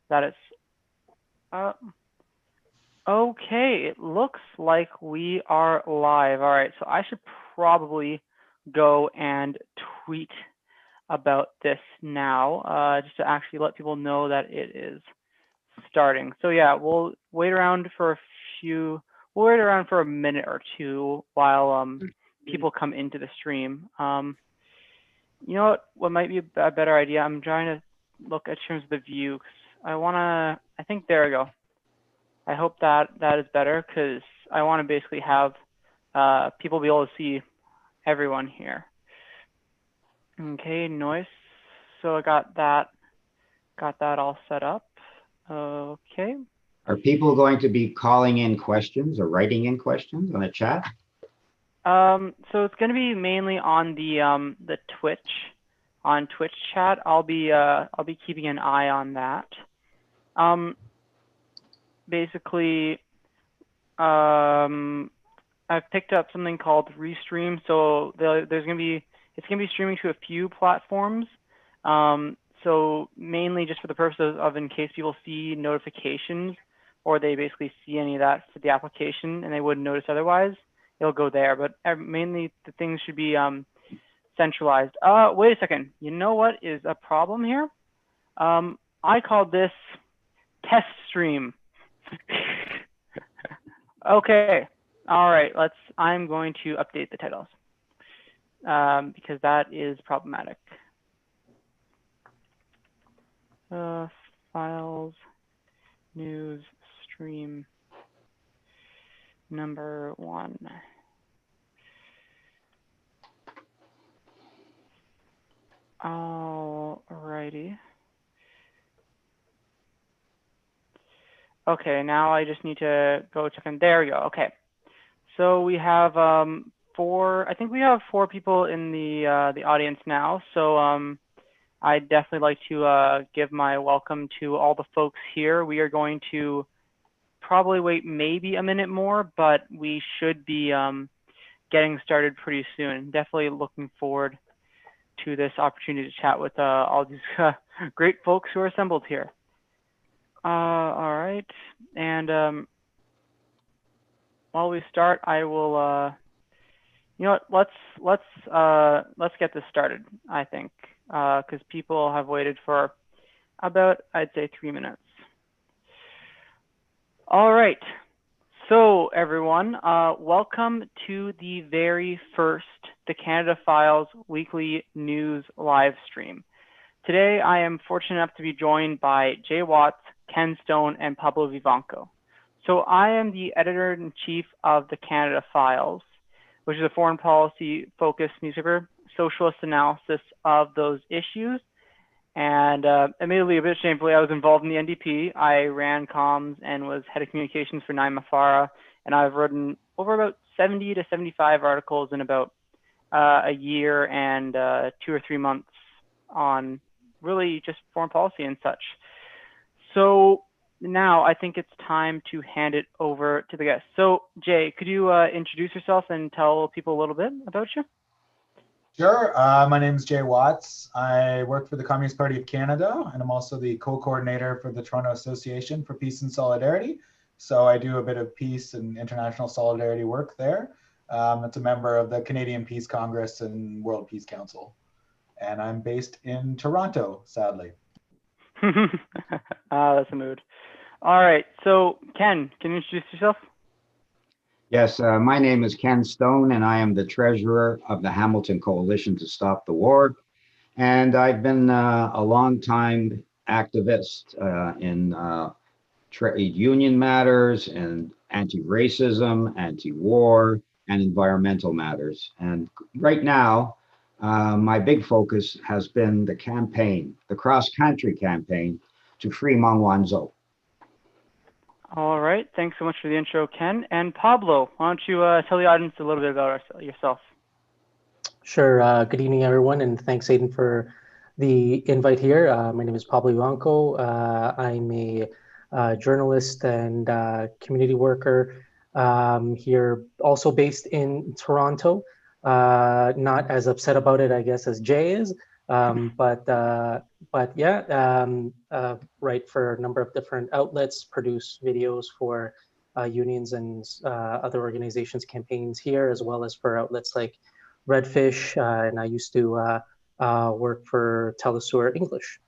That is. Okay, it looks like we are live. All right, so I should probably go and tweet about this now, just to actually let people know that it is starting. So yeah, we'll wait around for a minute or two while people come into the stream. You know what might be a better idea? I'm trying to look at terms of the view. 'Cause I think there we go. I hope that is better because I want to basically have people be able to see everyone here. Okay, noise. So I got that all set up. Okay. Are people going to be calling in questions or writing in questions on the chat? So it's going to be mainly on the Twitch chat. I'll be keeping an eye on that. Basically, I've picked up something called Restream. So it's going to be streaming to a few platforms. So mainly just for the purpose of in case people see notifications or they basically see any of that for the application and they wouldn't notice otherwise, it'll go there. But mainly the things should be centralized. Wait a second. You know what is a problem here? I called this test stream. Okay. All right. I'm going to update the titles because that is problematic. Files, news, stream, number 1. Alrighty. Okay, now I just need to go check in. There we go. Okay. So we have I think we have 4 people in the audience now. So I'd definitely like to give my welcome to all the folks here. We are going to probably wait maybe a minute more, but we should be getting started pretty soon. Definitely looking forward to this opportunity to chat with all these great folks who are assembled here. All right, and while we start, I will. You know what? Let's get this started. I think because people have waited for about, I'd say, 3 minutes. All right. So everyone, welcome to the very first The Canada Files weekly news live stream. Today, I am fortunate enough to be joined by Jay Watts, Ken Stone, and Pablo Vivanco. So I am the editor-in-chief of The Canada Files, which is a foreign policy-focused newspaper, socialist analysis of those issues. And admittedly, a bit shamefully, I was involved in the NDP. I ran comms and was head of communications for Naima Farah, and I've written over about 70 to 75 articles in about a year and 2 or 3 months on really just foreign policy and such. So now I think it's time to hand it over to the guests. So Jay, could you introduce yourself and tell people a little bit about you? Sure. My name is Jay Watts. I work for the Communist Party of Canada, and I'm also the co-coordinator for the Toronto Association for Peace and Solidarity. So I do a bit of peace and international solidarity work there. It's a member of the Canadian Peace Congress and World Peace Council. And I'm based in Toronto, sadly. That's a mood. All right. So Ken, can you introduce yourself? Yes, my name is Ken Stone, and I am the treasurer of the Hamilton Coalition to Stop the War. And I've been a long-time activist in trade union matters and anti-racism, anti-war, and environmental matters. And right now, my big focus has been the campaign, the cross-country campaign to free Meng Wanzhou. All right. Thanks so much for the intro, Ken. And Pablo, why don't you tell the audience a little bit about yourself? Sure. Good evening, everyone, and thanks, Aidan, for the invite here. My name is Pablo Vivanco. I'm a journalist and community worker here, also based in Toronto. Not as upset about it, I guess, as Jay is. But yeah, write for a number of different outlets, produce videos for unions and other organizations' campaigns here, as well as for outlets like Redfish, and I used to work for Telesur English.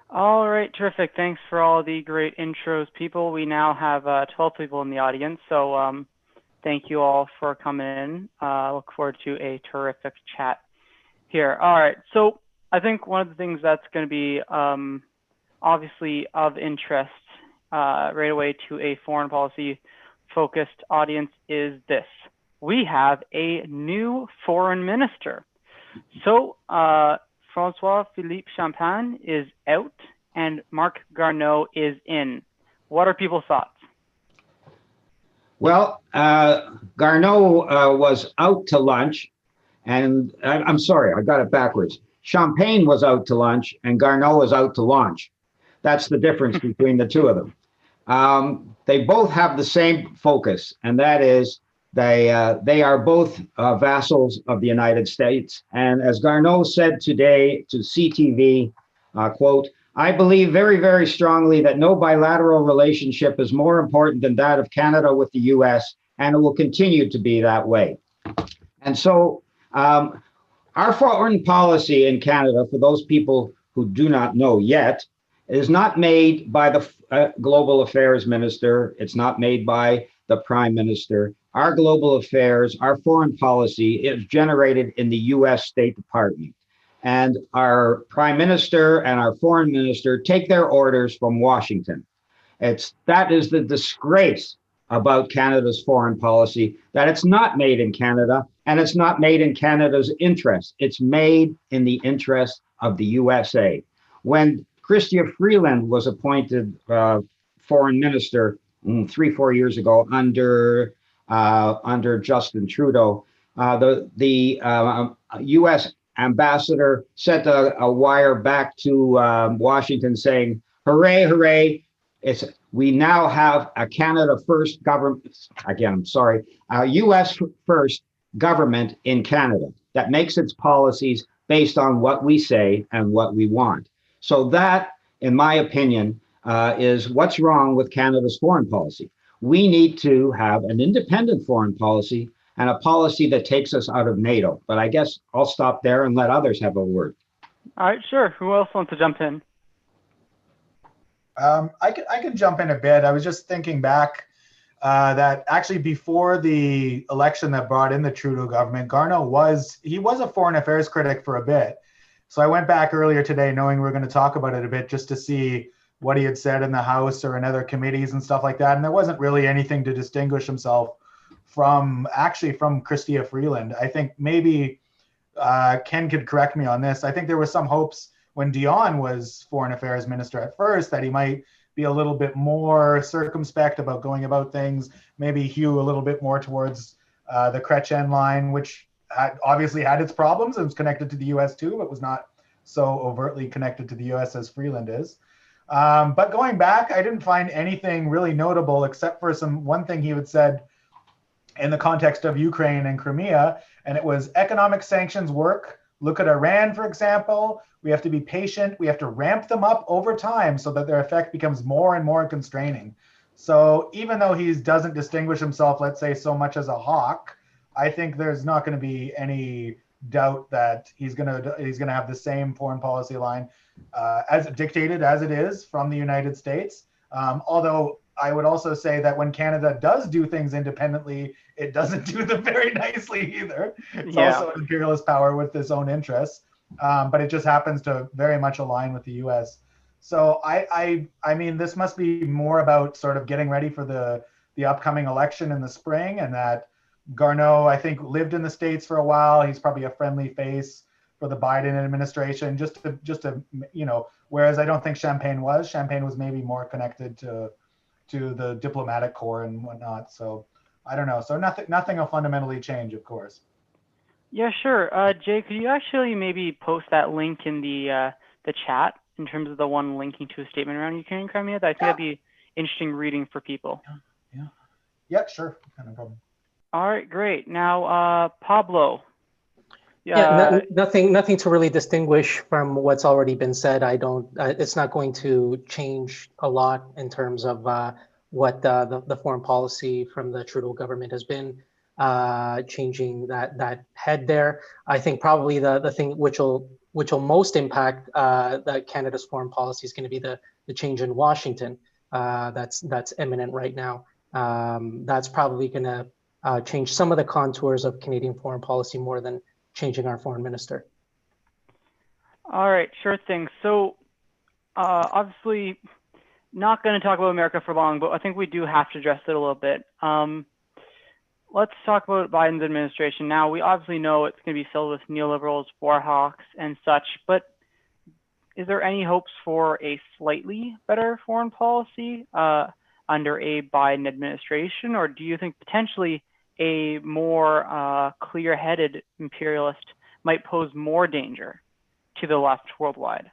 All right, terrific. Thanks for all the great intros, people. We now have 12 people in the audience, so thank you all for coming in. Look forward to a terrific chat here. All right, so I think one of the things that's going to be obviously of interest right away to a foreign policy focused audience is this. We have a new foreign minister. So François-Philippe Champagne is out and Marc Garneau is in. What are people's thoughts? Well, Garneau was out to lunch, and I'm sorry, I got it backwards. Champagne was out to lunch and Garneau was out to launch. That's the difference between the two of them. They both have the same focus, and that is they are both vassals of the United States. And as Garneau said today to CTV, quote, "I believe very, very strongly that no bilateral relationship is more important than that of Canada with the US, and it will continue to be that way." And so our foreign policy in Canada, for those people who do not know yet, is not made by the Global Affairs Minister. It's not made by the Prime Minister. Our global affairs, our foreign policy is generated in the US State Department. And our Prime Minister and our Foreign Minister take their orders from Washington. That is the disgrace about Canada's foreign policy, that it's not made in Canada, and it's not made in Canada's interest. It's made in the interest of the USA. When Chrystia Freeland was appointed foreign minister 3-4 years ago under Justin Trudeau, the U.S. ambassador sent a wire back to Washington saying, "Hooray, hooray! We now have a Canada first government." Again, I'm sorry, a U.S. first government in Canada that makes its policies based on what we say and what we want. So that, in my opinion, is what's wrong with Canada's foreign policy. We need to have an independent foreign policy and a policy that takes us out of NATO. But I guess I'll stop there and let others have a word. All right, sure. Who else wants to jump in? I can jump in a bit. I was just thinking back that actually before the election that brought in the Trudeau government, Garneau was a foreign affairs critic for a bit. So I went back earlier today knowing we were going to talk about it a bit just to see what he had said in the House or in other committees and stuff like that. And there wasn't really anything to distinguish himself from Chrystia Freeland. I think maybe Ken could correct me on this. I think there was some hopes when Dion was foreign affairs minister at first that he might be a little bit more circumspect about going about things, maybe hew a little bit more towards the Chrétien line, which obviously had its problems and was connected to the US too, but was not so overtly connected to the US as Freeland is. But going back, I didn't find anything really notable except for one thing he had said in the context of Ukraine and Crimea, and it was economic sanctions work. Look at Iran, for example. We have to be patient. We have to ramp them up over time so that their effect becomes more and more constraining. So even though he doesn't distinguish himself, let's say, so much as a hawk, I think there's not going to be any doubt that he's going to have the same foreign policy line as dictated as it is from the United States. Although I would also say that when Canada does do things independently, it doesn't do them very nicely either. It's also an imperialist power with its own interests, but it just happens to very much align with the U.S. So I mean, this must be more about sort of getting ready for the upcoming election in the spring, and that Garneau, I think, lived in the States for a while. He's probably a friendly face for the Biden administration, just to whereas I don't think Champagne was. Champagne was maybe more connected to the diplomatic corps and whatnot. So I don't know. So nothing will fundamentally change, of course. Yeah, sure. Jay, could you actually maybe post that link in the chat in terms of the one linking to a statement around Ukraine and Crimea? I think that'd be interesting reading for people. Yeah, sure. No problem. All right, great. Now, Pablo. Nothing to really distinguish from what's already been said. It's not going to change a lot in terms of what the foreign policy from the Trudeau government has been, changing that head there. I think probably the thing which will most impact Canada's foreign policy is going to be the change in Washington. That's imminent right now. That's probably going to change some of the contours of Canadian foreign policy more than changing our foreign minister. All right, sure thing. So obviously not going to talk about America for long, but I think we do have to address it a little bit. Let's talk about Biden's administration. Now, we obviously know it's going to be filled with neoliberals, war hawks, and such, but is there any hopes for a slightly better foreign policy under a Biden administration, or do you think potentially a more clear-headed imperialist might pose more danger to the left worldwide?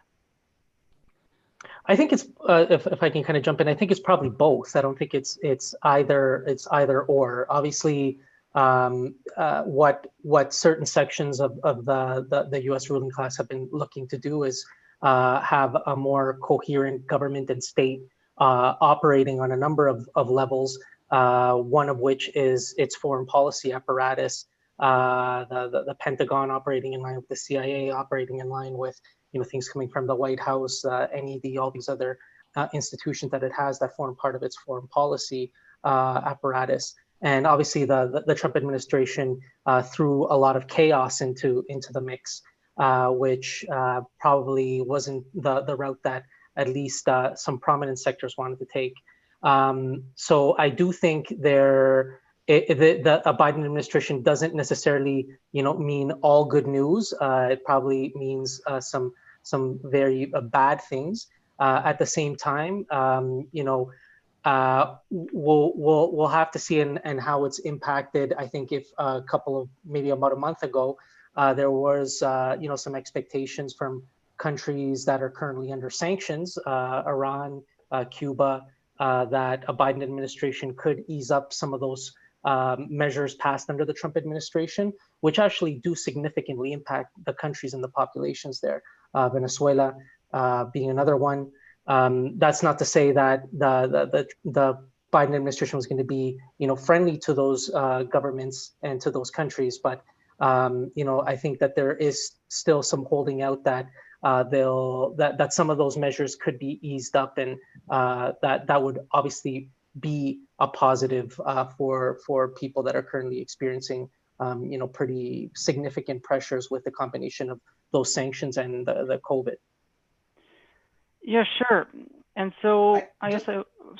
I think it's if I can kind of jump in, I think it's probably both. I don't think it's either or. Obviously, what certain sections of the U.S. ruling class have been looking to do is have a more coherent government and state operating on a number of levels. One of which is its foreign policy apparatus, the Pentagon operating in line with the CIA, operating in line with things coming from the White House, NED, all these other institutions that it has that form part of its foreign policy apparatus. And obviously, the Trump administration threw a lot of chaos into the mix, which probably wasn't the route that at least some prominent sectors wanted to take. So I do think the Biden administration doesn't necessarily, mean all good news. It probably means some very bad things. At the same time, we'll have to see and how it's impacted. I think if maybe about a month ago, there was some expectations from countries that are currently under sanctions, Iran, Cuba, that a Biden administration could ease up some of those measures passed under the Trump administration, which actually do significantly impact the countries and the populations there. Venezuela being another one. That's not to say that the Biden administration was going to be, friendly to those governments and to those countries, but I think that there is still some holding out that that some of those measures could be eased up, and that would obviously be a positive for people that are currently experiencing pretty significant pressures with the combination of those sanctions and the COVID. Yeah, sure. And so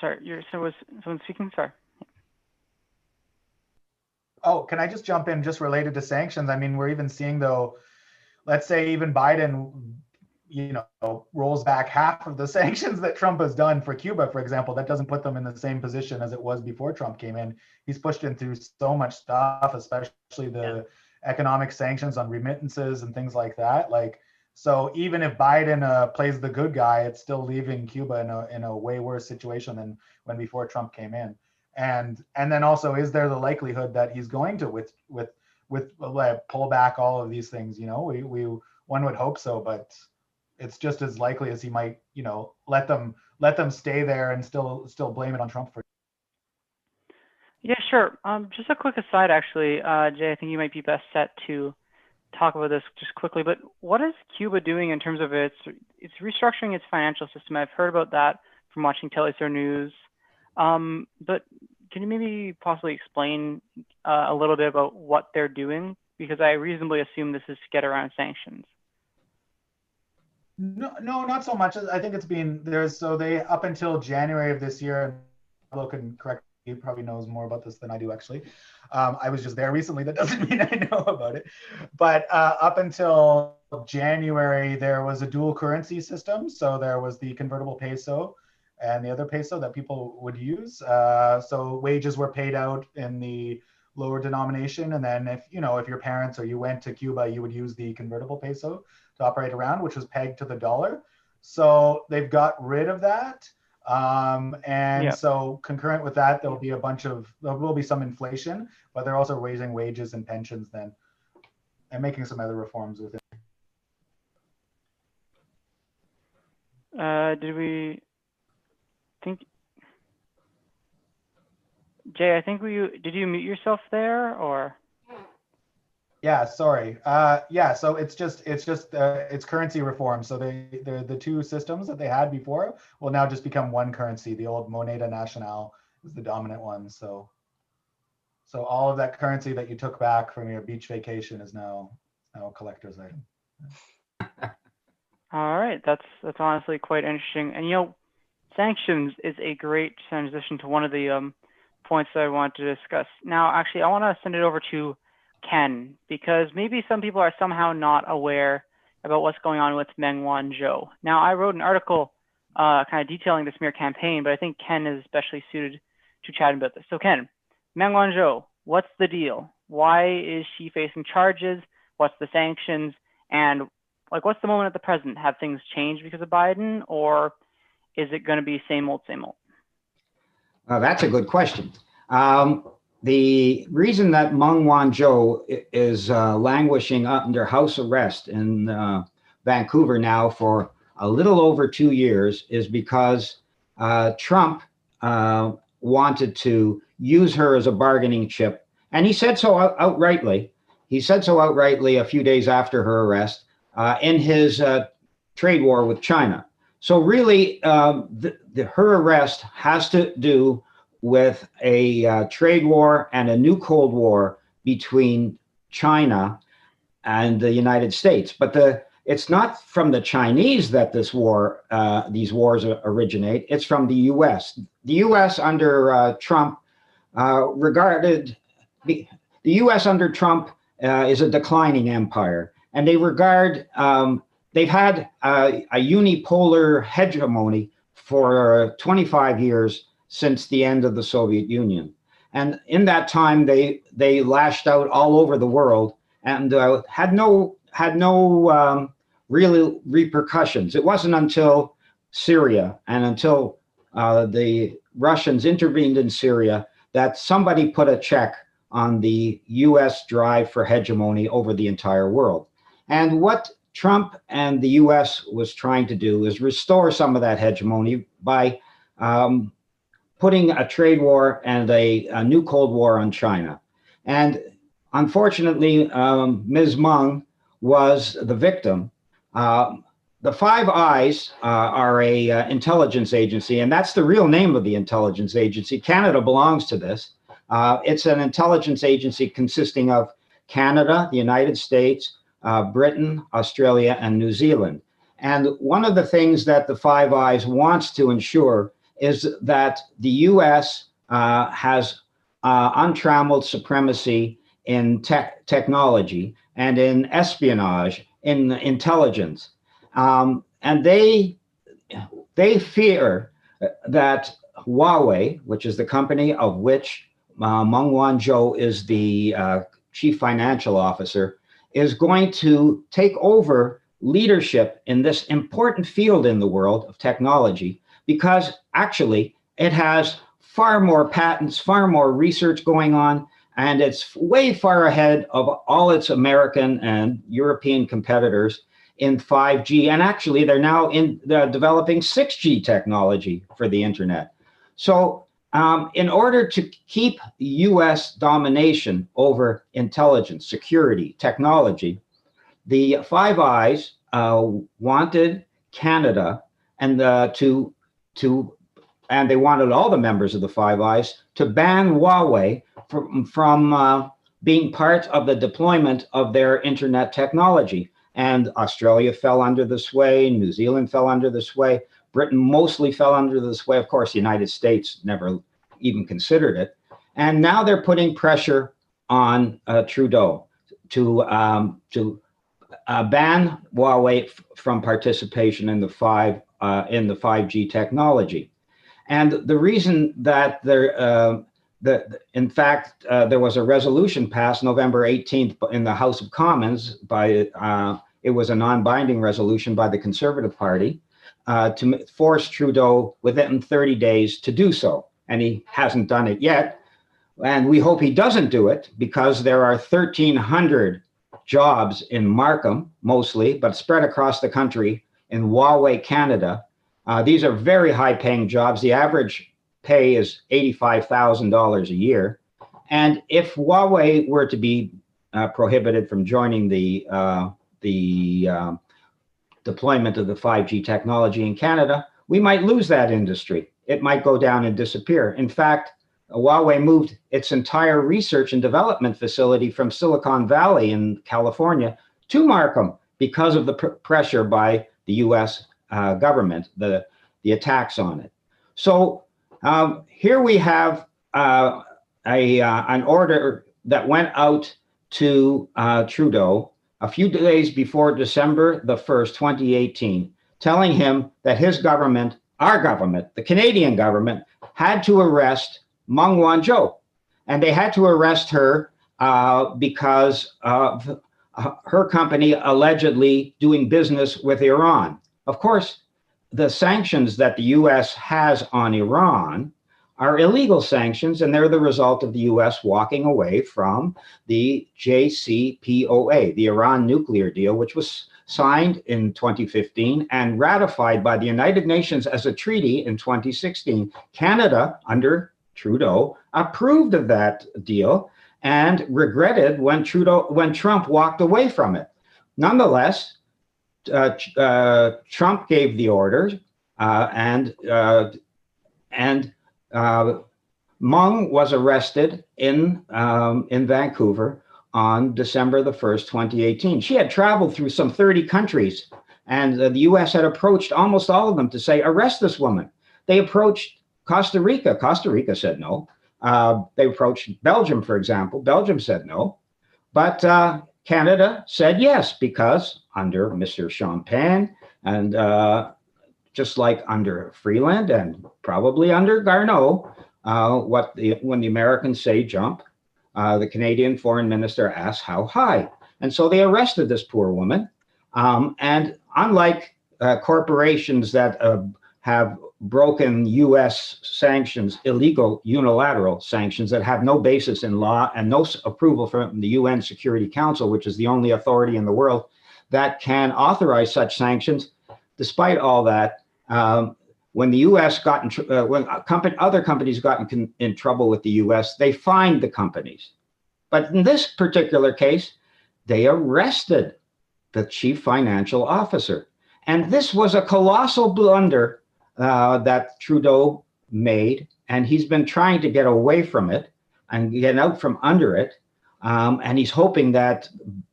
sorry, was someone speaking? Sorry. Oh, can I just jump in just related to sanctions? I mean, we're even seeing, though, let's say even Biden, rolls back half of the sanctions that Trump has done for Cuba, for example. That doesn't put them in the same position as it was before Trump came in. He's pushed in through so much stuff, especially the economic sanctions on remittances and things like that. So even if Biden plays the good guy, it's still leaving Cuba in a way worse situation than when before Trump came in. And then also, is there the likelihood that he's going to with pull back all of these things? One would hope so, but it's just as likely as he might, let them stay there and still blame it on Trump for. Yeah, sure. Just a quick aside, actually, Jay, I think you might be best set to talk about this just quickly. But what is Cuba doing in terms of it's restructuring its financial system? I've heard about that from watching Television News. But can you maybe possibly explain a little bit about what they're doing? Because I reasonably assume this is to get around sanctions. No, not so much. I think it's been they up until January of this year, Pablo can correct, he probably knows more about this than I do, actually. I was just there recently. That doesn't mean I know about it. But up until January, there was a dual currency system. So there was the convertible peso and the other peso that people would use. So wages were paid out in the lower denomination. And then if your parents or you went to Cuba, you would use the convertible peso to operate around, which was pegged to the dollar. So they've got rid of that. So concurrent with that, there will be some inflation, but they're also raising wages and pensions then. making some other reforms within. Did we think, Jay? I think did you mute yourself there, or? Yeah, sorry. Yeah, so it's currency reform. So the two systems that they had before will now just become one currency. The old moneda nacional is the dominant one. So all of that currency that you took back from your beach vacation is now a collector's item. All right, that's honestly quite interesting. And sanctions is a great transition to one of the points that I want to discuss. Now, actually, I want to send it over to Ken, because maybe some people are somehow not aware about what's going on with Meng Wanzhou. Now, I wrote an article kind of detailing the smear campaign, but I think Ken is especially suited to chat about this. So Ken, Meng Wanzhou, what's the deal? Why is she facing charges? What's the sanctions? And what's the moment at the present? Have things changed because of Biden, or is it going to be same old, same old? That's a good question. The reason that Meng Wanzhou is languishing under house arrest in Vancouver now for a little over 2 years is because Trump wanted to use her as a bargaining chip. And he said so outrightly. He said so outrightly a few days after her arrest in his trade war with China. So really, her arrest has to do with a trade war and a new Cold War between China and the United States. But it's not from the Chinese that these wars originate. It's from the U.S. The U.S. under Trump the U.S. under Trump is a declining empire, and they regard they've had a unipolar hegemony for 25 years since the end of the Soviet Union. And in that time, they lashed out all over the world and had no real repercussions. It wasn't until Syria and until the Russians intervened in Syria that somebody put a check on the US drive for hegemony over the entire world. And what Trump and the US was trying to do is restore some of that hegemony by putting a trade war and a new Cold War on China. And unfortunately, Ms. Meng was the victim. The Five Eyes are a intelligence agency, and that's the real name of the intelligence agency. Canada belongs to this. It's an intelligence agency consisting of Canada, the United States, Britain, Australia, and New Zealand. And one of the things that the Five Eyes wants to ensure is that the US has untrammeled supremacy in technology and in espionage, in intelligence. And they fear that Huawei, which is the company of which Meng Wanzhou is the chief financial officer, is going to take over leadership in this important field in the world of technology, because actually it has far more patents, far more research going on, and it's way far ahead of all its American and European competitors in 5G. And actually, they're now developing 6G technology for the internet. So in order to keep US domination over intelligence, security, technology, the Five Eyes wanted Canada and and they wanted all the members of the Five Eyes to ban Huawei from being part of the deployment of their internet technology. And Australia fell under the sway, New Zealand fell under the sway, Britain mostly fell under the sway. Of course, the United States never even considered it. And now they're putting pressure on Trudeau to ban Huawei from participation in the 5G technology. And the reason that in fact, there was a resolution passed November 18th in the House of Commons it was a non-binding resolution by the Conservative Party to force Trudeau within 30 days to do so. And he hasn't done it yet. And we hope he doesn't do it, because there are 1,300 jobs in Markham mostly, but spread across the country in Huawei, Canada. These are very high paying jobs. The average pay is $85,000 a year. And if Huawei were to be prohibited from joining the deployment of the 5G technology in Canada, we might lose that industry. It might go down and disappear. In fact, Huawei moved its entire research and development facility from Silicon Valley in California to Markham because of the pressure by the US government, the attacks on it. So here we have an order that went out to Trudeau a few days before December the 1st, 2018, telling him that his government, our government, the Canadian government, had to arrest Meng Wanzhou. And they had to arrest her because of her company allegedly doing business with Iran. Of course, the sanctions that the US has on Iran are illegal sanctions, and they're the result of the US walking away from the JCPOA, the Iran nuclear deal, which was signed in 2015 and ratified by the United Nations as a treaty in 2016. Canada, under Trudeau, approved of that deal and regretted when Trump walked away from it. Nonetheless, Trump gave the orders, and Meng was arrested in Vancouver on December the 1st, 2018. She had traveled through some 30 countries, and the US had approached almost all of them to say, arrest this woman. They approached Costa Rica. Costa Rica said no. They approached Belgium, for example. Belgium said no. But Canada said yes, because under Mr. Penn and just like under Freeland and probably under Garneau, when the Americans say jump, the Canadian foreign minister asks how high. And so they arrested this poor woman. And unlike corporations that have broken US sanctions, illegal unilateral sanctions that have no basis in law and no approval from the UN Security Council, which is the only authority in the world that can authorize such sanctions, despite all that, when the US got when other companies got in trouble with the US, they fined the companies. But in this particular case, they arrested the chief financial officer. And this was a colossal blunder that Trudeau made, and he's been trying to get away from it and get out from under it. And he's hoping that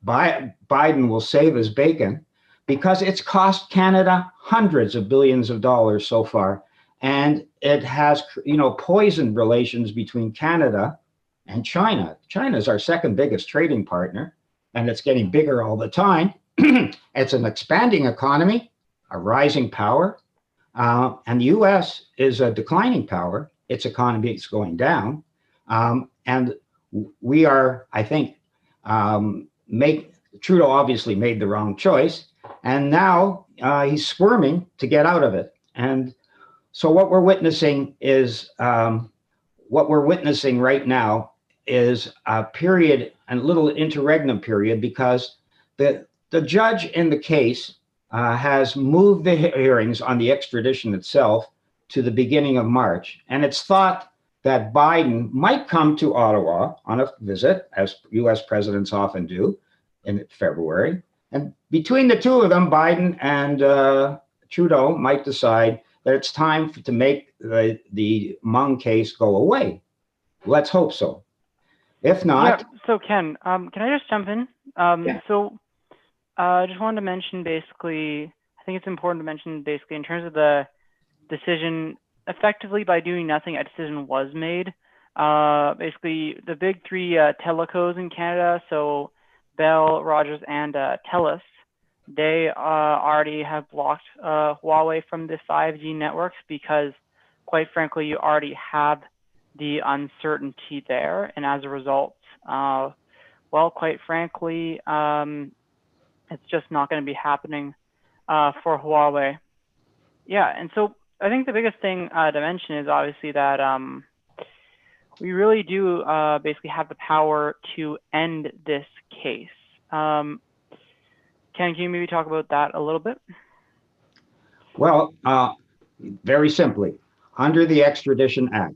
Biden will save his bacon, because it's cost Canada hundreds of billions of dollars so far. And it has, poisoned relations between Canada and China. China is our second biggest trading partner, and it's getting bigger all the time. It's an expanding economy, a rising power, and the US is a declining power. Its economy is going down. And we are, I think, Trudeau obviously made the wrong choice. And now he's squirming to get out of it. And so what we're witnessing right now is a period, a little interregnum period, because the judge in the case has moved the hearings on the extradition itself to the beginning of March. And it's thought that Biden might come to Ottawa on a visit, as US presidents often do, in February. And between the two of them, Biden and Trudeau might decide that it's time to make the Meng case go away. Let's hope so. If not... Yeah, so Ken, can I just jump in? Yeah. So I just wanted to mention basically, I think it's important to mention basically in terms of the decision, effectively by doing nothing, a decision was made. Basically, the big three telecos in Canada, so Bell, Rogers, and TELUS, they already have blocked Huawei from the 5G networks because, quite frankly, you already have the uncertainty there. And as a result, well, quite frankly, it's just not going to be happening for Huawei. Yeah, and so I think the biggest thing to mention is obviously that we really do basically have the power to end this case. Ken, can you maybe talk about that a little bit? Well, very simply, under the Extradition Act,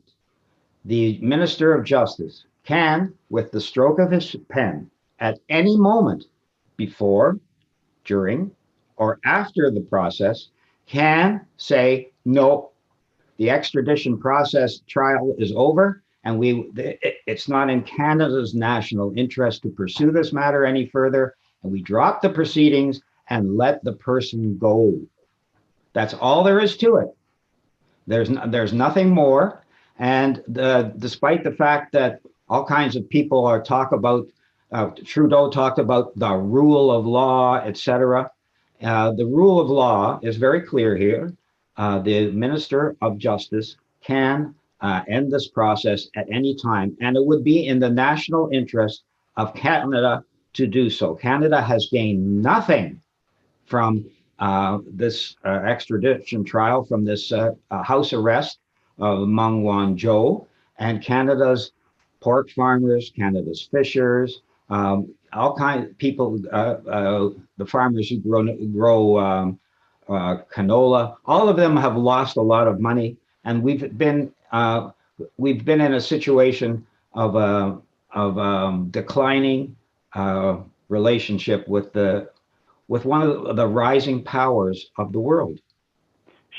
the Minister of Justice can, with the stroke of his pen, at any moment before, during, or after the process, can say, no, the extradition process trial is over, and it's not in Canada's national interest to pursue this matter any further, and we drop the proceedings and let the person go. That's all there is to it. There's nothing more. And despite the fact that all kinds of people talk about, Trudeau talked about the rule of law, etc. The rule of law is very clear here. The Minister of Justice can end this process at any time, and it would be in the national interest of Canada to do so. Canada has gained nothing from this extradition trial, from this house arrest of Meng Wanzhou, and Canada's pork farmers, Canada's fishers, all kinds of people, the farmers who grow canola, all of them have lost a lot of money, and we've been in a situation of declining relationship with one of the rising powers of the world.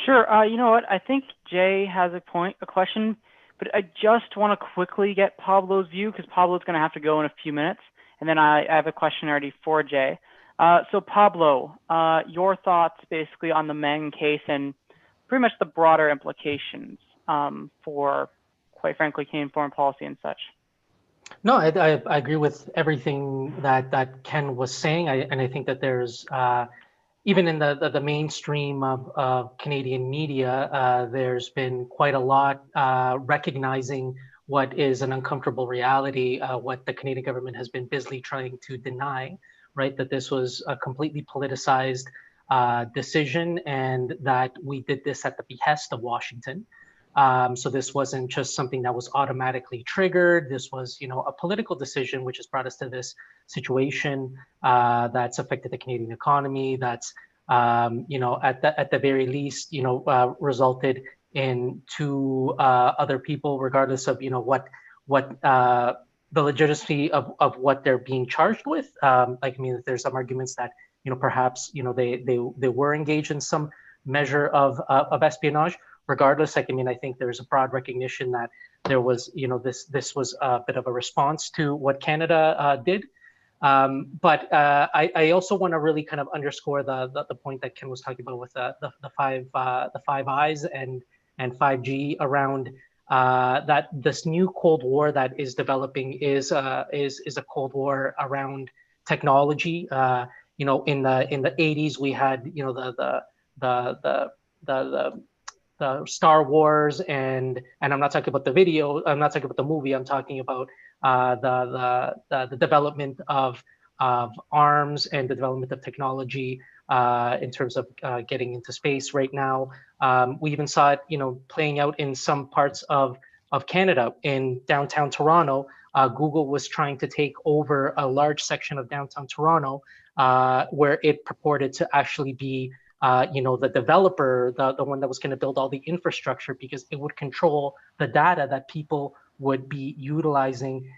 Sure. You know what? I think Jay has a question, but I just want to quickly get Pablo's view, because Pablo's going to have to go in a few minutes, and then I have a question already for Jay. So Pablo, your thoughts basically on the Meng case and pretty much the broader implications for, quite frankly, Canadian foreign policy and such. No, I agree with everything that Ken was saying, and I think that there's even in the mainstream of Canadian media, there's been quite a lot recognizing what is an uncomfortable reality, what the Canadian government has been busily trying to deny, right? That this was a completely politicized decision, and that we did this at the behest of Washington. So this wasn't just something that was automatically triggered. This was, a political decision, which has brought us to this situation that's affected the Canadian economy. That's, at the very least, resulted in two other people, regardless of, what the legitimacy of what they're being charged with. There's some arguments that, perhaps, they were engaged in some measure of espionage. Regardless, I think there's a broad recognition that there was, this was a bit of a response to what Canada did. But I also want to really kind of underscore the point that Ken was talking about with the five eyes and 5G around that this new Cold War that is developing is a Cold War around technology. In the 80s we had the Star Wars, and I'm not talking about the video, I'm not talking about the movie, I'm talking about the development of arms and the development of technology in terms of getting into space right now. We even saw it, playing out in some parts of Canada. In downtown Toronto, Google was trying to take over a large section of downtown Toronto where it purported to actually be the developer, the one that was going to build all the infrastructure, because it would control the data that people would be utilizing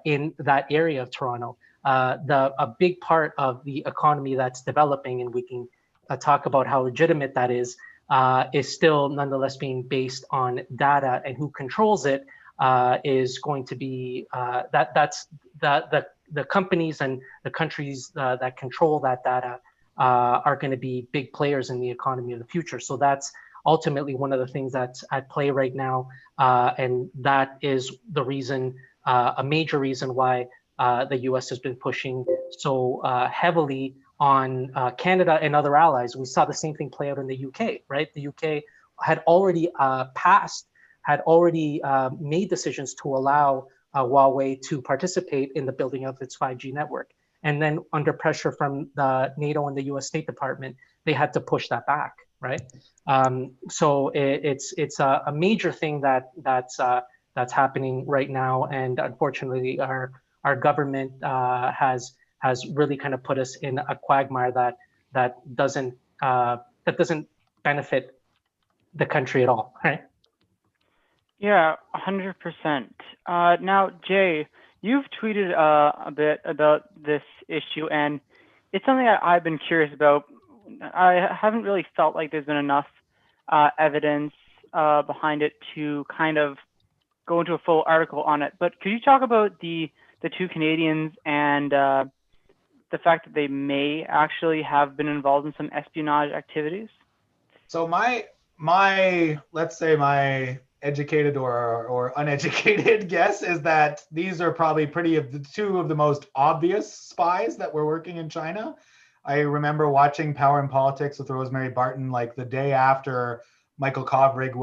in that area of Toronto. A big part of the economy that's developing, and we can talk about how legitimate that is still nonetheless being based on data, and who controls it is going to be that's the companies and the countries that control that data are going to be big players in the economy of the future. So that's ultimately one of the things that's at play right now. And that is the reason, a major reason why the US has been pushing so heavily on Canada and other allies. We saw the same thing play out in the UK, right? The UK had already made decisions to allow Huawei to participate in the building of its 5G network. And then under pressure from the NATO and the US State Department, they had to push that back, right? So it's a major thing that's happening right now. And unfortunately, our government has has really kind of put us in a quagmire that doesn't benefit the country at all, right? Yeah, 100%. Now, Jay, you've tweeted a bit about this issue, and it's something that I've been curious about. I haven't really felt like there's been enough evidence behind it to kind of go into a full article on it. But could you talk about the two Canadians and the fact that they may actually have been involved in some espionage activities? So my let's say my educated or uneducated guess is that these are probably two of the most obvious spies that were working in China. I remember watching Power and Politics with Rosemary Barton like the day after Michael Kovrig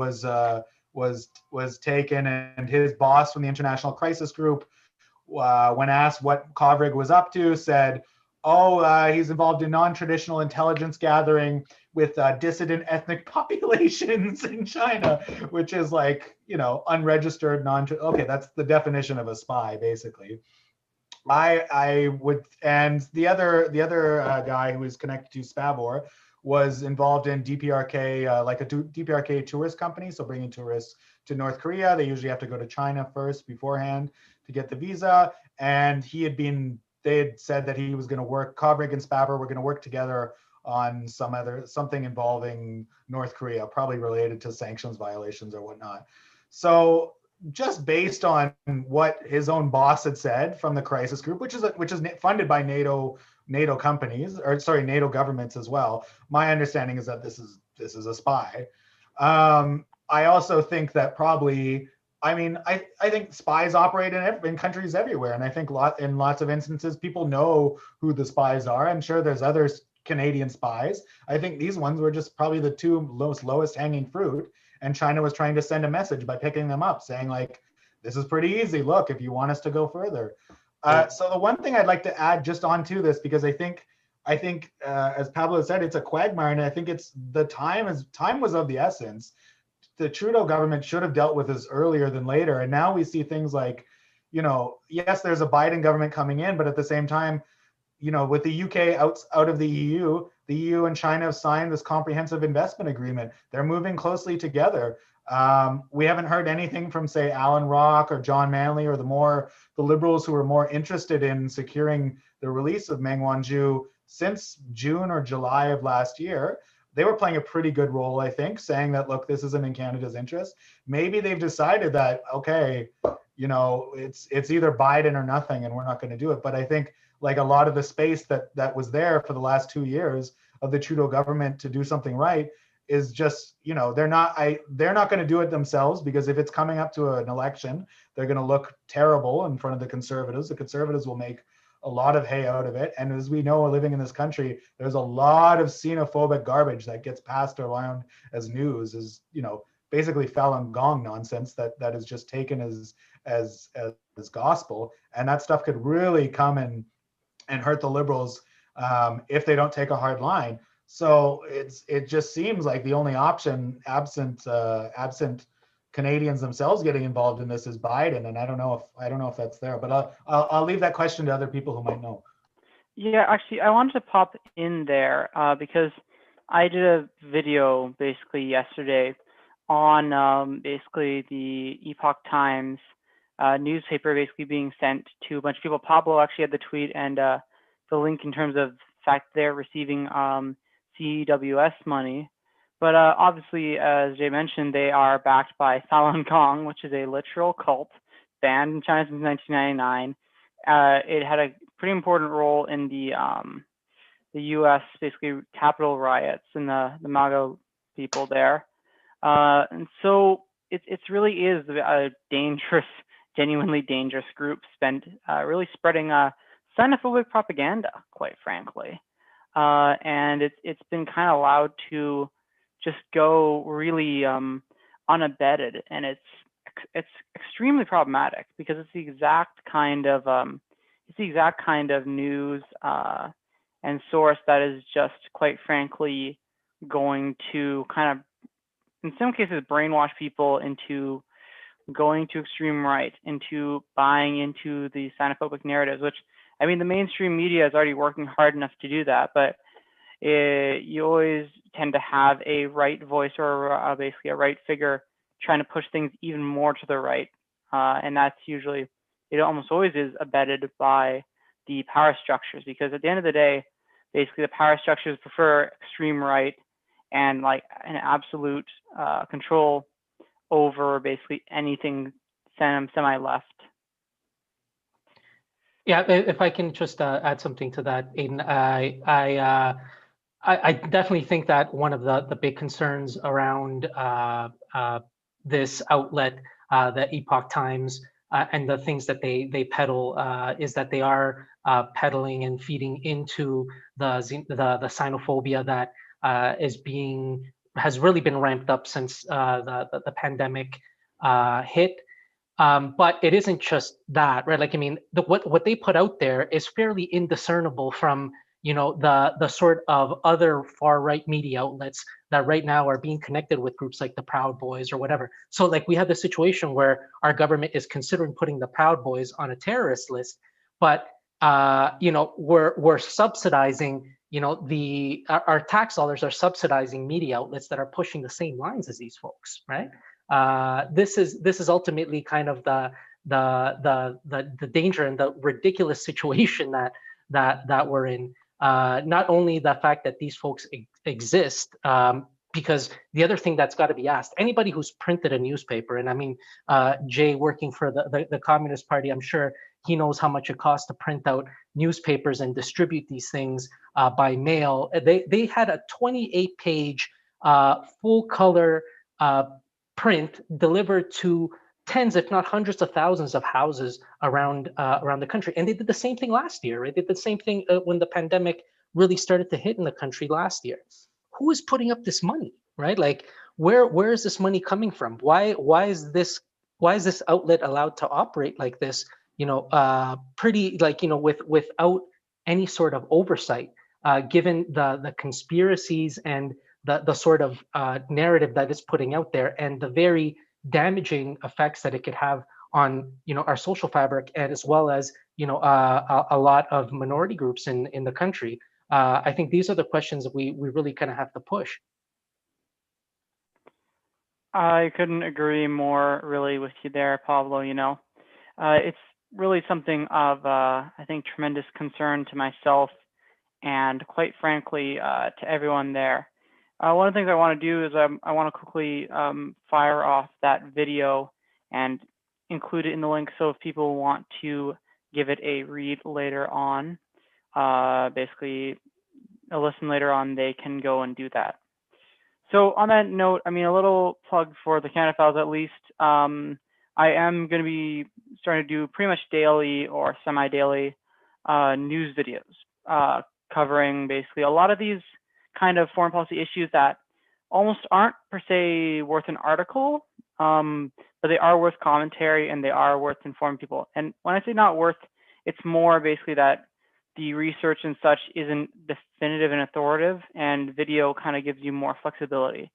was taken, and his boss from the International Crisis Group, when asked what Kovrig was up to, said, "Oh, he's involved in non-traditional intelligence gathering with dissident ethnic populations in China," which is like, unregistered, okay, that's the definition of a spy, basically. I would, and the other guy who was connected to Spavor was involved in DPRK, like a DPRK tourist company, so bringing tourists to North Korea. They usually have to go to China first beforehand to get the visa, and they had said that he was going to work, Kovrig and Spavor were going to work together on something involving North Korea, probably related to sanctions violations or whatnot. So just based on what his own boss had said from the crisis group, which is funded by NATO companies, or sorry, NATO governments as well, my understanding is that this is a spy. I also think that probably, I think spies operate in countries everywhere, and I think in lots of instances people know who the spies are. I'm sure there's other Canadian spies. I think these ones were just probably the two lowest hanging fruit, and China was trying to send a message by picking them up, saying like, this is pretty easy. Look, if you want us to go further. So the one thing I'd like to add just onto this, because I think as Pablo said, it's a quagmire, and I think time was of the essence. The Trudeau government should have dealt with this earlier than later, and now we see things like, yes, there's a Biden government coming in, but at the same time, with the UK out of the EU and China have signed this comprehensive investment agreement. They're moving closely together. We haven't heard anything from, say, Alan Rock or John Manley or the Liberals who are more interested in securing the release of Meng Wanzhou since June or July of last year. They were playing a pretty good role, I think, saying that, look, this isn't in Canada's interest. Maybe they've decided that, okay, it's either Biden or nothing, and we're not going to do it. But I think like a lot of the space that was there for the last 2 years of the Trudeau government to do something right is just, they're not going to do it themselves, because if it's coming up to an election, they're going to look terrible in front of the Conservatives. The Conservatives will make a lot of hay out of it. And as we know, living in this country, there's a lot of xenophobic garbage that gets passed around as news, as, basically Falun Gong nonsense that is just taken as gospel. And that stuff could really come and hurt the Liberals if they don't take a hard line. So it just seems like the only option, absent Canadians themselves getting involved in this, is Biden, and I don't know if that's there. But I'll leave that question to other people who might know. Yeah, actually, I wanted to pop in there because I did a video basically yesterday on basically the Epoch Times newspaper basically being sent to a bunch of people. Pablo actually had the tweet and the link in terms of the fact they're receiving CWS money. But obviously, as Jay mentioned, they are backed by Falun Gong, which is a literal cult banned in China since 1999. It had a pretty important role in the U.S. basically Capitol riots and the MAGA people there. And so it really is a dangerous, genuinely dangerous group really spreading xenophobic propaganda, quite frankly. And it's been kind of allowed to just go really unabated, and it's extremely problematic because it's the exact kind of news and source that is just, quite frankly, going to kind of, in some cases, brainwash people into going to extreme right, into buying into the xenophobic narratives, which, I mean, the mainstream media is already working hard enough to do that, but you always tend to have a right voice or basically a right figure trying to push things even more to the right. And that's usually, it almost always is abetted by the power structures, because at the end of the day, basically the power structures prefer extreme right and like an absolute control over basically anything semi-left. Yeah, if I can just add something to that, Aidan, I definitely think that one of the big concerns around this outlet, the Epoch Times, and the things that they peddle is that they are peddling and feeding into the xenophobia that has really been ramped up since the pandemic hit. But it isn't just that, right? Like, I mean, what they put out there is fairly indiscernible from, the sort of other far right media outlets that right now are being connected with groups like the Proud Boys or whatever. So like we have the situation where our government is considering putting the Proud Boys on a terrorist list, but we're subsidizing, our tax dollars are subsidizing media outlets that are pushing the same lines as these folks, right? This is ultimately kind of the danger and the ridiculous situation that we're in. Not only the fact that these folks exist, because the other thing that's got to be asked, anybody who's printed a newspaper, and I mean, Jay working for the Communist Party, I'm sure he knows how much it costs to print out newspapers and distribute these things by mail. They had a 28-page full color print delivered to tens, if not hundreds of thousands of houses around the country. And they did the same thing last year, right? They did the same thing when the pandemic really started to hit in the country last year. Who is putting up this money, right? Like, where is this money coming from? Why is this outlet allowed to operate like this? Pretty like without any sort of oversight, given the conspiracies and the sort of narrative that it's putting out there, and the very damaging effects that it could have on our social fabric, and as well as a lot of minority groups in the country. I think these are the questions that we really kind of have to push. I couldn't agree more really with you there, Pablo. It's really something of I think tremendous concern to myself and quite frankly to everyone there. One of the things I want to do is I want to quickly fire off that video and include it in the link, so if people want to give it a read later on, basically a listen later on, they can go and do that. So on that note, I mean, a little plug for the Canada Files at least. I am going to be starting to do pretty much daily or semi-daily news videos covering basically a lot of these kind of foreign policy issues that almost aren't per se worth an article, but they are worth commentary and they are worth informing people. And when I say not worth, it's more basically that the research and such isn't definitive and authoritative, and video kind of gives you more flexibility.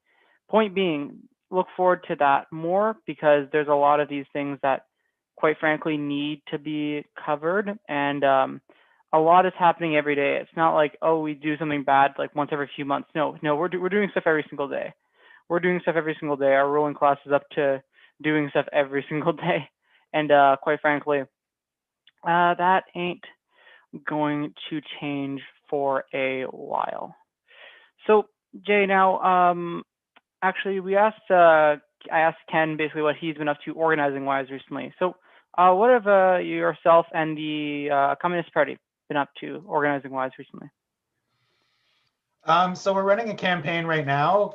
Point being, look forward to that more, because there's a lot of these things that quite frankly need to be covered, and a lot is happening every day. It's not like, oh, we do something bad like once every few months. No, we're doing stuff every single day. We're doing stuff every single day. Our ruling class is up to doing stuff every single day. And quite frankly, that ain't going to change for a while. So Jay, now actually I asked Ken basically what he's been up to organizing wise recently. So what have yourself and the Communist Party been up to organizing wise recently? So we're running a campaign right now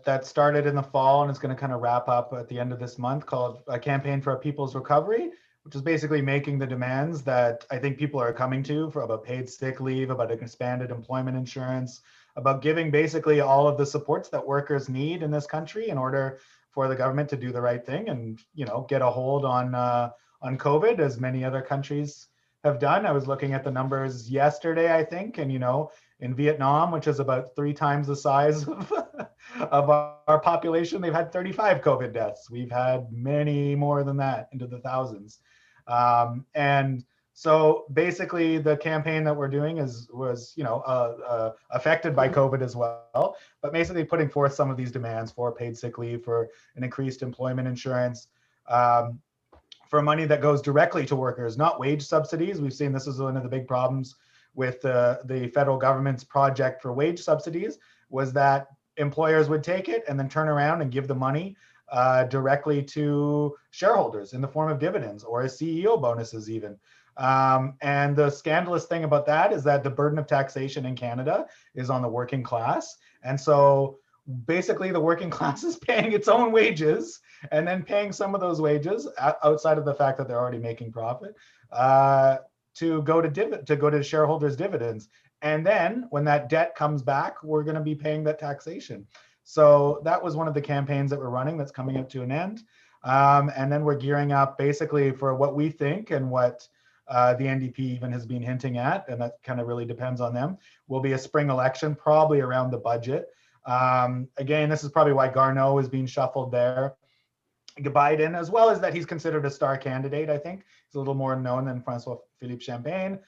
that started in the fall and is going to kind of wrap up at the end of this month, called a Campaign for a People's Recovery, which is basically making the demands that I think people are coming to for about paid sick leave, about expanded employment insurance, about giving basically all of the supports that workers need in this country in order for the government to do the right thing and get a hold on COVID, as many other countries have done. I was looking at the numbers yesterday, I think, and in Vietnam, which is about 3 times the size of our population, they've had 35 COVID deaths. We've had many more than that, into the thousands. And So basically, the campaign that we're doing was affected by COVID as well, but basically putting forth some of these demands for paid sick leave, for an increased employment insurance, for money that goes directly to workers, not wage subsidies. We've seen this is one of the big problems with the federal government's project for wage subsidies, was that employers would take it and then turn around and give the money directly to shareholders in the form of dividends or as CEO bonuses even. And the scandalous thing about that is that the burden of taxation in Canada is on the working class. And so basically the working class is paying its own wages and then paying some of those wages outside of the fact that they're already making profit to go to shareholders' dividends. And then when that debt comes back, we're going to be paying that taxation. So that was one of the campaigns that we're running that's coming up to an end. And then we're gearing up basically for what we think and what the NDP even has been hinting at, and that kind of really depends on them, will be a spring election, probably around the budget. Again, this is probably why Garneau is being shuffled there. Biden, as well as that he's considered a star candidate, I think. He's a little more known than François-Philippe Champagne.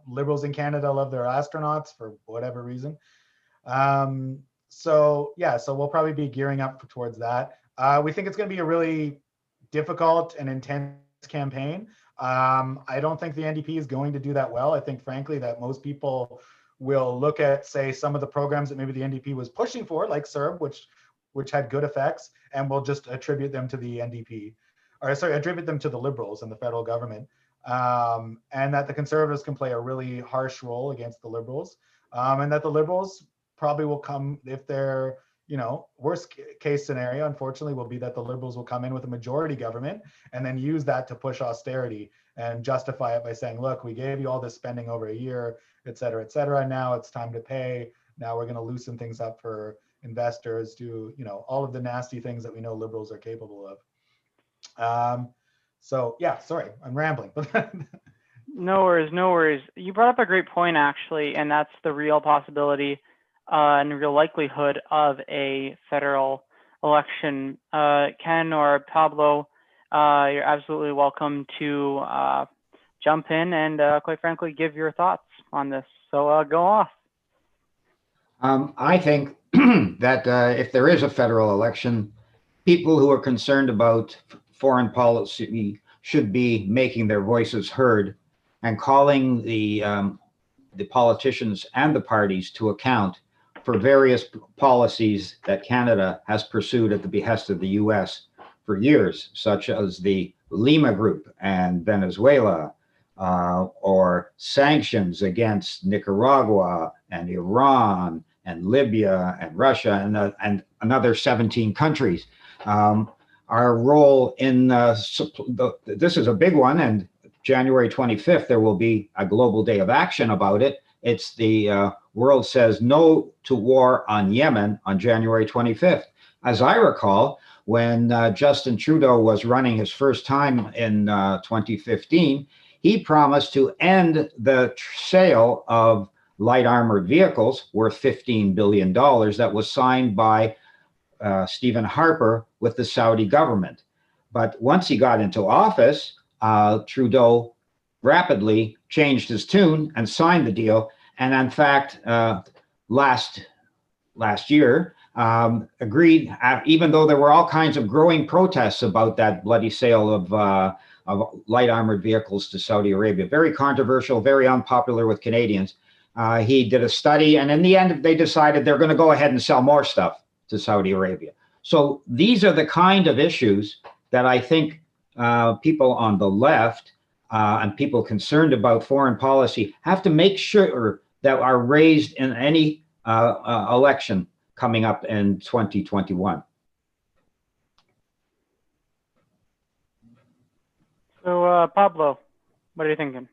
Liberals in Canada love their astronauts for whatever reason. So we'll probably be gearing up towards that. We think it's going to be a really difficult and intense campaign. I don't think the NDP is going to do that well. I think, frankly, that most people will look at, say, some of the programs that maybe the NDP was pushing for, like CERB, which had good effects, and will just attribute them to the NDP, attribute them to the Liberals and the federal government, and that the Conservatives can play a really harsh role against the Liberals, and that the Liberals probably will come, if they're, worst case scenario, unfortunately, will be that the Liberals will come in with a majority government and then use that to push austerity and justify it by saying, look, we gave you all this spending over a year, et cetera, et cetera. Now it's time to pay. Now we're going to loosen things up for investors, do all of the nasty things that we know Liberals are capable of. So yeah, sorry, I'm rambling. No worries. You brought up a great point, actually, and that's the real possibility and real likelihood of a federal election. Ken or Pablo, you're absolutely welcome to jump in and quite frankly give your thoughts on this. So go off. I think that if there is a federal election, people who are concerned about foreign policy should be making their voices heard and calling the politicians and the parties to account for various policies that Canada has pursued at the behest of the US for years, such as the Lima Group and Venezuela, or sanctions against Nicaragua and Iran and Libya and Russia and another 17 countries. Our role in this is a big one, and January 25th, there will be a global day of action about it. It's the world says no to war on Yemen on January 25th. As I recall, when Justin Trudeau was running his first time in 2015, he promised to end the sale of light armored vehicles worth $15 billion that was signed by Stephen Harper with the Saudi government. But once he got into office, Trudeau rapidly changed his tune and signed the deal. And in fact, last year, agreed, even though there were all kinds of growing protests about that bloody sale of light armored vehicles to Saudi Arabia. Very controversial, very unpopular with Canadians. He did a study, and in the end, they decided they're going to go ahead and sell more stuff to Saudi Arabia. So these are the kind of issues that I think people on the left and people concerned about foreign policy have to make sure that are raised in any election coming up in 2021. So Pablo, what are you thinking?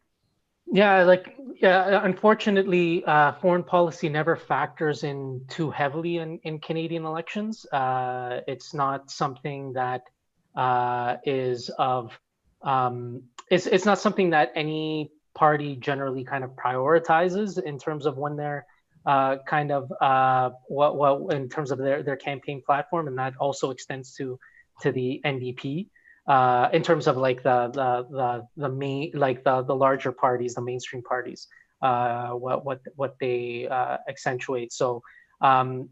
Yeah, unfortunately, foreign policy never factors in too heavily in Canadian elections. It's not something that is of, it's not something that any party generally kind of prioritizes in terms of when they're kind of what in terms of their campaign platform, and that also extends to the NDP. in terms of like the main, like the larger parties, the mainstream parties, what they accentuate. So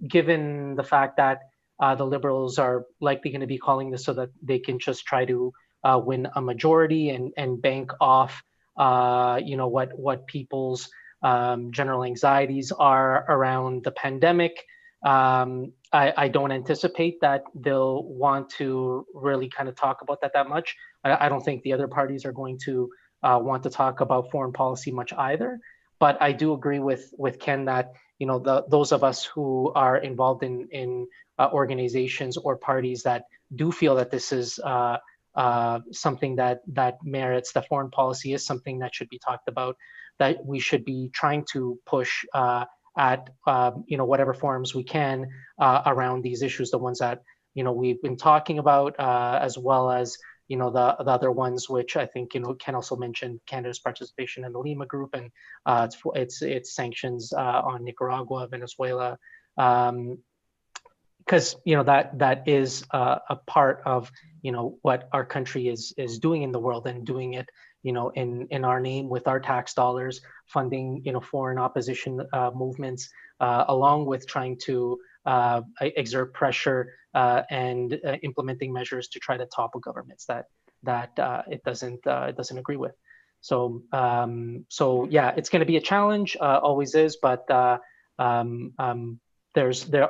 given the fact that the Liberals are likely going to be calling this so that they can just try to win a majority and bank off, what people's general anxieties are around the pandemic. I don't anticipate that they'll want to really kind of talk about that much. I don't think the other parties are going to want to talk about foreign policy much either. But I do agree with Ken that those of us who are involved in organizations or parties that do feel that this is something that merits, that foreign policy is something that should be talked about, that we should be trying to push at whatever forums we can around these issues, the ones that we've been talking about, as well as the other ones, which I think Ken also mentioned Canada's participation in the Lima Group and its sanctions on Nicaragua, Venezuela, because that is a part of what our country is doing in the world, and doing it in our name with our tax dollars, funding foreign opposition movements, along with trying to exert pressure and implementing measures to try to topple governments that it doesn't agree with. So yeah, it's going to be a challenge, always is, but there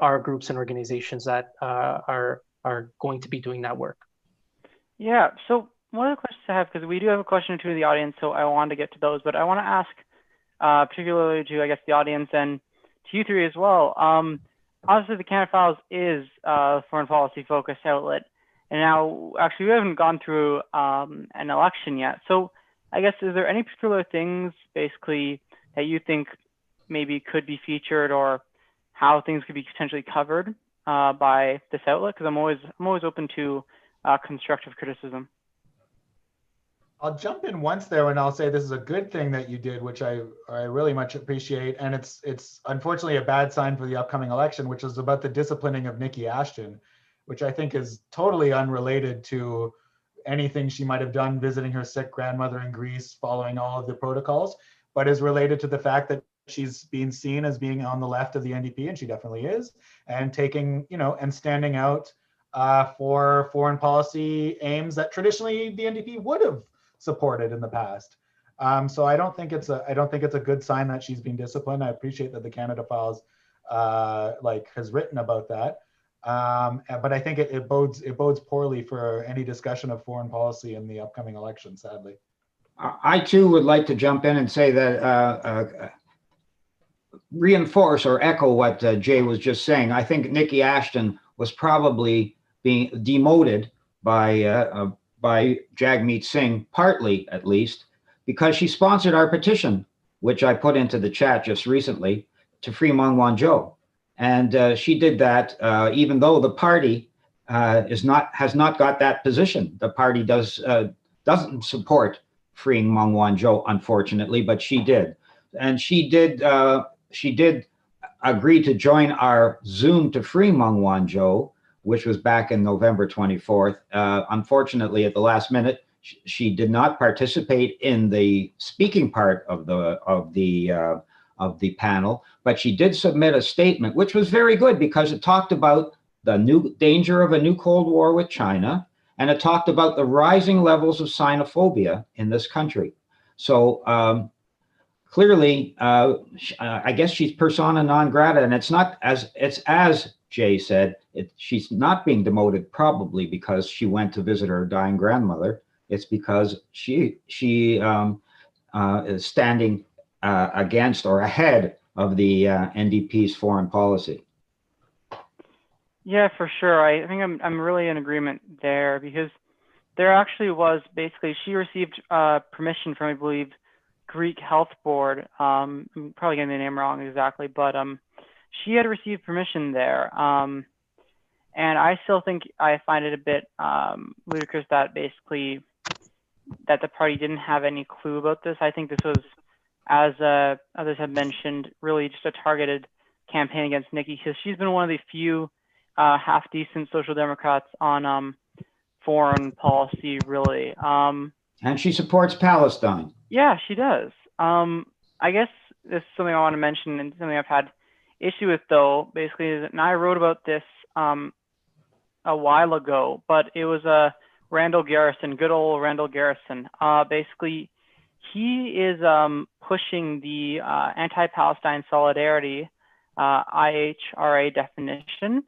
are groups and organizations that are going to be doing that work. Yeah. So one of the questions I have, because we do have a question or two in the audience, so I want to get to those, but I want to ask particularly to, I guess, the audience and to you three as well. Obviously, the Canada Files is a foreign policy focused outlet, and now actually we haven't gone through an election yet. So I guess, is there any particular things basically that you think maybe could be featured, or how things could be potentially covered by this outlet? Because I'm always open to constructive criticism. I'll jump in once there, and I'll say this is a good thing that you did, which I really much appreciate. And it's unfortunately a bad sign for the upcoming election, which is about the disciplining of Nikki Ashton, which I think is totally unrelated to anything she might have done visiting her sick grandmother in Greece, following all of the protocols, but is related to the fact that she's being seen as being on the left of the NDP, and she definitely is, and taking, and standing out for foreign policy aims that traditionally the NDP would have supported in the past. So I don't think it's a good sign that she's being disciplined. I appreciate that the Canada Files has written about that. But I think it bodes poorly for any discussion of foreign policy in the upcoming election, sadly. I too would like to jump in and say that reinforce or echo what Jay was just saying. I think Nikki Ashton was probably being demoted by Jagmeet Singh, partly at least, because she sponsored our petition, which I put into the chat just recently, to free Meng Wanzhou. And she did that even though the party has not got that position. The party doesn't support freeing Meng Wanzhou, unfortunately, but she did. And she did agree to join our Zoom to free Meng Wanzhou, which was back in November 24th. Unfortunately, at the last minute, she did not participate in the speaking part of the panel, but she did submit a statement, which was very good because it talked about the new danger of a new Cold War with China, and it talked about the rising levels of xenophobia in this country. So clearly, I guess she's persona non grata, and it's as Jay said, she's not being demoted probably because she went to visit her dying grandmother. It's because she is standing against or ahead of the NDP's foreign policy. Yeah, for sure. I think I'm really in agreement there, because there actually was basically, she received permission from, I believe, Greek Health Board. I'm probably getting the name wrong exactly, but she had received permission there. And I still think I find it a bit ludicrous that basically that the party didn't have any clue about this. I think this was, as others have mentioned, really just a targeted campaign against Nikki, because she's been one of the few half-decent social democrats on foreign policy, really. And she supports Palestine. Yeah, she does. I guess this is something I want to mention and something I've had issue with, though, basically, is that, and I wrote about this a while ago, but it was Randall Garrison, good old Randall Garrison. Basically, he is pushing the anti-Palestine solidarity IHRA definition,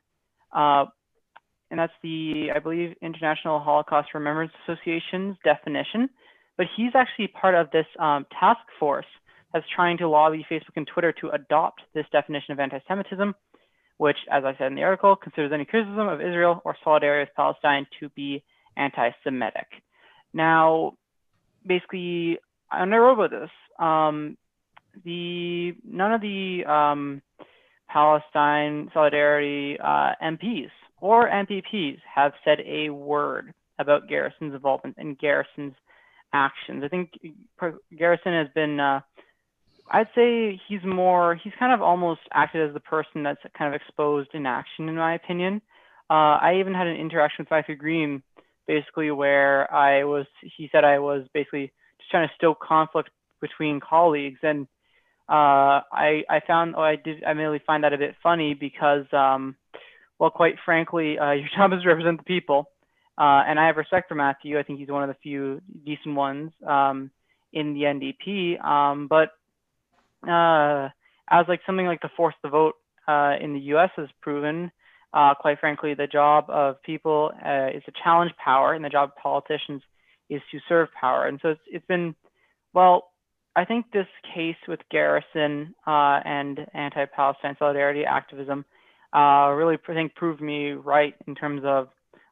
and that's the, I believe, International Holocaust Remembrance Association's definition. But he's actually part of this task force that's trying to lobby Facebook and Twitter to adopt this definition of anti-Semitism, which, as I said in the article, considers any criticism of Israel or solidarity with Palestine to be anti-Semitic. Now, basically, and I wrote about this, none of the Palestine solidarity MPs or MPPs have said a word about Garrison's involvement and Garrison's actions. I think Garrison has been, I'd say he's kind of almost acted as the person that's kind of exposed in action, in my opinion. I even had an interaction with Matthew Green, basically, where he said I was basically just trying to stoke conflict between colleagues. And I immediately find that a bit funny because, well, quite frankly, your job is to represent the people. And I have respect for Matthew. I think he's one of the few decent ones in the NDP. But as like something like the force the vote in the US has proven, quite frankly, the job of people is to challenge power, and the job of politicians is to serve power. And so it's been, well, I think this case with Garrison and anti-Palestine solidarity activism really, I think, proved me right in terms of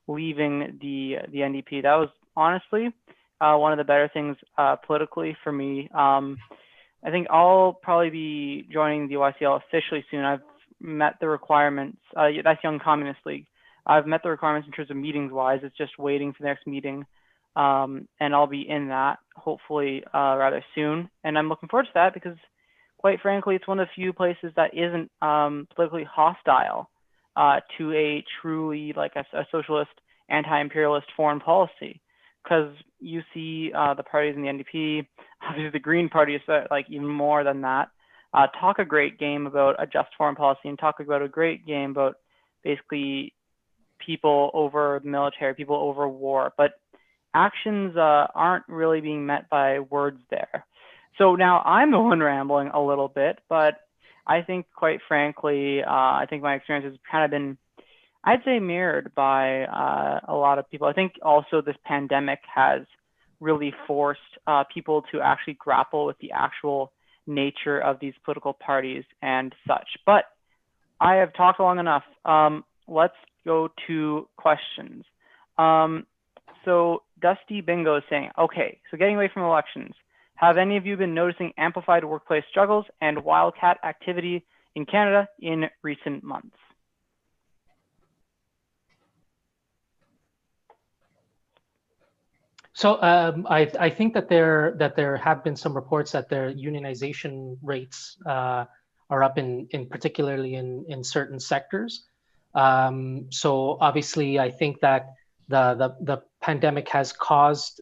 leaving the NDP. That was honestly one of the better things politically for me. I think I'll probably be joining the YCL officially soon. I've met the requirements. That's Young Communist League. I've met the requirements in terms of meetings wise. It's just waiting for the next meeting. And I'll be in that hopefully rather soon. And I'm looking forward to that because, quite frankly, it's one of the few places that isn't politically hostile to a truly like a socialist, anti-imperialist foreign policy. Because you see the parties in the NDP, obviously the Green Party is like even more than that, talk a great game about a just foreign policy and talk about a great game about basically people over the military, people over war. But actions aren't really being met by words there. So now I'm the one rambling a little bit, but I think, quite frankly, I think my experience has kind of been, I'd say, mirrored by a lot of people. I think also this pandemic has really forced people to actually grapple with the actual nature of these political parties and such. But I have talked long enough. Let's go to questions. So Dusty Bingo is saying, okay, so getting away from elections, have any of you been noticing amplified workplace struggles and wildcat activity in Canada in recent months? So I think that there have been some reports that their unionization rates are up in particularly in certain sectors. So obviously, I think that the pandemic has caused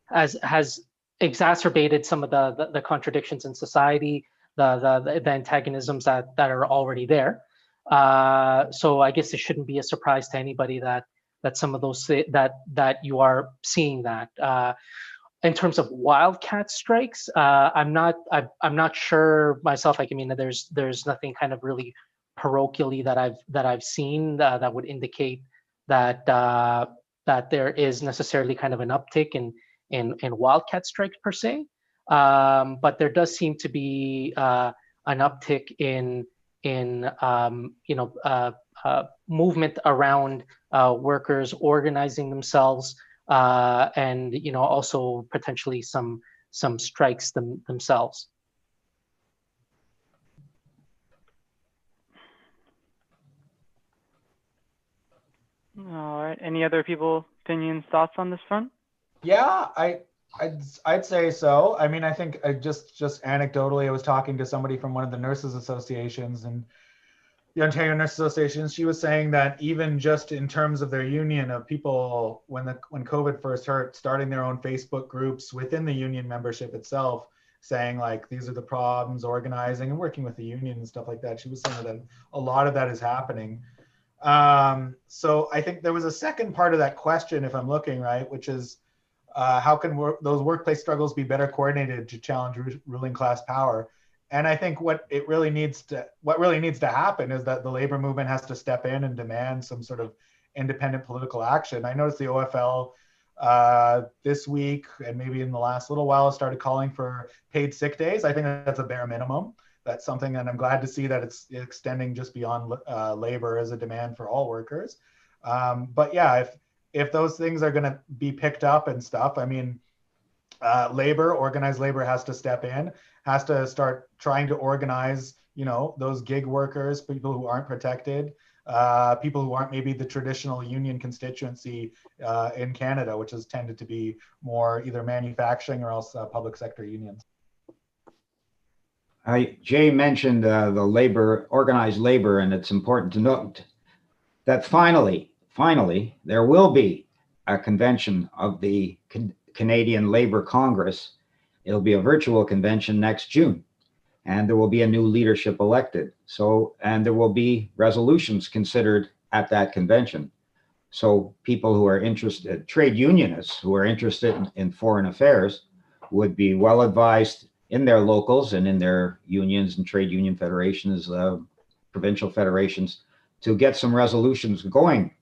has exacerbated some of the contradictions in society, the antagonisms that are already there. So I guess it shouldn't be a surprise to anybody that some of those that you are seeing that. In terms of wildcat strikes, I'm not sure myself. Like, I mean, there's nothing kind of really parochially that I've seen that would indicate that there is necessarily kind of an uptick in wildcat strikes per se. But there does seem to be an uptick in movement around workers organizing themselves, and also potentially some strikes themselves. All right. Any other people, opinions, thoughts on this front? Yeah, I'd say so. I mean, I think just anecdotally, I was talking to somebody from one of the nurses associations, and the Ontario Nurse Association, she was saying that even just in terms of their union of people, when COVID first hit, starting their own Facebook groups within the union membership itself, saying like, these are the problems, organizing and working with the union and stuff like that. She was saying that a lot of that is happening. So I think there was a second part of that question, if I'm looking right, which is how can those workplace struggles be better coordinated to challenge ruling class power? And I think what really needs to happen is that the labor movement has to step in and demand some sort of independent political action. I noticed the OFL this week and maybe in the last little while started calling for paid sick days. I think that's a bare minimum. That's something that I'm glad to see that it's extending just beyond labor as a demand for all workers. But yeah, if those things are going to be picked up and stuff, I mean, organized labor has to step in, has to start trying to organize, those gig workers, people who aren't protected, people who aren't maybe the traditional union constituency in Canada, which has tended to be more either manufacturing or else public sector unions. Jay mentioned the organized labor, and it's important to note that finally, there will be a convention of the Canadian Labor Congress. It'll be a virtual convention next June, and there will be a new leadership elected. And there will be resolutions considered at that convention. So people who are interested, trade unionists who are interested in foreign affairs, would be well advised in their locals and in their unions and trade union federations, provincial federations, to get some resolutions going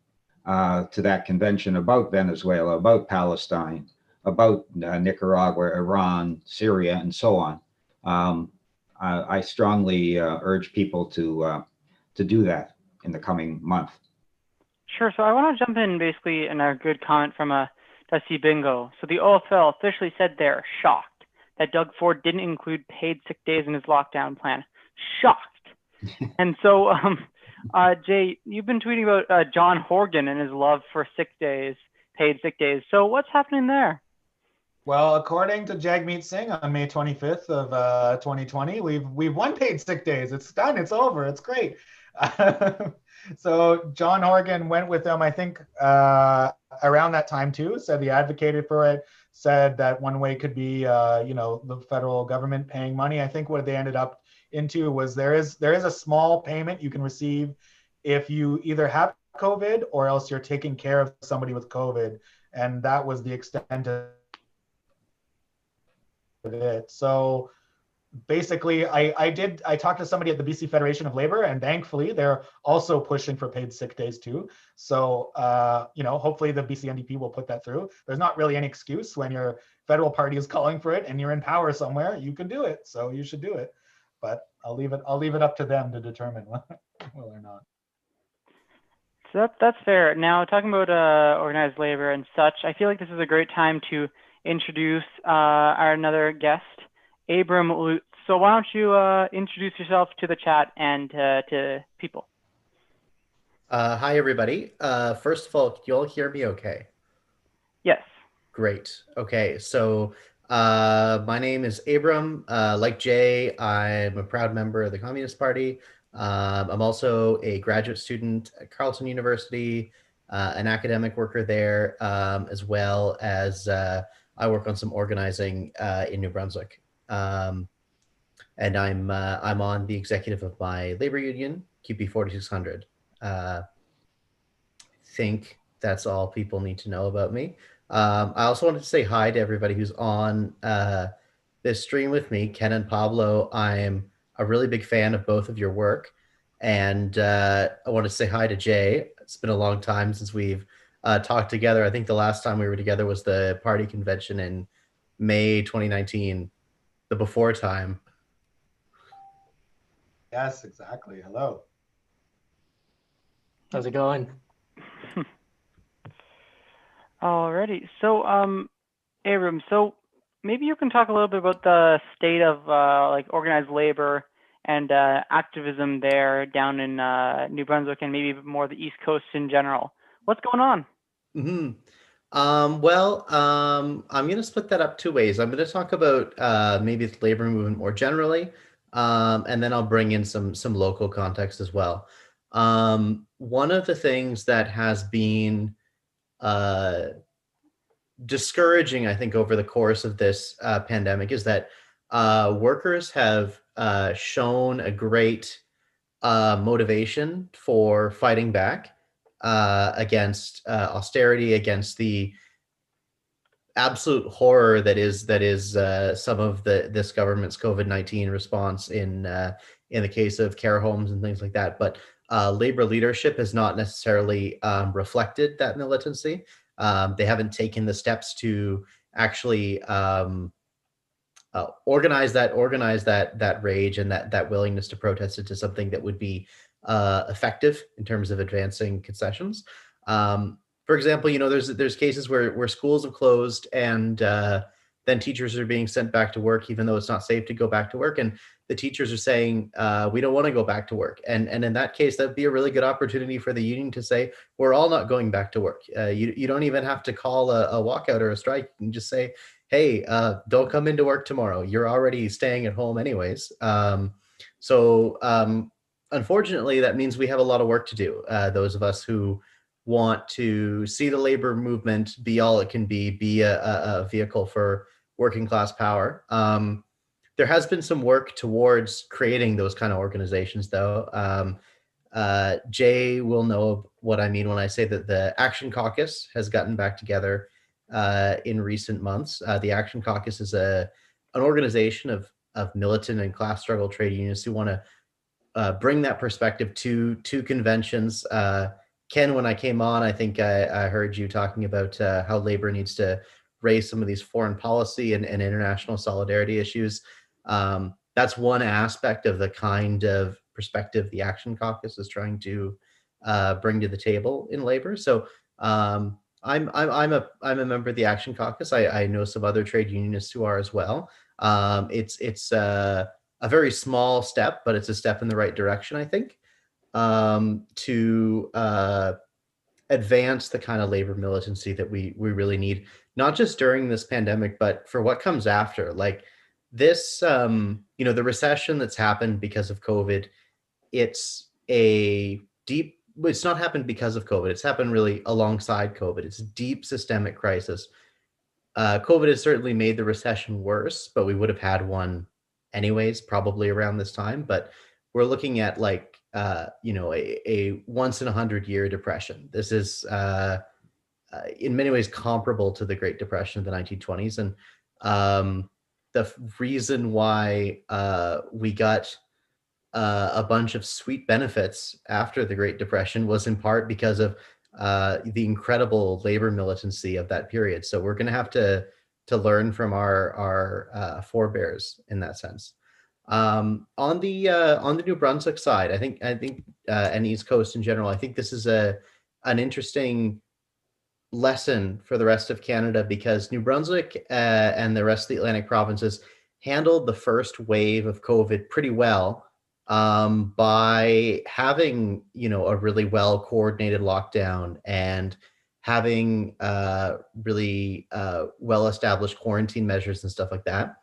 to that convention about Venezuela, about Palestine, about Nicaragua, Iran, Syria, and so on. I strongly urge people to do that in the coming month. Sure. So I want to jump in basically in a good comment from Dusty Bingo. So the OFL officially said they're shocked that Doug Ford didn't include paid sick days in his lockdown plan. Shocked. And so, Jay, you've been tweeting about John Horgan and his love for sick days, paid sick days. So what's happening there? Well, according to Jagmeet Singh on May 25th of 2020, we've won paid sick days. It's done. It's over. It's great. So John Horgan went with them, I think, around that time too. Said he advocated for it. Said that one way could be, the federal government paying money. I think what they ended up into was there is a small payment you can receive if you either have COVID or else you're taking care of somebody with COVID, and that was the extent of it. So basically, I talked to somebody at the BC Federation of Labor, and thankfully they're also pushing for paid sick days too. So hopefully the BC NDP will put that through. There's not really any excuse when your federal party is calling for it and you're in power somewhere. You can do it, so you should do it. But I'll leave it up to them to determine whether or not. So that's fair. Now, talking about organized labor and such, I feel like this is a great time to introduce our another guest, Abram Lutes. So why don't you introduce yourself to the chat and to people? Hi, everybody. First of all, can you all hear me okay? Yes. Great. Okay, so my name is Abram. Like Jay, I'm a proud member of the Communist Party. I'm also a graduate student at Carleton University, an academic worker there, as well as I work on some organizing in New Brunswick. And I'm on the executive of my labor union, QP 4600. I think that's all people need to know about me. I also wanted to say hi to everybody who's on this stream with me, Ken and Pablo. I'm a really big fan of both of your work. And I want to say hi to Jay. It's been a long time since we've talked together. I think the last time we were together was the party convention in May 2019, the before time. Yes, exactly. Hello. How's it going? Alrighty. So, Abram, so maybe you can talk a little bit about the state of organized labor and activism there down in New Brunswick and maybe more the East Coast in general. What's going on? Mm-hmm. I'm going to split that up two ways. I'm going to talk about maybe the labor movement more generally, and then I'll bring in some local context as well. One of the things that has been discouraging, I think, over the course of this pandemic is that workers have shown a great motivation for fighting back against austerity, against the absolute horror that is some of this government's COVID-19 response in the case of care homes and things like that. But labor leadership has not necessarily reflected that militancy. They haven't taken the steps to actually organize that rage and that willingness to protest into something that would be effective in terms of advancing concessions. For example, there's cases where schools have closed and then teachers are being sent back to work, even though it's not safe to go back to work. And the teachers are saying, we don't want to go back to work. And in that case, that'd be a really good opportunity for the union to say, we're all not going back to work. You don't even have to call a walkout or a strike. You can just say, hey, don't come into work tomorrow. You're already staying at home anyways. Unfortunately, that means we have a lot of work to do. Those of us who want to see the labor movement be all it can be a vehicle for working class power. There has been some work towards creating those kind of organizations, though. Jay will know what I mean when I say that the Action Caucus has gotten back together in recent months. The Action Caucus is an organization of militant and class struggle trade unions who want to bring that perspective to conventions. Ken, when I came on, I think I heard you talking about how labor needs to raise some of these foreign policy and international solidarity issues. That's one aspect of the kind of perspective the Action Caucus is trying to bring to the table in labor. So I'm a member of the Action Caucus. I know some other trade unionists who are as well. It's a very small step, but it's a step in the right direction, I think, to advance the kind of labor militancy that we really need, not just during this pandemic, but for what comes after. Like this, the recession that's happened because of COVID, it's not happened because of COVID. It's happened really alongside COVID. It's a deep systemic crisis. COVID has certainly made the recession worse, but we would have had one anyways, probably around this time. But we're looking at like, a once in 100-year depression. This is in many ways comparable to the Great Depression of the 1920s. And the reason why we got a bunch of sweet benefits after the Great Depression was in part because of the incredible labor militancy of that period. So we're going to have to learn from our forebears in that sense. On the New Brunswick side, I think and East Coast in general, I think this is an interesting lesson for the rest of Canada, because New Brunswick and the rest of the Atlantic provinces handled the first wave of COVID pretty well by having a really well coordinated lockdown and having really well established quarantine measures and stuff like that.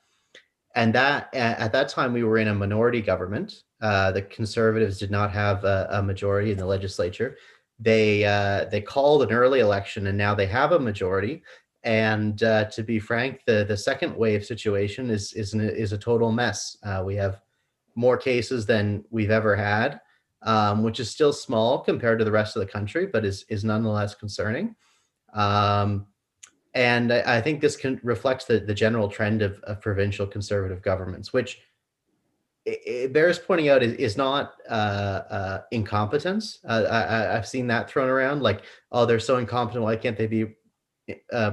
And that at that time we were in a minority government. The Conservatives did not have a majority in the legislature. They called an early election, and now they have a majority. And to be frank, the second wave situation is a total mess. We have more cases than we've ever had, which is still small compared to the rest of the country, but is nonetheless concerning. And I think this reflects the general trend of provincial Conservative governments, which it bears pointing out is not incompetence. I've seen that thrown around, like, oh, they're so incompetent, why can't they be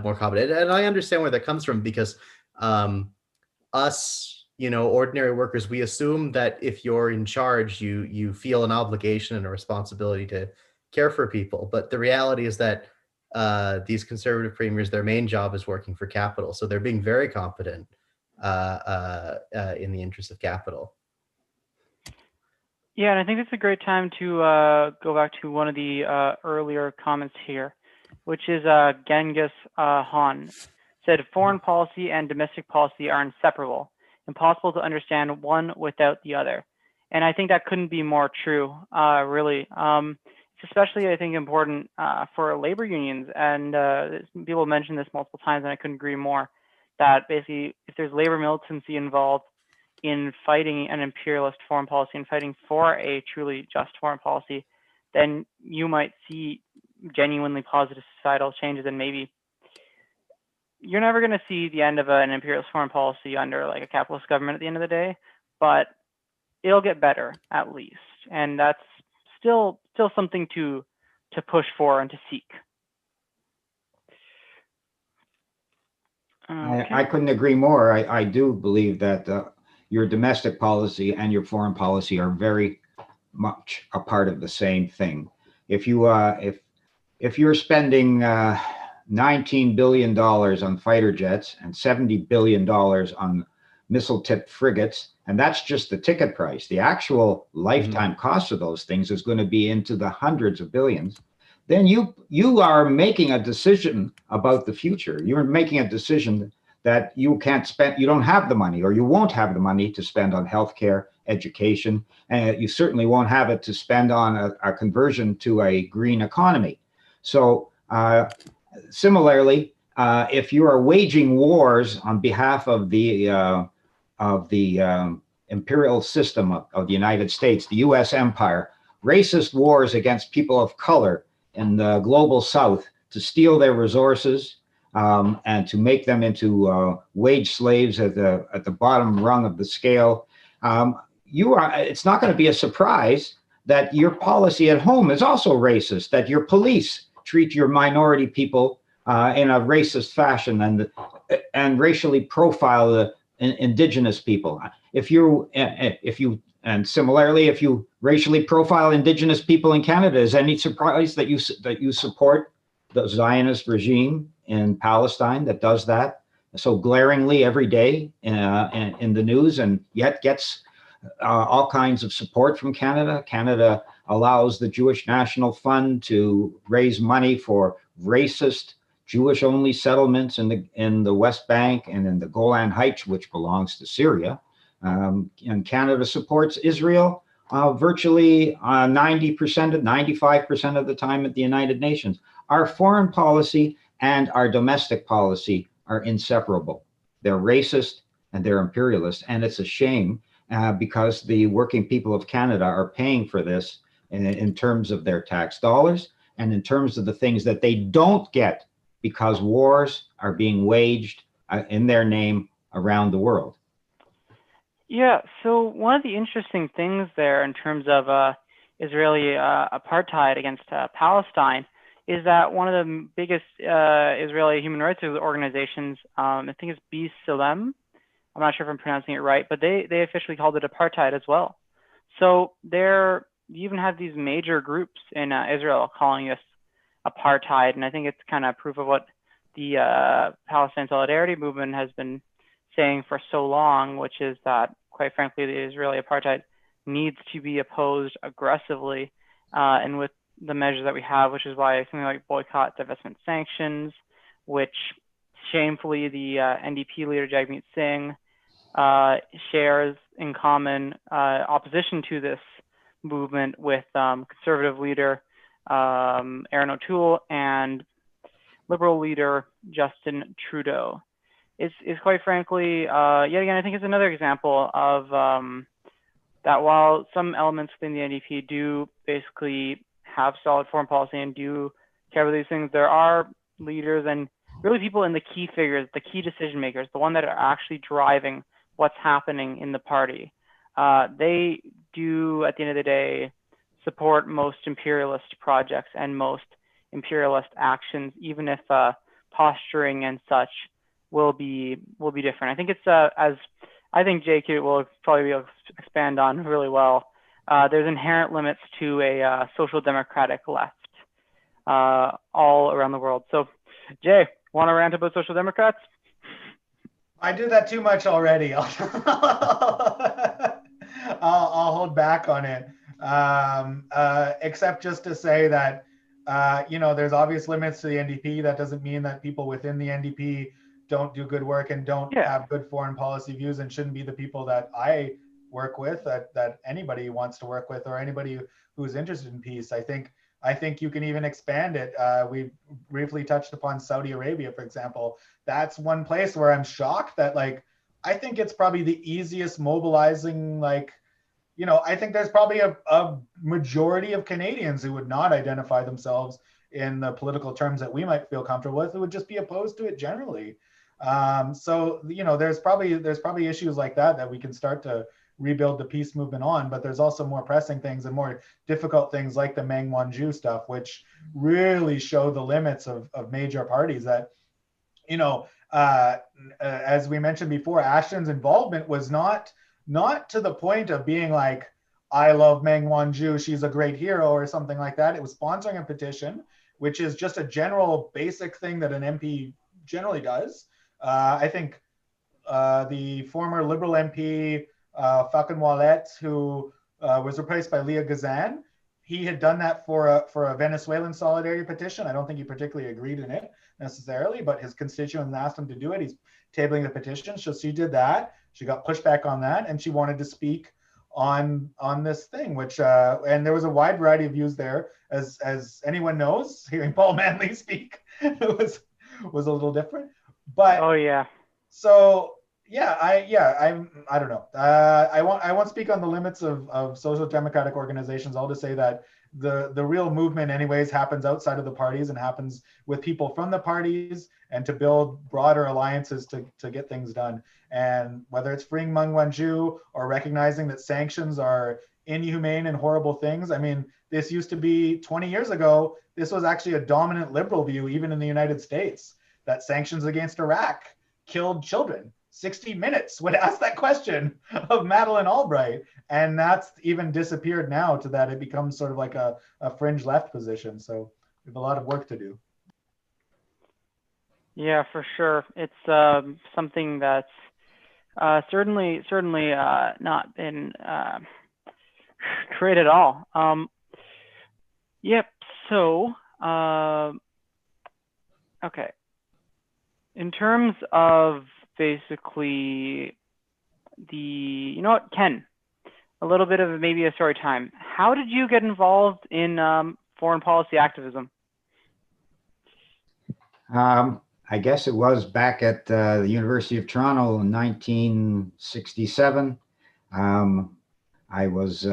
more competent? And I understand where that comes from, because us, ordinary workers, we assume that if you're in charge, you feel an obligation and a responsibility to care for people. But the reality is that these Conservative premiers, their main job is working for capital. So they're being very competent in the interest of capital. Yeah, and I think it's a great time to go back to one of the earlier comments here, which is Genghis Han said, foreign policy and domestic policy are inseparable, impossible to understand one without the other. And I think that couldn't be more true, really. It's especially, I think, important for labor unions. And people mentioned this multiple times, and I couldn't agree more, that basically if there's labor militancy involved in fighting an imperialist foreign policy and fighting for a truly just foreign policy, then you might see genuinely positive societal changes. And maybe you're never going to see the end of an imperialist foreign policy under like a capitalist government at the end of the day, but it'll get better at least. And that's still something to push for and to seek. Okay. I couldn't agree more. I do believe that your domestic policy and your foreign policy are very much a part of the same thing. If you're spending $19 billion on fighter jets and $70 billion on missile-tipped frigates, and that's just the ticket price. The actual lifetime cost of those things is going to be into the hundreds of billions. Then you are making a decision about the future. You're making a decision that you can't spend, you don't have the money, or you won't have the money to spend on healthcare, education, and you certainly won't have it to spend on a conversion to a green economy. So similarly, if you are waging wars on behalf of the imperial system of the United States, the U.S. empire, racist wars against people of color in the global South to steal their resources and to make them into wage slaves at the bottom rung of the scale, it's not going to be a surprise that your policy at home is also racist, that your police treat your minority people in a racist fashion and racially profile the indigenous people. And similarly, if you racially profile indigenous people in Canada, is any surprise that you support the Zionist regime in Palestine that does that so glaringly every day in the news, and yet gets all kinds of support from Canada? Canada allows the Jewish National Fund to raise money for racist Jewish-only settlements in the West Bank and in the Golan Heights, which belongs to Syria. And Canada supports Israel virtually 90%, 95% of the time at the United Nations. Our foreign policy and our domestic policy are inseparable. They're racist and they're imperialist, and it's a shame because the working people of Canada are paying for this in terms of their tax dollars and in terms of the things that they don't get because wars are being waged in their name around the world. Yeah, so one of the interesting things there in terms of Israeli apartheid against Palestine is that one of the biggest Israeli human rights organizations, I think it's B'Tselem, I'm not sure if I'm pronouncing it right, but they officially called it apartheid as well. So you even have these major groups in Israel calling this apartheid, and I think it's kind of proof of what the Palestine Solidarity Movement has been saying for so long, which is that, quite frankly, the Israeli apartheid needs to be opposed aggressively, and with the measures that we have, which is why something like boycott, divestment, sanctions, which shamefully the NDP leader Jagmeet Singh shares in common opposition to this movement with conservative leader Aaron O'Toole and liberal leader Justin Trudeau. Is quite frankly, yet again, I think it's another example of that while some elements within the NDP do basically have solid foreign policy and do care about these things, there are leaders and really people in the key figures, the key decision makers, the one that are actually driving what's happening in the party. They do, at the end of the day, support most imperialist projects and most imperialist actions, even if posturing and such will be different. I think it's as I think JQ will probably be able to expand on really well. There's inherent limits to a social democratic left all around the world. So, Jay, want to rant about social democrats? I do that too much already. I'll hold back on it, except just to say that there's obvious limits to the NDP. That doesn't mean that people within the NDP don't do good work and don't have good foreign policy views and shouldn't be the people that I work with, that anybody wants to work with, or anybody who's interested in peace. I think you can even expand it. We briefly touched upon Saudi Arabia, for example. That's one place where I'm shocked that, like, I think it's probably the easiest mobilizing, like, you know, I think there's probably a majority of Canadians who would not identify themselves in the political terms that we might feel comfortable with, who would just be opposed to it generally. So, you know, there's probably issues like that we can start to rebuild the peace movement on, but there's also more pressing things and more difficult things like the Meng stuff, which really show the limits of major parties that, you know, as we mentioned before, Ashton's involvement was not to the point of being like, I love Meng Wanzhou, she's a great hero or something like that. It was sponsoring a petition, which is just a general basic thing that an MP generally does. I think the former Liberal MP, Falcon Wallet, who was replaced by Leah Gazan, he had done that for a Venezuelan solidarity petition. I don't think he particularly agreed in it necessarily, but his constituents asked him to do it. He's tabling the petition. So she did that. She got pushback on that, and she wanted to speak on this thing, which and there was a wide variety of views there. As anyone knows, hearing Paul Manley speak was a little different. But oh yeah. So yeah, I don't know. I won't speak on the limits of social democratic organizations. I'll just say that the real movement anyways happens outside of the parties and happens with people from the parties, and to build broader alliances to get things done. And whether it's freeing Meng Wanzhou or recognizing that sanctions are inhumane and horrible things. I mean, this used to be 20 years ago, this was actually a dominant liberal view, even in the United States, that sanctions against Iraq killed children. 60 Minutes would ask that question of Madeleine Albright, and that's even disappeared now to that it becomes sort of like a fringe left position. So we have a lot of work to do. Yeah, for sure. It's something that's certainly not been great at all. Yep. So okay. In terms of basically you know what, Ken, a little bit of maybe a story time. How did you get involved in foreign policy activism? I guess it was back at the University of Toronto in 1967. I was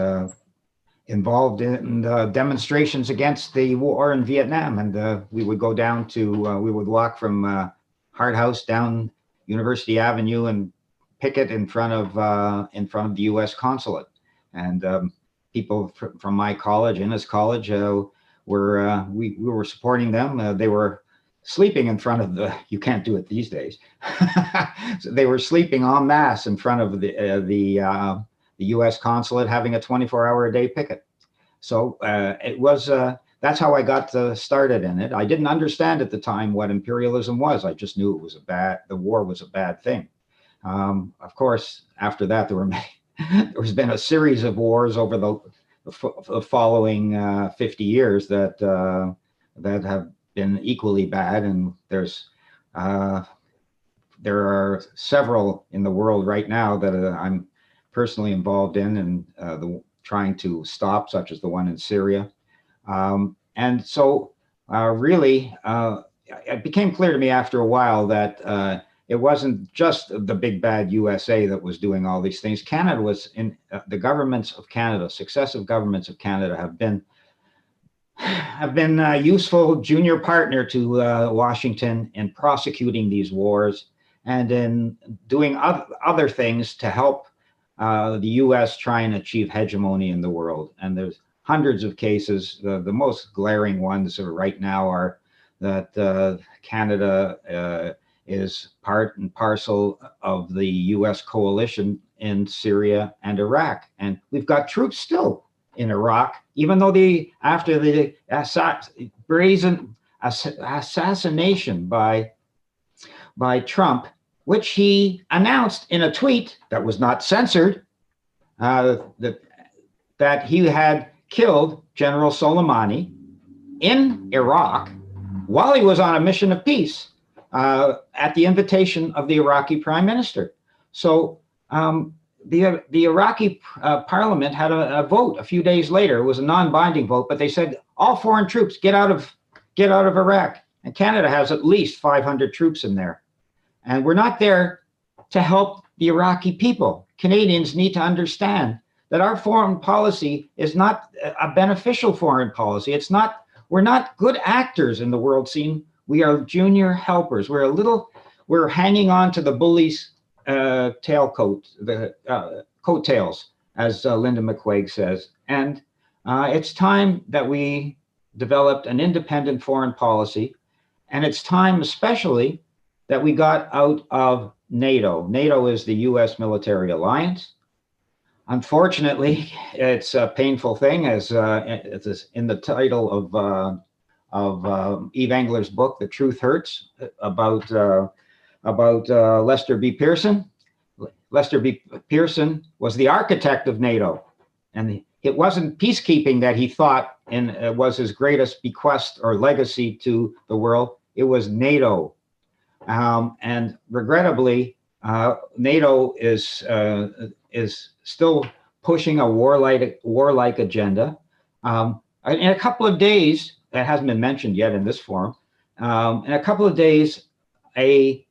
involved in demonstrations against the war in Vietnam, and we would go down to, we would walk from Hart House down University Avenue and picket in front of the U.S. consulate, and people from my college, Innes College, we were supporting them. They were sleeping in front of the, you can't do it these days. So they were sleeping en masse in front of the U.S. consulate, having a 24-hour-a-day picket. So it was, that's how I got started in it. I didn't understand at the time what imperialism was. I just knew it was the war was a bad thing. Of course, after that, there's been a series of wars over the following 50 years that have been equally bad, and there are several in the world right now that I'm personally involved in and trying to stop, such as the one in Syria. And so really, it became clear to me after a while that it wasn't just the big bad USA that was doing all these things. Canada was in the governments of Canada, successive governments of Canada have been a useful junior partner to Washington in prosecuting these wars and in doing other things to help the U.S. try and achieve hegemony in the world. And there's hundreds of cases. The most glaring ones right now are that Canada is part and parcel of the U.S. coalition in Syria and Iraq. And we've got troops still in Iraq, even though after the brazen assassination by Trump, which he announced in a tweet that was not censored, that he had killed General Soleimani in Iraq while he was on a mission of peace at the invitation of the Iraqi prime minister. So the Iraqi parliament had a vote a few days later. It was a non-binding vote, but they said all foreign troops get out of Iraq. And Canada has at least 500 troops in there. And we're not there to help the Iraqi people. Canadians need to understand that our foreign policy is not a beneficial foreign policy. We're not good actors in the world scene. We are junior helpers. We're hanging on to the bully's coattails, as Linda McQuaig says. And it's time that we developed an independent foreign policy. And it's time, especially, that we got out of NATO. NATO is the US military alliance. Unfortunately, it's a painful thing, as it's in the title of Eve Engler's book, The Truth Hurts, about Lester B. Pearson. Lester B. Pearson was the architect of NATO, and it wasn't peacekeeping that he thought was his greatest bequest or legacy to the world. It was NATO, and regrettably, NATO is still pushing a warlike agenda. In a couple of days, that hasn't been mentioned yet in this forum. In a couple of days, a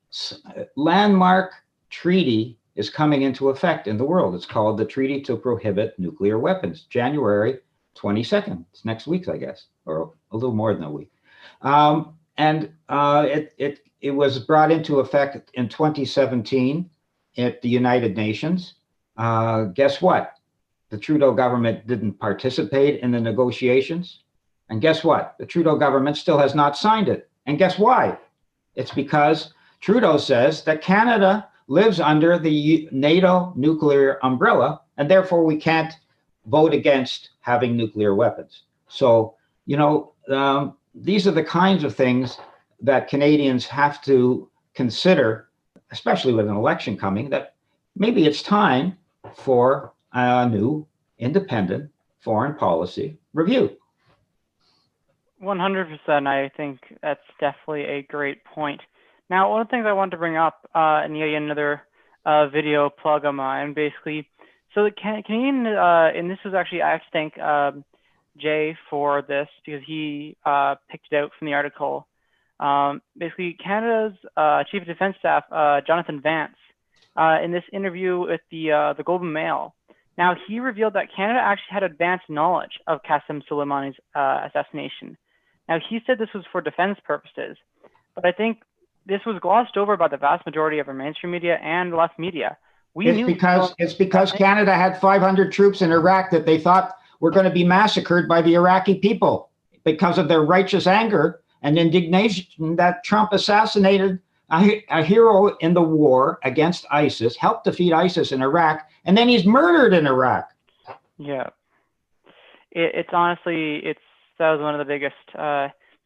landmark treaty is coming into effect in the world. It's called the Treaty to Prohibit Nuclear Weapons, January 22nd. It's next week, I guess, or a little more than a week. It was brought into effect in 2017 at the United Nations. Guess what? The Trudeau government didn't participate in the negotiations. And guess what? The Trudeau government still has not signed it. And guess why? It's because Trudeau says that Canada lives under the NATO nuclear umbrella, and therefore we can't vote against having nuclear weapons. So, these are the kinds of things that Canadians have to consider, especially with an election coming, that maybe it's time for a new independent foreign policy review. 100%. I think that's definitely a great point. Now, one of the things I wanted to bring up, and yet another video plug of mine, basically, so the Canadian, and this was actually, I have to thank Jay for this because he picked it out from the article. Basically, Canada's Chief of Defense Staff, Jonathan Vance, in this interview with the Globe and Mail, now he revealed that Canada actually had advanced knowledge of Qasem Soleimani's assassination. Now, he said this was for defense purposes, but I think this was glossed over by the vast majority of our mainstream media and left media. It's because Canada had 500 troops in Iraq that they thought were going to be massacred by the Iraqi people because of their righteous anger and indignation that Trump assassinated a hero in the war against ISIS, helped defeat ISIS in Iraq, and then he's murdered in Iraq. Yeah, it's honestly, that was one of the biggest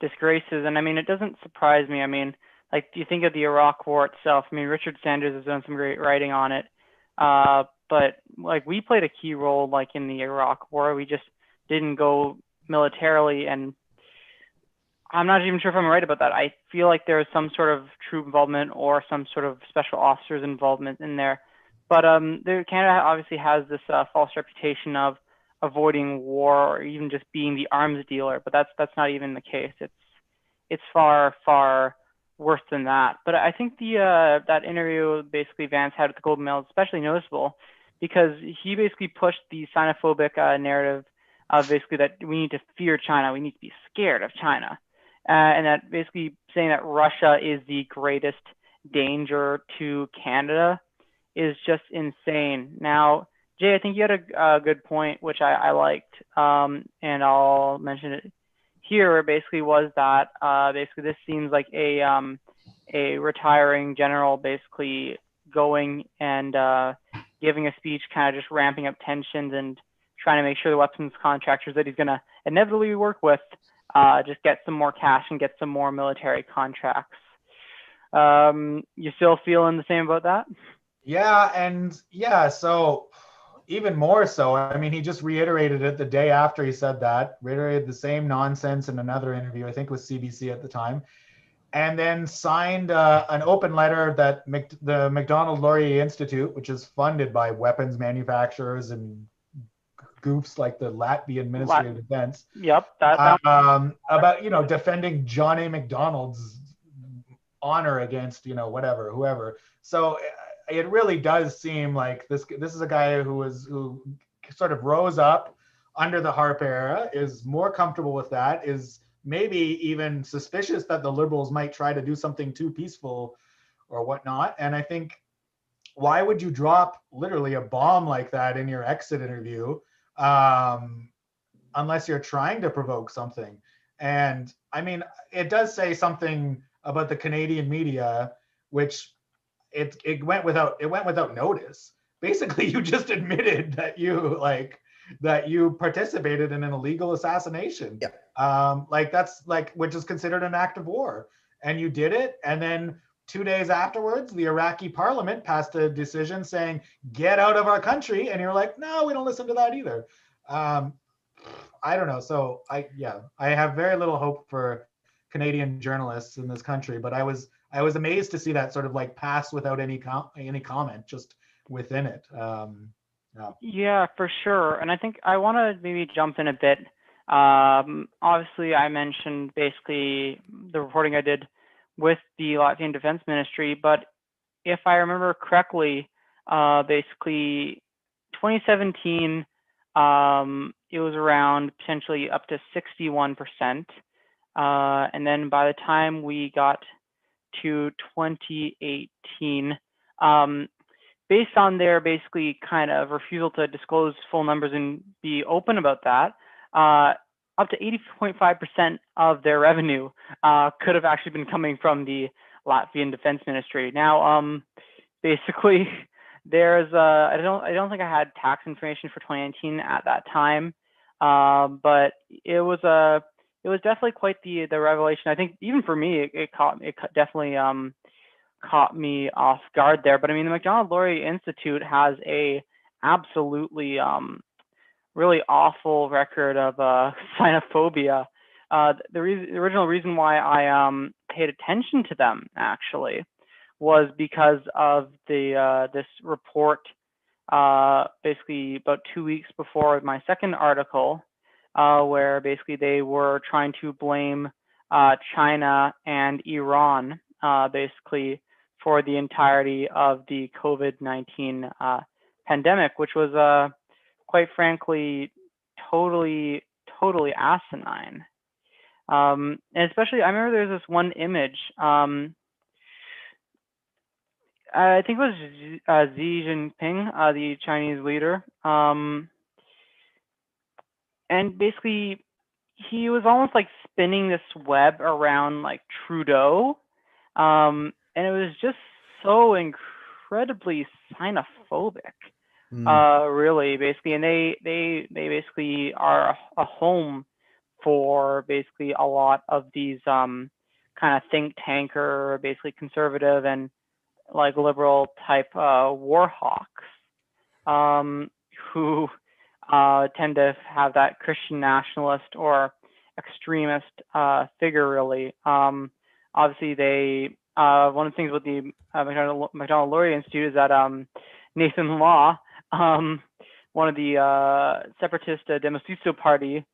disgraces. And I mean, it doesn't surprise me. I mean, like, you think of the Iraq War itself. I mean, Richard Sanders has done some great writing on it. But like, we played a key role, like, in the Iraq War. We just didn't go militarily, and I'm not even sure if I'm right about that. I feel like there was some sort of troop involvement or some sort of special officers involvement in there. But Canada obviously has this false reputation of avoiding war or even just being the arms dealer, but that's not even the case. It's far, far worse than that. But I think that interview basically Vance had with the Globe and Mail is especially noticeable because he basically pushed the xenophobic narrative of basically that we need to fear China, we need to be scared of China, and that basically saying that Russia is the greatest danger to Canada is just insane. Now, Jay, I think you had a good point, which I liked, and I'll mention it here, where basically was that basically this seems like a retiring general basically going and giving a speech, kind of just ramping up tensions and trying to make sure the weapons contractors that he's going to inevitably work with just get some more cash and get some more military contracts. You still feeling the same about that? Yeah, and yeah, so even more so. I mean, he just reiterated it the day after he said that, reiterated the same nonsense in another interview, I think it was CBC at the time. and then signed an open letter that the MacDonald Laurier Institute, which is funded by weapons manufacturers and goofs like the Latvian Ministry of Defense, Yep, about defending John A. MacDonald's honor against whoever. So it really does seem like this is a guy who sort of rose up under the Harp era, is more comfortable with that, is maybe even suspicious that the Liberals might try to do something too peaceful or whatnot. And I think, why would you drop literally a bomb like that in your exit interview unless you're trying to provoke something? And I mean, it does say something about the Canadian media, which it went without notice. Basically, you just admitted that you participated in an illegal assassination. Yeah. That's which is considered an act of war, and you did it. And then 2 days afterwards, the Iraqi parliament passed a decision saying, get out of our country. And you're like, no, we don't listen to that either. I don't know. So I have very little hope for Canadian journalists in this country, but I was amazed to see that sort of like pass without any comment just within it. Yeah, for sure. And I think I want to maybe jump in a bit. Obviously, I mentioned basically the reporting I did with the Latvian Defense Ministry, but if I remember correctly, basically 2017, it was around potentially up to 61%. And then by the time we got to 2018, based on their basically kind of refusal to disclose full numbers and be open about that, up to 80.5% of their revenue could have actually been coming from the Latvian Defense Ministry. Now, basically, there's I don't think I had tax information for 2019 at that time, but it was definitely quite the revelation. I think even for me, it definitely caught me off guard there. But I mean, the MacDonald Laurier Institute has a absolutely really awful record of xenophobia. The original reason why I paid attention to them actually was because of this report basically about 2 weeks before my second article, where basically they were trying to blame China and Iran basically for the entirety of the COVID-19 pandemic, which was quite frankly totally asinine. And especially, I remember there's this one image. I think it was Xi Jinping, the Chinese leader. And basically, he was almost like spinning this web around like Trudeau. And it was just so incredibly xenophobic, really, basically. And they basically are a home for basically a lot of these kind of think tanker, basically conservative and like liberal type war hawks, who tend to have that Christian nationalist or extremist figure, really. Obviously, they one of the things with the MacDonald Laurier Institute is that Nathan Law, one of the separatist Democracy Party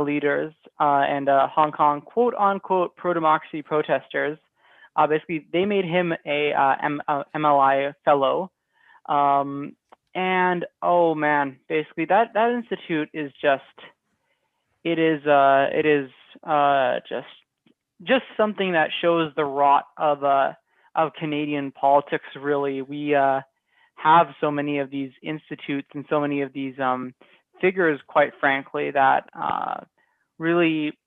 leaders and Hong Kong quote-unquote pro-democracy protesters, basically they made him a MLI fellow. And oh man, basically that institute is just just something that shows the rot of Canadian politics. Really, we have so many of these institutes and so many of these figures, quite frankly, that really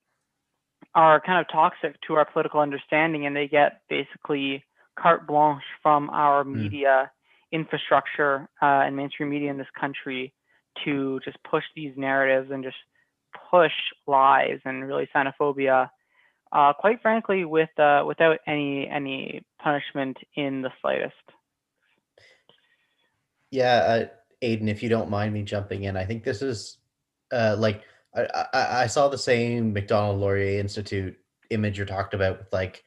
are kind of toxic to our political understanding, and they get basically carte blanche from our media infrastructure and mainstream media in this country to just push these narratives and just push lies and really xenophobia, quite frankly, without any punishment in the slightest. Yeah, Aidan, if you don't mind me jumping in, I think this is like I saw the same MacDonald Laurier Institute image you're talked about with like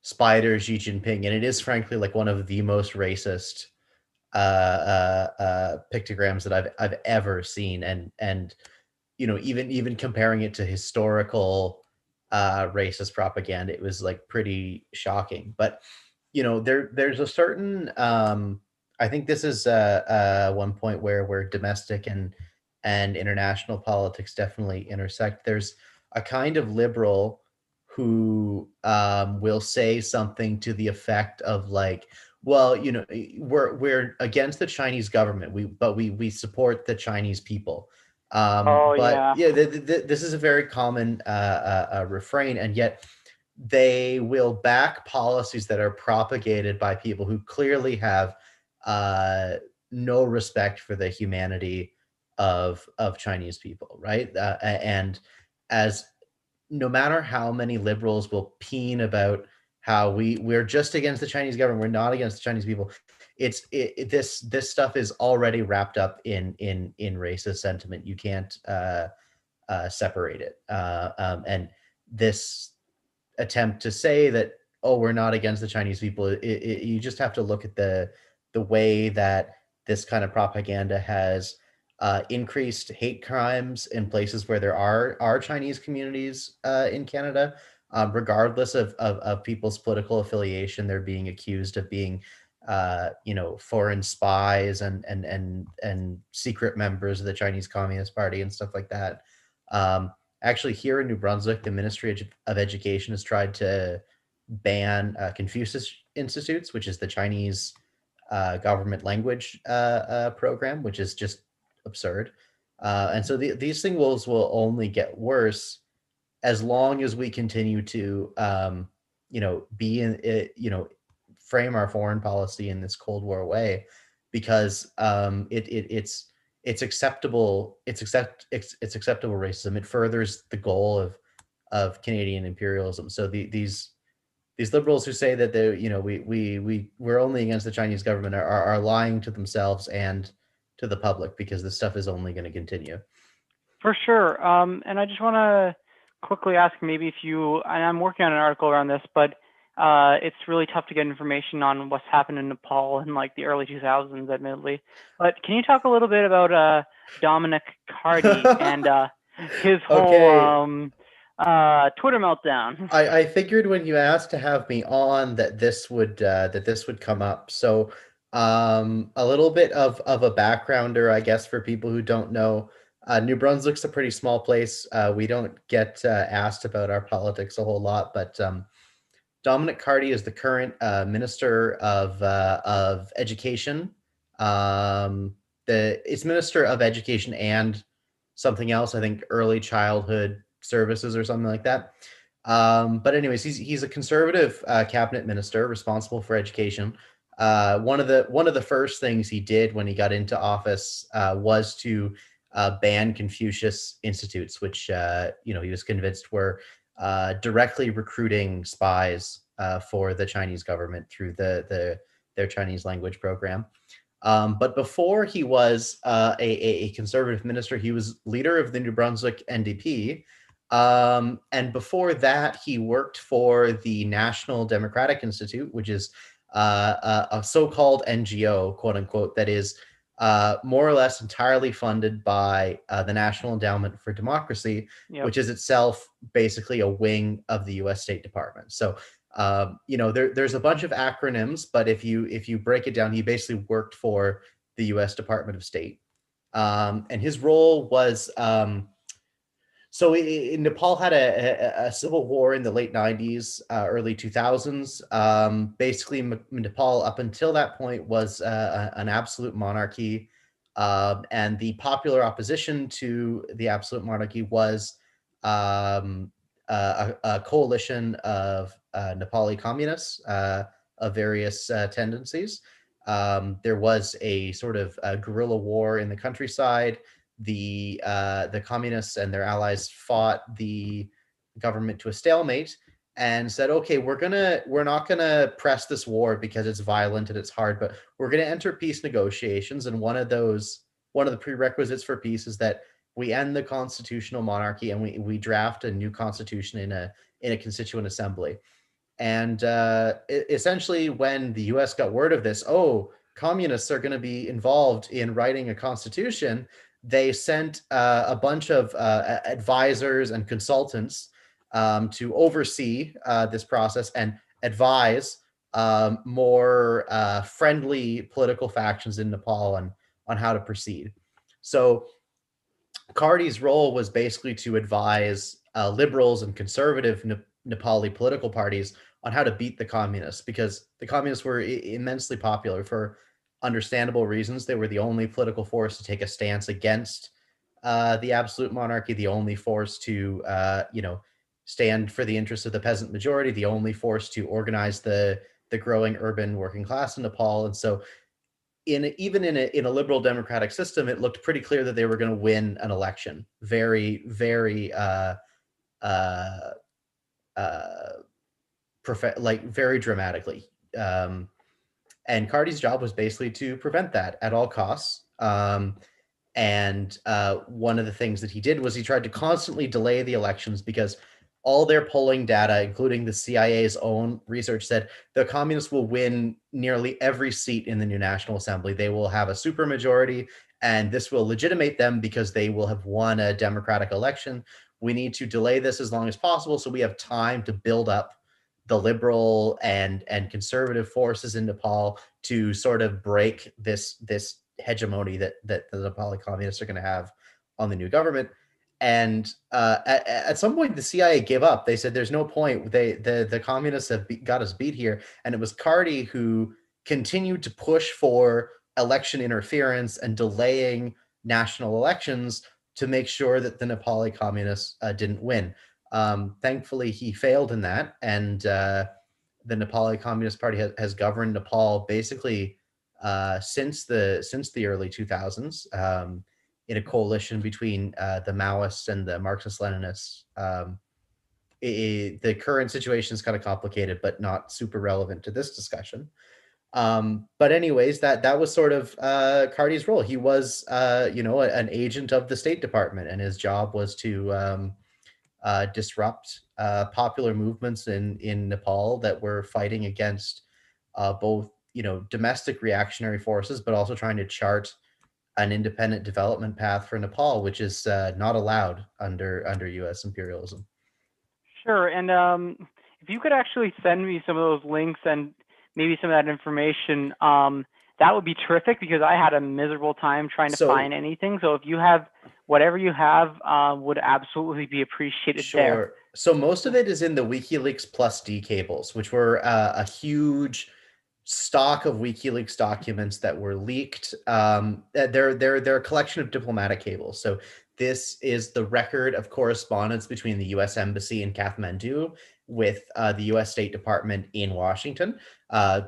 spider Xi Jinping, and it is frankly like one of the most racist pictograms that I've ever seen, and even comparing it to historical racist propaganda, it was like pretty shocking. But there's a certain I think this is one point where domestic and international politics definitely intersect. There's a kind of liberal who will say something to the effect of like, well, we're against the Chinese government, but we support the Chinese people. Oh, But yeah. yeah, this is a very common refrain, and yet they will back policies that are propagated by people who clearly have no respect for the humanity of Chinese people, right? And as no matter how many liberals will peen about how we're just against the Chinese government, we're not against the Chinese people. This stuff is already wrapped up in racist sentiment. You can't separate it. And this attempt to say that, oh, we're not against the Chinese people, you just have to look at the way that this kind of propaganda has increased hate crimes in places where there are Chinese communities in Canada. Regardless of people's political affiliation, they're being accused of being foreign spies and secret members of the Chinese Communist Party and stuff like that. Actually, here in New Brunswick, the Ministry of Education has tried to ban Confucius Institutes, which is the Chinese government language program, which is just absurd. And so these things will only get worse as long as we continue to, be in it, frame our foreign policy in this Cold War way, because it's acceptable. It's acceptable racism. It furthers the goal of Canadian imperialism. So these liberals who say that we're only against the Chinese government are lying to themselves and to the public, because this stuff is only going to continue. For sure. And I just want to quickly ask, maybe if you, and I'm working on an article around this, but it's really tough to get information on what's happened in Nepal in like the early 2000s, admittedly. But can you talk a little bit about Dominic Cardy and his whole Twitter meltdown? I figured when you asked to have me on that this would come up. So a little bit of a backgrounder, I guess, for people who don't know. New Brunswick's a pretty small place. We don't get asked about our politics a whole lot, but Dominic Cardy is the current Minister of Education. It's Minister of Education and something else, I think Early Childhood Services or something like that. But anyways, he's a conservative cabinet minister responsible for education. One of the first things he did when he got into office was to ban Confucius Institutes, which he was convinced were directly recruiting spies for the Chinese government through their Chinese language program. But before he was a conservative minister, he was leader of the New Brunswick NDP. And before that, he worked for the National Democratic Institute, which is a so-called NGO, quote unquote, that is more or less entirely funded by the National Endowment for Democracy, Yep. which is itself basically a wing of the U.S. State Department. So, there's a bunch of acronyms, but if you break it down, he basically worked for the U.S. Department of State, and his role was. So Nepal had a civil war in the late 90s, early 2000s. Basically, Nepal up until that point was an absolute monarchy. And the popular opposition to the absolute monarchy was a coalition of Nepali communists of various tendencies. There was a sort of guerrilla war in the countryside. The communists and their allies fought the government to a stalemate and said, okay, we're not gonna press this war because it's violent and it's hard, but we're gonna enter peace negotiations. And one of the prerequisites for peace is that we end the constitutional monarchy and we draft a new constitution in a constituent assembly. And essentially, when the US got word of this, oh, communists are going to be involved in writing a constitution, they sent a bunch of advisors and consultants to oversee this process and advise more friendly political factions in Nepal on how to proceed. So Carty's role was basically to advise liberals and conservative Nepali political parties on how to beat the communists, because the communists were immensely popular for understandable reasons. They were the only political force to take a stance against the absolute monarchy, the only force to, stand for the interests of the peasant majority, the only force to organize the growing urban working class in Nepal. And so even in a liberal democratic system, it looked pretty clear that they were going to win an election very, very uh, very dramatically. And Carty's job was basically to prevent that at all costs. And one of the things that he did was he tried to constantly delay the elections because all their polling data, including the CIA's own research, said the communists will win nearly every seat in the new National Assembly. They will have a supermajority, and this will legitimate them because they will have won a democratic election. We need to delay this as long as possible so we have time to build up the liberal and conservative forces in Nepal to sort of break this hegemony that the Nepali communists are going to have on the new government. And at some point, the CIA gave up. They said, "There's no point. The communists have got us beat here." And it was Carty who continued to push for election interference and delaying national elections to make sure that the Nepali communists didn't win. Thankfully, he failed in that, and the Nepali Communist Party has governed Nepal basically since the early 2000s. In a coalition between the Maoists and the Marxist-Leninists. The current situation is kind of complicated, but not super relevant to this discussion. But anyways, that was sort of Carty's role. He was, an agent of the State Department, and his job was to disrupt popular movements in Nepal that were fighting against both, domestic reactionary forces, but also trying to chart an independent development path for Nepal, which is not allowed under U.S. imperialism. Sure, and if you could actually send me some of those links and maybe some of that information, that would be terrific, because I had a miserable time trying to find anything. So if you have whatever you have, would absolutely be appreciated. Sure. There. So most of it is in the WikiLeaks Plus D cables, which were a huge stock of WikiLeaks documents that were leaked. They're a collection of diplomatic cables. So this is the record of correspondence between the U.S. Embassy in Kathmandu with the U.S. State Department in Washington.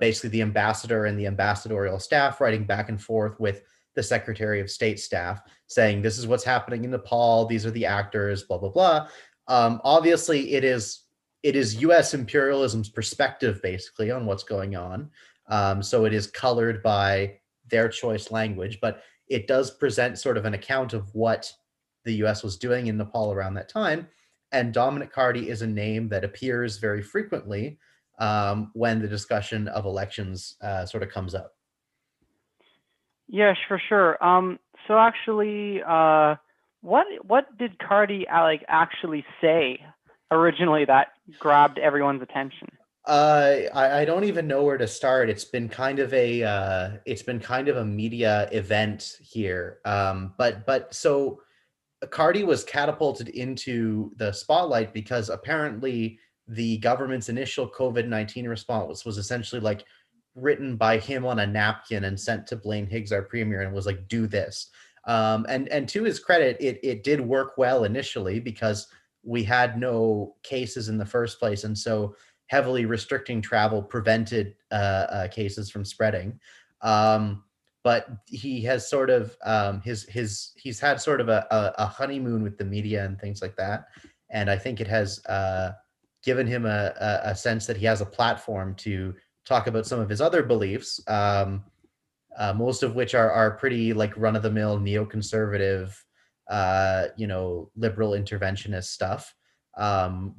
Basically, the ambassador and the ambassadorial staff writing back and forth with the Secretary of State staff, saying this is what's happening in Nepal. These are the actors. Blah blah blah. Obviously, it is U.S. imperialism's perspective, basically, on what's going on. So it is colored by their choice language, but it does present sort of an account of what the U.S. was doing in Nepal around that time. And Dominic Carty is a name that appears very frequently when the discussion of elections sort of comes up. Yes, for sure. So actually, what did Carty actually say originally that grabbed everyone's attention? I don't even know where to start. It's been kind of a media event here. But so Carty was catapulted into the spotlight because apparently the government's initial COVID-19 response was essentially like written by him on a napkin and sent to Blaine Higgs, our premier, and was like, do this. And to his credit, it did work well initially because we had no cases in the first place. And so heavily restricting travel prevented cases from spreading. But he has sort of he's had sort of a honeymoon with the media and things like that. And I think it has given him a sense that he has a platform to talk about some of his other beliefs, most of which are pretty like run-of-the-mill neoconservative, liberal interventionist stuff,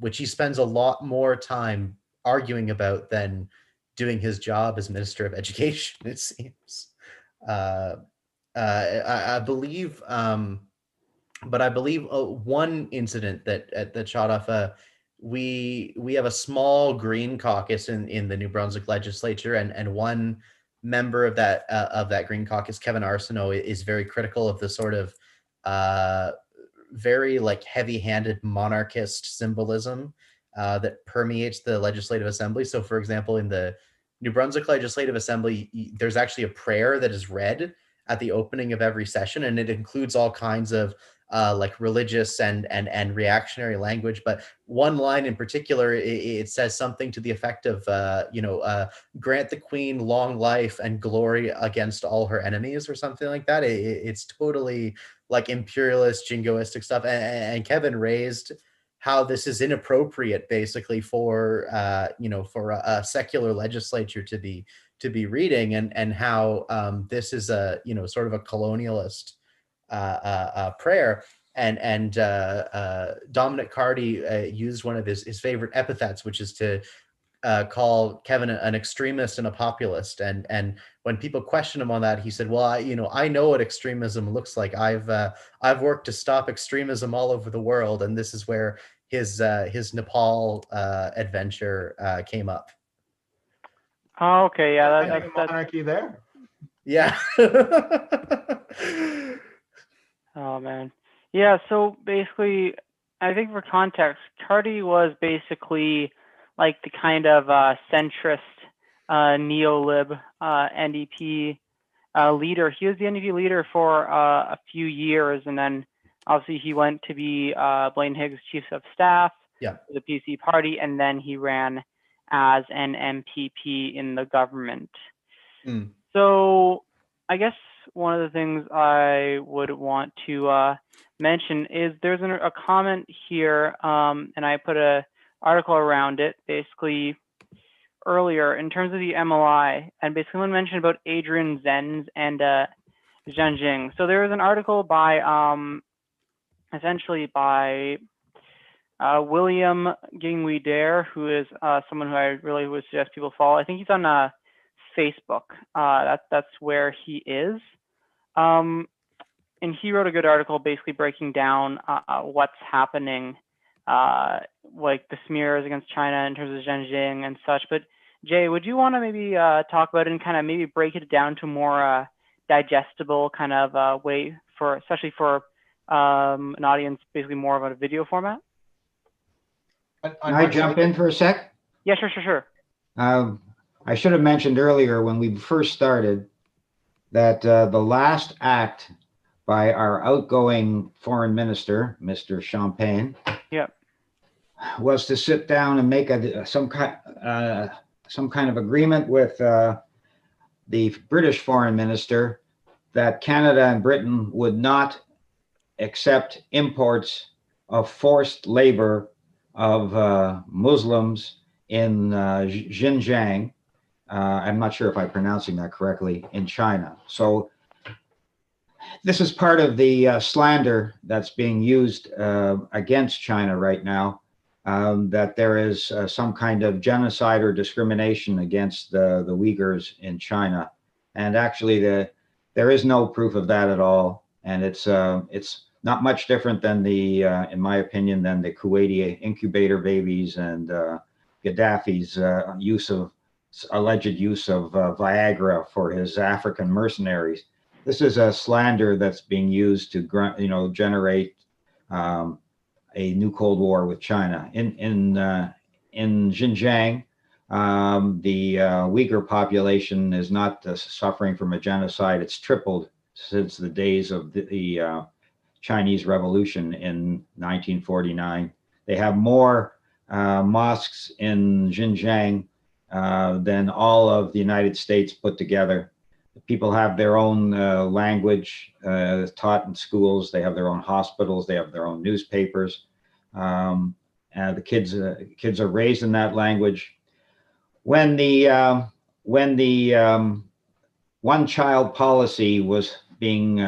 which he spends a lot more time arguing about than doing his job as Minister of Education, it seems. I believe, but I believe one incident that shot off we have a small Green caucus in the New Brunswick legislature, and one member of that Green caucus, Kevin Arsenault, is very critical of the sort of very like heavy-handed monarchist symbolism that permeates the Legislative Assembly. So, for example, in the New Brunswick Legislative Assembly, there's actually a prayer that is read at the opening of every session, and it includes all kinds of like religious and reactionary language. But one line in particular, it says something to the effect of, grant the Queen long life and glory against all her enemies, or something like that. It's totally like imperialist, jingoistic stuff. And Kevin raised how this is inappropriate, basically, for for a secular legislature to be reading, and how this is a sort of a colonialist prayer. And Dominic Carty used one of his favorite epithets, which is to call Kevin an extremist and a populist. And when people question him on that, he said, "Well, I know what extremism looks like. I've worked to stop extremism all over the world," and this is where his Nepal adventure came up. Oh, okay, yeah, That's monarchy there. Yeah. Oh man, yeah. So basically, I think for context, Carty was basically like the kind of centrist neo-lib NDP leader. He was the NDP leader for a few years, and then obviously he went to be Blaine Higgs' chief of staff for the PC party, and then he ran as an MPP in the government. So I guess one of the things I would want to mention is there's a comment here, and I put an article around it basically earlier in terms of the MLI, and basically someone mentioned about Adrian Zenz and Zhang Jing. So there was an article by essentially by William Gingwei Dare, who is someone who I really would suggest people follow. I think he's on Facebook. That's where he is. And he wrote a good article basically breaking down what's happening, like the smears against China in terms of Zhenjiang and such. But Jay, would you want to maybe talk about it and kind of maybe break it down to more digestible kind of way for, especially for an audience, basically more of a video format? Can I jump in for a sec? Yeah, sure. I should have mentioned earlier when we first started that the last act by our outgoing foreign minister, Mr. Champagne, was to sit down and make some kind of agreement with the British foreign minister that Canada and Britain would not accept imports of forced labor of Muslims in Xinjiang. I'm not sure if I'm pronouncing that correctly, in China. So this is part of the slander that's being used against China right now, that there is some kind of genocide or discrimination against the Uyghurs in China. And actually, there is no proof of that at all. And it's not much different than in my opinion, than the Kuwaiti incubator babies and Gaddafi's alleged use of Viagra for his African mercenaries. This is a slander that's being used to generate a new Cold War with China. In Xinjiang, the Uyghur population is not suffering from a genocide. It's tripled since the days of the Chinese Revolution in 1949. They have more mosques in Xinjiang than all of the United States put together. People have their own language taught in schools. They have their own hospitals. They have their own newspapers. And the kids are raised in that language. When the one-child policy was being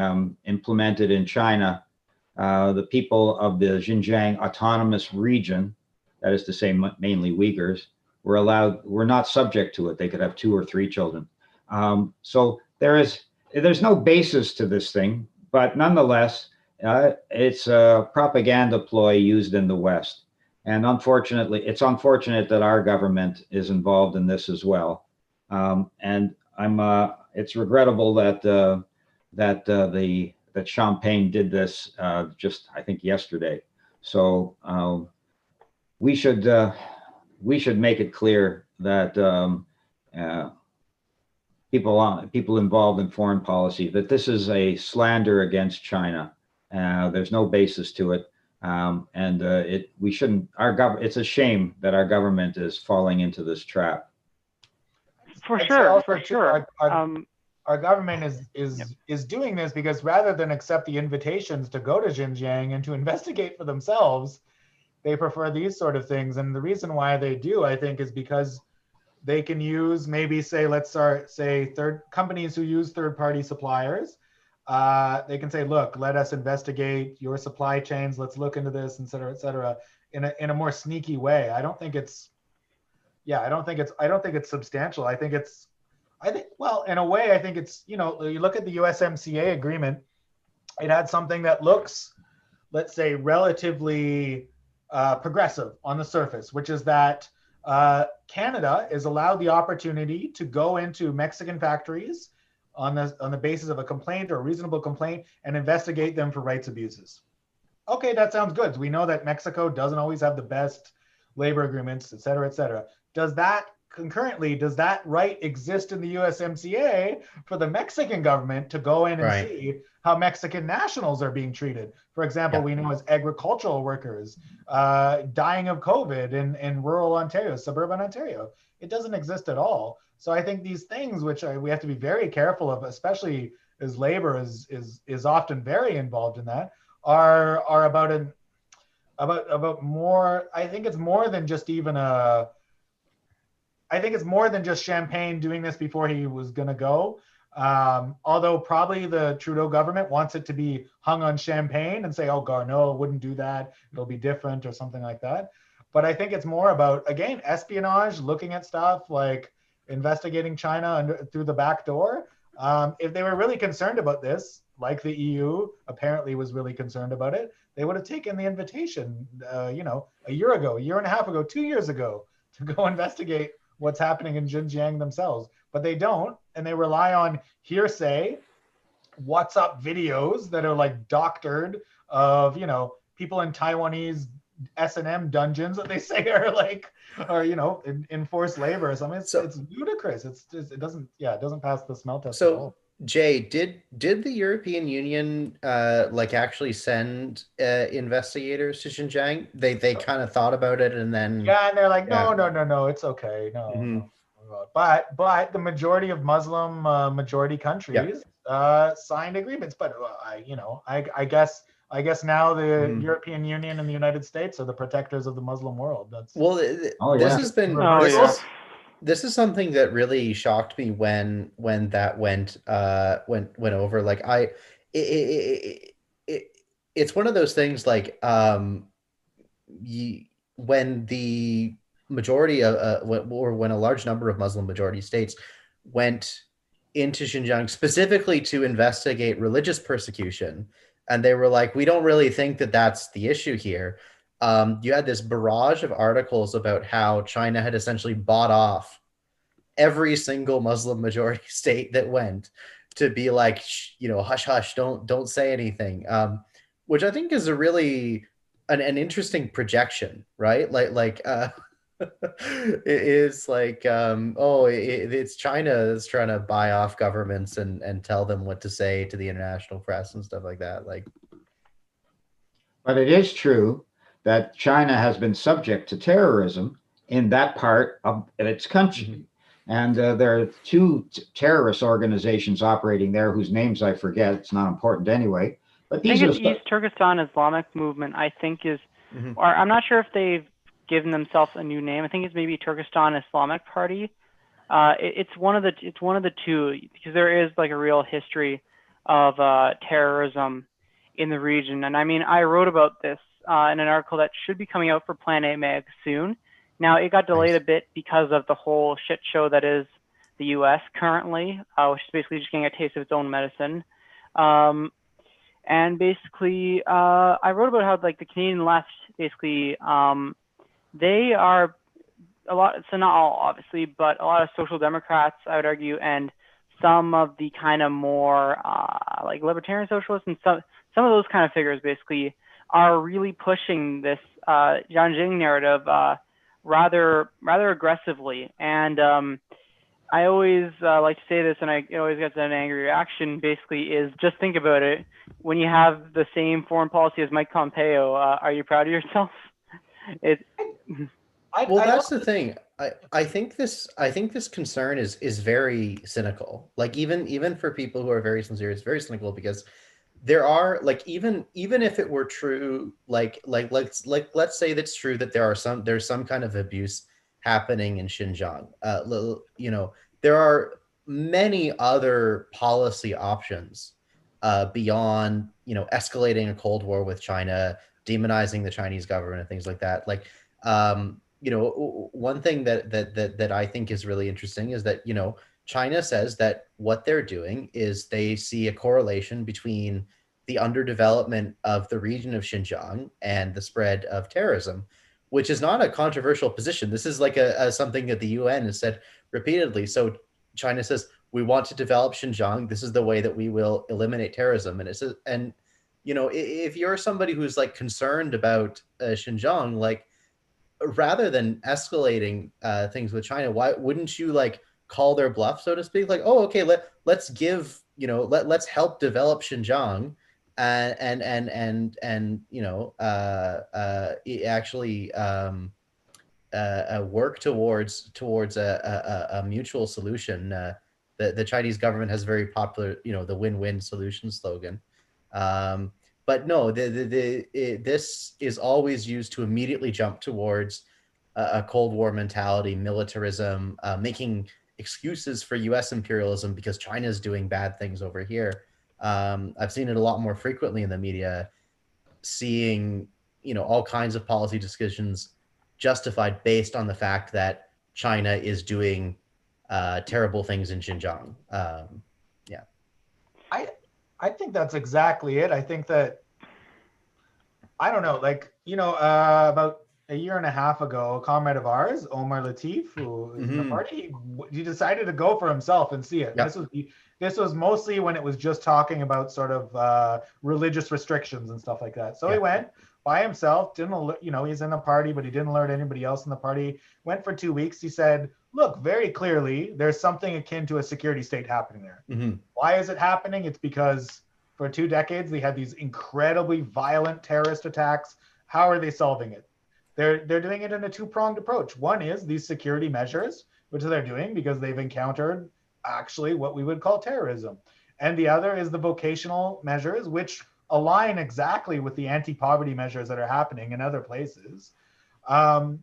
implemented in China, the people of the Xinjiang Autonomous Region, that is to say mainly Uyghurs, were not subject to it. They could have 2 or 3 children. So there's no basis to this thing, but nonetheless, it's a propaganda ploy used in the West. And unfortunately, it's unfortunate that our government is involved in this as well. And it's regrettable that Champagne did this just, I think, yesterday. So we should make it clear that people involved in foreign policy, that this is a slander against China. There's no basis to it. We shouldn't, it's a shame that our government is falling into this trap. For sure. Our government is doing this because rather than accept the invitations to go to Xinjiang and to investigate for themselves, they prefer these sort of things. And the reason why they do, I think, is because they can use companies who use third-party suppliers. They can say, look, let us investigate your supply chains. Let's look into this, et cetera, in a more sneaky way. I don't think it's substantial. Well, in a way, I think it's, you look at the USMCA agreement, it had something that looks, let's say, relatively progressive on the surface, which is that Canada is allowed the opportunity to go into Mexican factories on the basis of a complaint or a reasonable complaint and investigate them for rights abuses. Okay, that sounds good. We know that Mexico doesn't always have the best labor agreements, et cetera, et cetera. Does that right exist in the USMCA for the Mexican government to go in and see how Mexican nationals are being treated? For example, we know as agricultural workers dying of COVID in rural Ontario, suburban Ontario. It doesn't exist at all. So I think these things, which we have to be very careful of, especially as labor is often very involved in that, are about more. I think it's more than just I think it's more than just Champagne doing this before he was going to go. Although probably the Trudeau government wants it to be hung on Champagne and say, oh, Garneau wouldn't do that. It'll be different or something like that. But I think it's more about, again, espionage, looking at stuff like investigating China through the back door. If they were really concerned about this, like the EU apparently was really concerned about it, they would have taken the invitation, a year ago, a year and a half ago, 2 years ago, to go investigate what's happening in Xinjiang themselves. But they don't, and they rely on hearsay, WhatsApp videos that are like doctored of, people in Taiwanese S&M dungeons that they say are enforced labor or something. It's ludicrous. It doesn't pass the smell test at all. Jay, did the European Union actually send investigators to Xinjiang? They kind of thought about it and then and they're like, no, it's okay, no. Mm-hmm. But the majority of Muslim majority countries signed agreements. But I guess now the European Union and the United States are the protectors of the Muslim world. This is something that really shocked me when that went over. It's one of those things when the majority of when a large number of Muslim majority states went into Xinjiang specifically to investigate religious persecution, and they were like, we don't really think that that's the issue here. You had this barrage of articles about how China had essentially bought off every single Muslim majority state that went to be like, hush, hush, don't say anything, which I think is a really an interesting projection, right? It is it's China that's trying to buy off governments and tell them what to say to the international press and stuff like that. But it is true that China has been subject to terrorism in that part of its country. Mm-hmm. And there are 2 terrorist organizations operating there whose names I forget. It's not important anyway. But I think it's East Turkestan Islamic Movement, I think is, or I'm not sure if they've given themselves a new name. I think it's maybe Turkestan Islamic Party. It's one of the 2, because there is a real history of terrorism in the region. And I mean, I wrote about this in an article that should be coming out for Plan A Mag soon, Now, it got delayed Nice. a bit because of the whole shit show that is the U.S. currently, which is basically just getting a taste of its own medicine. And basically, I wrote about how like the Canadian left, basically, they are a lot, so not all obviously, but a lot of social democrats, I would argue, and some of the kind of more like libertarian socialists and some of those kind of figures basically are really pushing this Jianjing narrative rather aggressively. And I always like to say this, and it always gets an angry reaction, basically, is just think about it. When you have the same foreign policy as Mike Pompeo, are you proud of yourself? Well, that's the thing. I think this concern is very cynical. Like even for people who are very sincere, it's very cynical because there are like even if it were true, like let's say that's true that there's some kind of abuse happening in Xinjiang. There are many other policy options beyond escalating a Cold War with China, demonizing the Chinese government, and things like that. Like one thing that I think is really interesting is that China says that what they're doing is they see a correlation between the underdevelopment of the region of Xinjiang and the spread of terrorism, which is not a controversial position. This is like something that the UN has said repeatedly. So China says, we want to develop Xinjiang. This is the way that we will eliminate terrorism. And it says, and if you're somebody who's like concerned about Xinjiang, like rather than escalating things with China, why wouldn't you like call their bluff, so to speak? Like, oh, okay, let's give let's help develop Xinjiang and actually work towards a mutual solution. The Chinese government has very popular, the win-win solution slogan. But no, this is always used to immediately jump towards a Cold War mentality, militarism, making excuses for U.S. imperialism because China is doing bad things over here. I've seen it a lot more frequently in the media, seeing all kinds of policy decisions justified based on the fact that China is doing terrible things in Xinjiang. I think that's exactly it. I think that, I don't know, like, about a year and a half ago, a comrade of ours, Omar Latif, who is in the party, he decided to go for himself and see it. Yep. This was mostly when it was just talking about sort of religious restrictions and stuff like that. So he went by himself, he's in the party, but he didn't alert anybody else in the party. Went for 2 weeks. He said, look, very clearly, there's something akin to a security state happening there. Mm-hmm. Why is it happening? It's because for 2 decades, they had these incredibly violent terrorist attacks. How are they solving it? They're doing it in a two-pronged approach. One is these security measures, which they're doing because they've encountered actually what we would call terrorism. And the other is the vocational measures, which align exactly with the anti-poverty measures that are happening in other places. And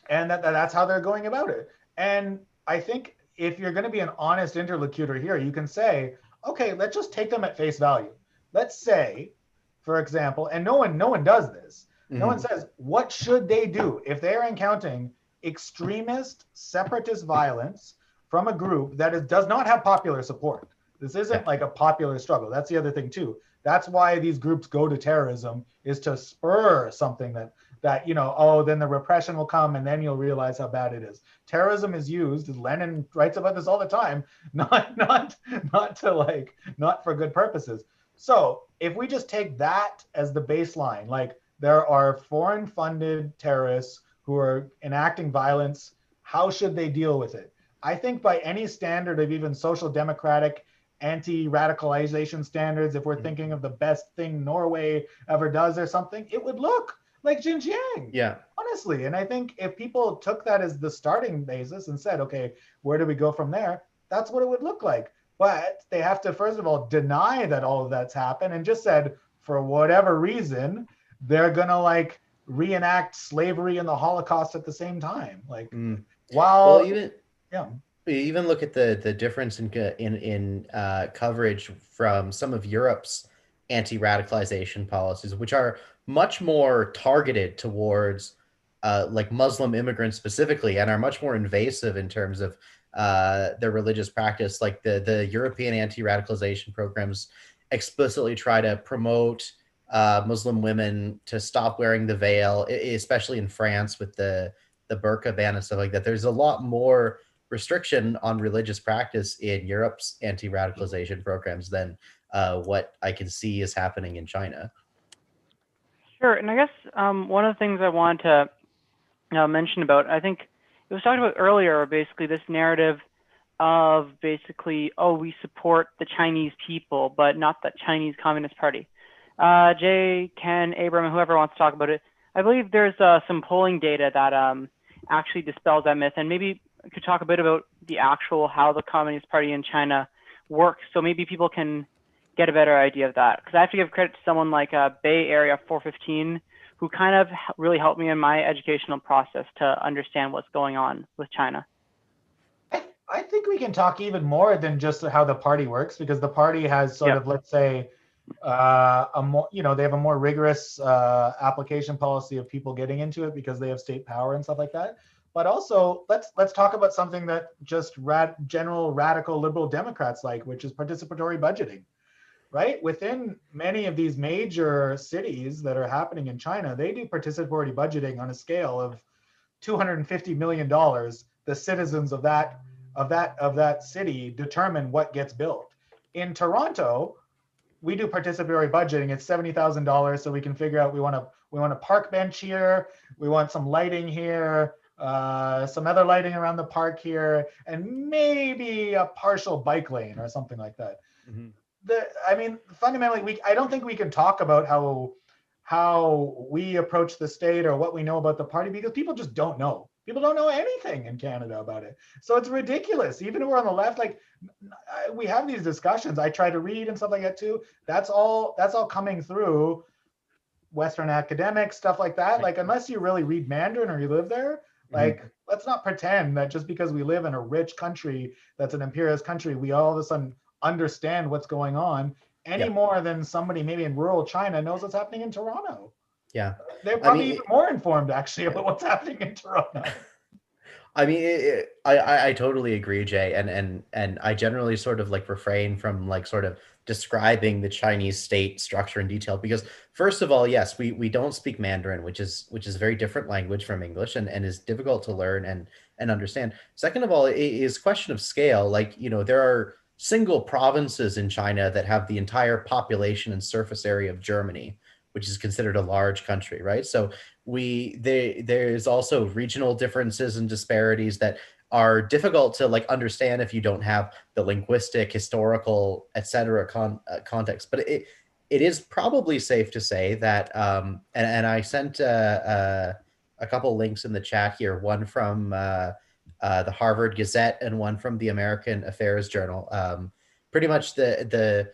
that's how they're going about it. And I think if you're going to be an honest interlocutor here, you can say, okay, let's just take them at face value. Let's say, for example, and no one does this. Mm-hmm. No one says, what should they do if they're encountering extremist separatist violence from a group that does not have popular support? This isn't like a popular struggle. That's the other thing too. That's why these groups go to terrorism, is to spur something that then the repression will come and then you'll realize how bad it is. Terrorism is used, as Lenin writes about this all the time, not for good purposes. So if we just take that as the baseline, like there are foreign funded terrorists who are enacting violence, how should they deal with it? I think by any standard of even social democratic anti-radicalization standards, if we're thinking of the best thing Norway ever does or something, it would look like Xinjiang. Yeah. Honestly. And I think if people took that as the starting basis and said, okay, where do we go from there? That's what it would look like. But they have to, first of all, deny that all of that's happened and just said, for whatever reason, they're going to reenact slavery and the Holocaust at the same time. Even look at the difference in coverage from some of Europe's anti-radicalization policies, which are much more targeted towards like Muslim immigrants specifically, and are much more invasive in terms of their religious practice. Like the European anti-radicalization programs explicitly try to promote Muslim women to stop wearing the veil, especially in France with the burqa ban and stuff like that. There's a lot more restriction on religious practice in Europe's anti-radicalization programs than what I can see is happening in China. Sure, and I guess one of the things I wanted to mention about, I think it was talked about earlier, basically this narrative of basically, oh, we support the Chinese people, but not the Chinese Communist Party. Jay, Ken, Abram, whoever wants to talk about it, I believe there's some polling data that actually dispels that myth, and maybe we could talk a bit about the actual how the Communist Party in China works, so maybe people can get a better idea of that. Because I have to give credit to someone like Bay Area 415, who kind of really helped me in my educational process to understand what's going on with China. I think we can talk even more than just how the party works, because the party has sort of, let's say, a more, they have a more rigorous application policy of people getting into it because they have state power and stuff like that. But also, let's talk about something that just general radical liberal Democrats like, which is participatory budgeting, right? Within many of these major cities that are happening in China, they do participatory budgeting on a scale of $250 million. The citizens of that city determine what gets built. In Toronto, we do participatory budgeting. It's $70,000, so we can figure out we want a park bench here, we want some lighting here, some other lighting around the park here, and maybe a partial bike lane or something like that. Mm-hmm. Fundamentally, I don't think we can talk about how we approach the state or what we know about the party, because people just don't know. People don't know anything in Canada about it. So it's ridiculous. Even if we're on the left, like, we have these discussions. I try to read and stuff like that too. That's all coming through Western academics, stuff like that. Like, unless you really read Mandarin or you live there, like, let's not pretend that just because we live in a rich country that's an imperialist country, we all of a sudden understand what's going on any more than somebody maybe in rural China knows what's happening in Toronto. Yeah. They're probably even more informed actually about what's happening in Toronto. I mean, I totally agree, Jay, and I generally sort of like refrain from like sort of describing the Chinese state structure in detail, because first of all, yes, we don't speak Mandarin, which is a very different language from English and is difficult to learn and understand. Second of all, it is a question of scale. Like, there are single provinces in China that have the entire population and surface area of Germany, which is considered a large country, right? So there's also regional differences and disparities that are difficult to like understand if you don't have the linguistic, historical, et cetera, context. But it is probably safe to say that, and I sent a couple links in the chat here, one from the Harvard Gazette and one from the American Affairs Journal. Pretty much the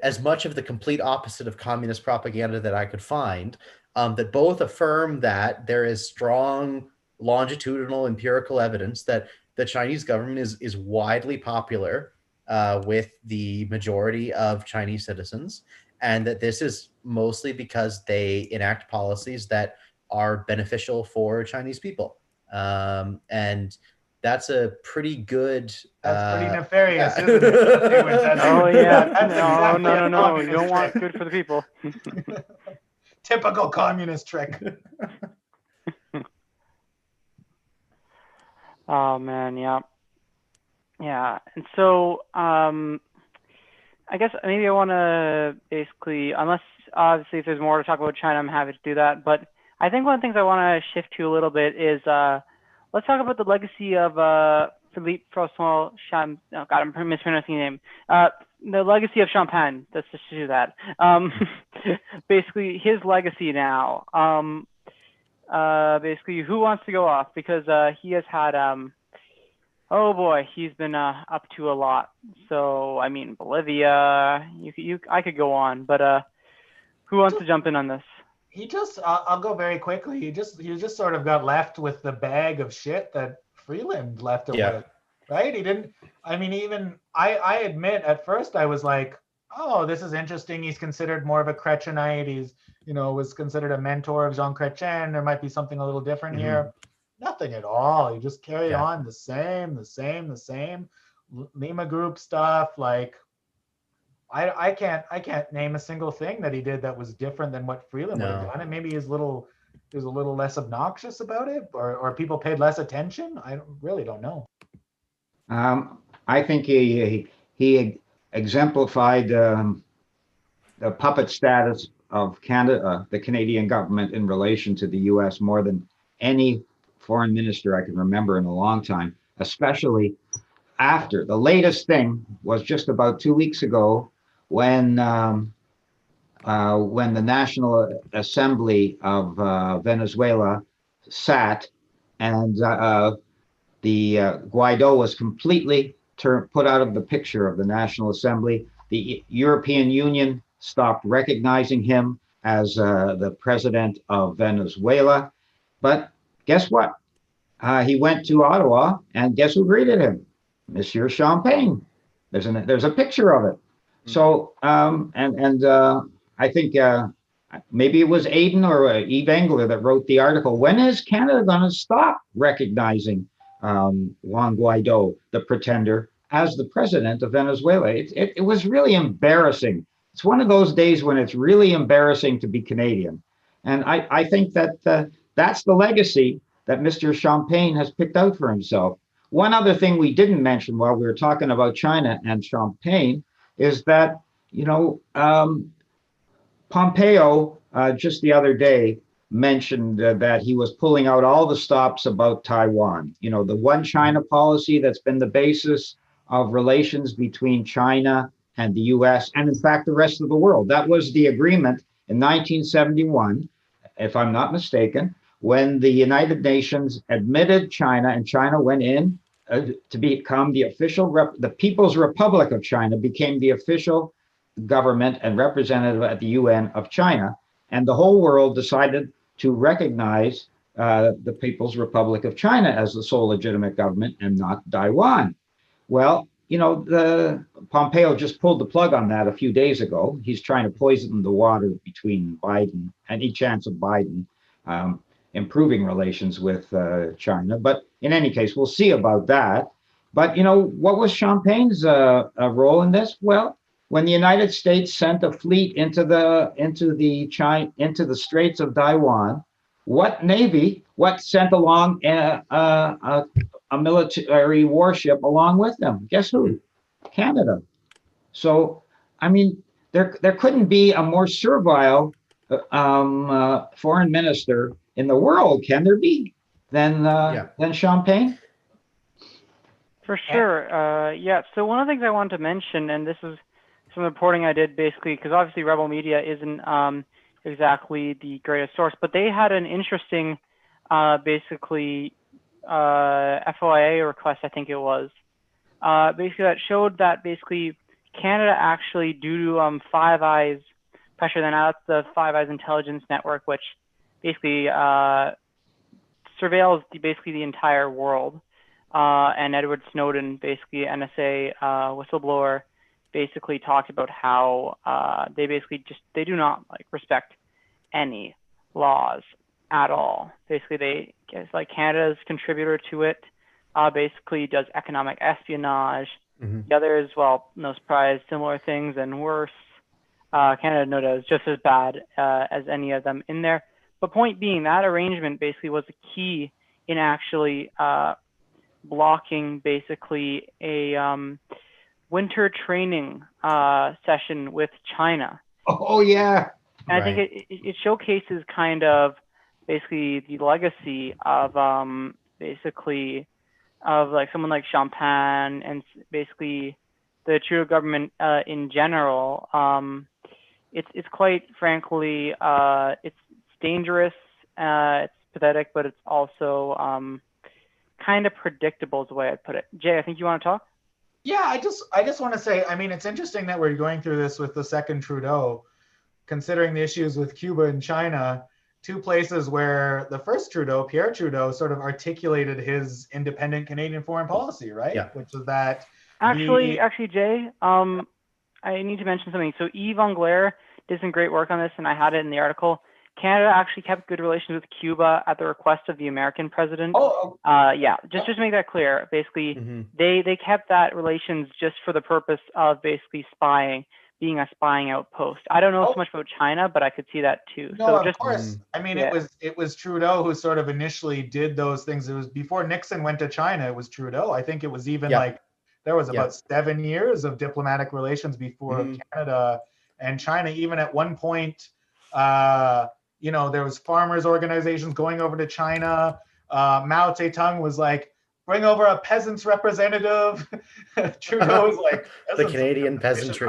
as much of the complete opposite of communist propaganda that I could find, that both affirm that there is strong longitudinal empirical evidence that the Chinese government is widely popular with the majority of Chinese citizens, and that this is mostly because they enact policies that are beneficial for Chinese people. And that's a pretty good. That's pretty nefarious, isn't it? Oh yeah, no. You don't want good for the people. Typical communist trick. Oh man, yeah. And so, I guess maybe I want to basically, unless obviously if there's more to talk about China, I'm happy to do that. But I think one of the things I want to shift to a little bit is let's talk about the legacy of Philippe Francois Champagne. Oh God, I'm mispronouncing the name. The legacy of Champagne. Let's just do that. Basically, his legacy now. Basically, who wants to go off? Because he has had, oh boy, he's been up to a lot. So I mean, Bolivia. I could go on, but who wants to jump in on this? He just, I'll go very quickly. He just sort of got left with the bag of shit that Freeland left him with, right? He didn't, I mean, even I admit at first I was like, oh, this is interesting. He's considered more of a Chrétienite. He's, was considered a mentor of Jean Chrétien. There might be something a little different here. Nothing at all. He just carried on the same. Lima Group stuff. Like, I can't name a single thing that he did that was different than what Freeland would have done. And maybe he was a little less obnoxious about it, or people paid less attention. I really don't know. I think he exemplified the puppet status of Canada, the Canadian government in relation to the U.S. more than any foreign minister I can remember in a long time, especially after the latest thing was just about 2 weeks ago when the National Assembly of Venezuela sat and the Guaido was completely put out of the picture of the National Assembly. The European Union stopped recognizing him as the president of Venezuela. But guess what? He went to Ottawa, and guess who greeted him? Monsieur Champagne. There's a picture of it. So I think maybe it was Aidan or Eve Engler that wrote the article. When is Canada going to stop recognizing Juan Guaido, the pretender, as the president of Venezuela? It was really embarrassing. It's one of those days when it's really embarrassing to be Canadian. And I think that that's the legacy that Mr. Champagne has picked out for himself. One other thing we didn't mention while we were talking about China and Champagne is that, Pompeo just the other day mentioned that he was pulling out all the stops about Taiwan. The one China policy that's been the basis of relations between China and the US, and in fact, the rest of the world. That was the agreement in 1971, if I'm not mistaken, when the United Nations admitted China and China went in to become the official, the People's Republic of China became the official government and representative at the UN of China. And the whole world decided to recognize the People's Republic of China as the sole legitimate government and not Taiwan. Well, the Pompeo just pulled the plug on that a few days ago. He's trying to poison the water between Biden, any chance of Biden improving relations with China. But in any case, we'll see about that. But what was Champagne's role in this? Well, when the United States sent a fleet into the Straits of Taiwan, what sent along a military warship along with them? Guess who? Canada. So, I mean, there couldn't be a more servile foreign minister in the world, can there be, than Champagne? For sure. Yeah. So one of the things I wanted to mention, and this is some reporting I did basically, because obviously Rebel Media isn't exactly the greatest source, but they had an interesting basically FOIA request, I think it was, basically that showed that basically Canada actually, due to Five Eyes pressure, then that's the Five Eyes intelligence network, which basically surveils basically the entire world, and Edward Snowden, basically NSA whistleblower, basically talked about how they do not respect any laws at all. Basically, Canada's contributor to it basically does economic espionage. The others, well, no surprise, similar things and worse. Canada, no doubt, is just as bad as any of them in there. But point being, that arrangement basically was the key in actually blocking basically a winter training session with China. Oh, yeah. And right. I think it showcases kind of basically the legacy of basically of someone like Champagne and basically the Trudeau government in general. It's quite frankly, it's dangerous, it's pathetic, but it's also kind of predictable is the way I'd put it. Jay, I think you want to talk? Yeah, I just want to say, I mean, it's interesting that we're going through this with the second Trudeau, considering the issues with Cuba and China, two places where the first Trudeau, Pierre Trudeau, sort of articulated his independent Canadian foreign policy, right? Yeah. Which is that actually, Jay, I need to mention something. So Yves Anglaire did some great work on this, and I had it in the article. Canada actually kept good relations with Cuba at the request of the American president. Oh, yeah, just to make that clear, basically, Mhm. they kept that relations just for the purpose of basically spying, being a spying outpost. I don't know so much about China, but I could see that too. no, So of just course. I mean, yeah. it was Trudeau who sort of initially did those things. It was before Nixon went to China. It was Trudeau. I think it was even Yeah. like there was Yeah. about 7 years of diplomatic relations before Mhm. Canada and China. Even at one point, you know, there was farmers organizations going over to China. Mao Zedong was like, bring over a peasants representative. Trudeau was like, The Canadian peasantry.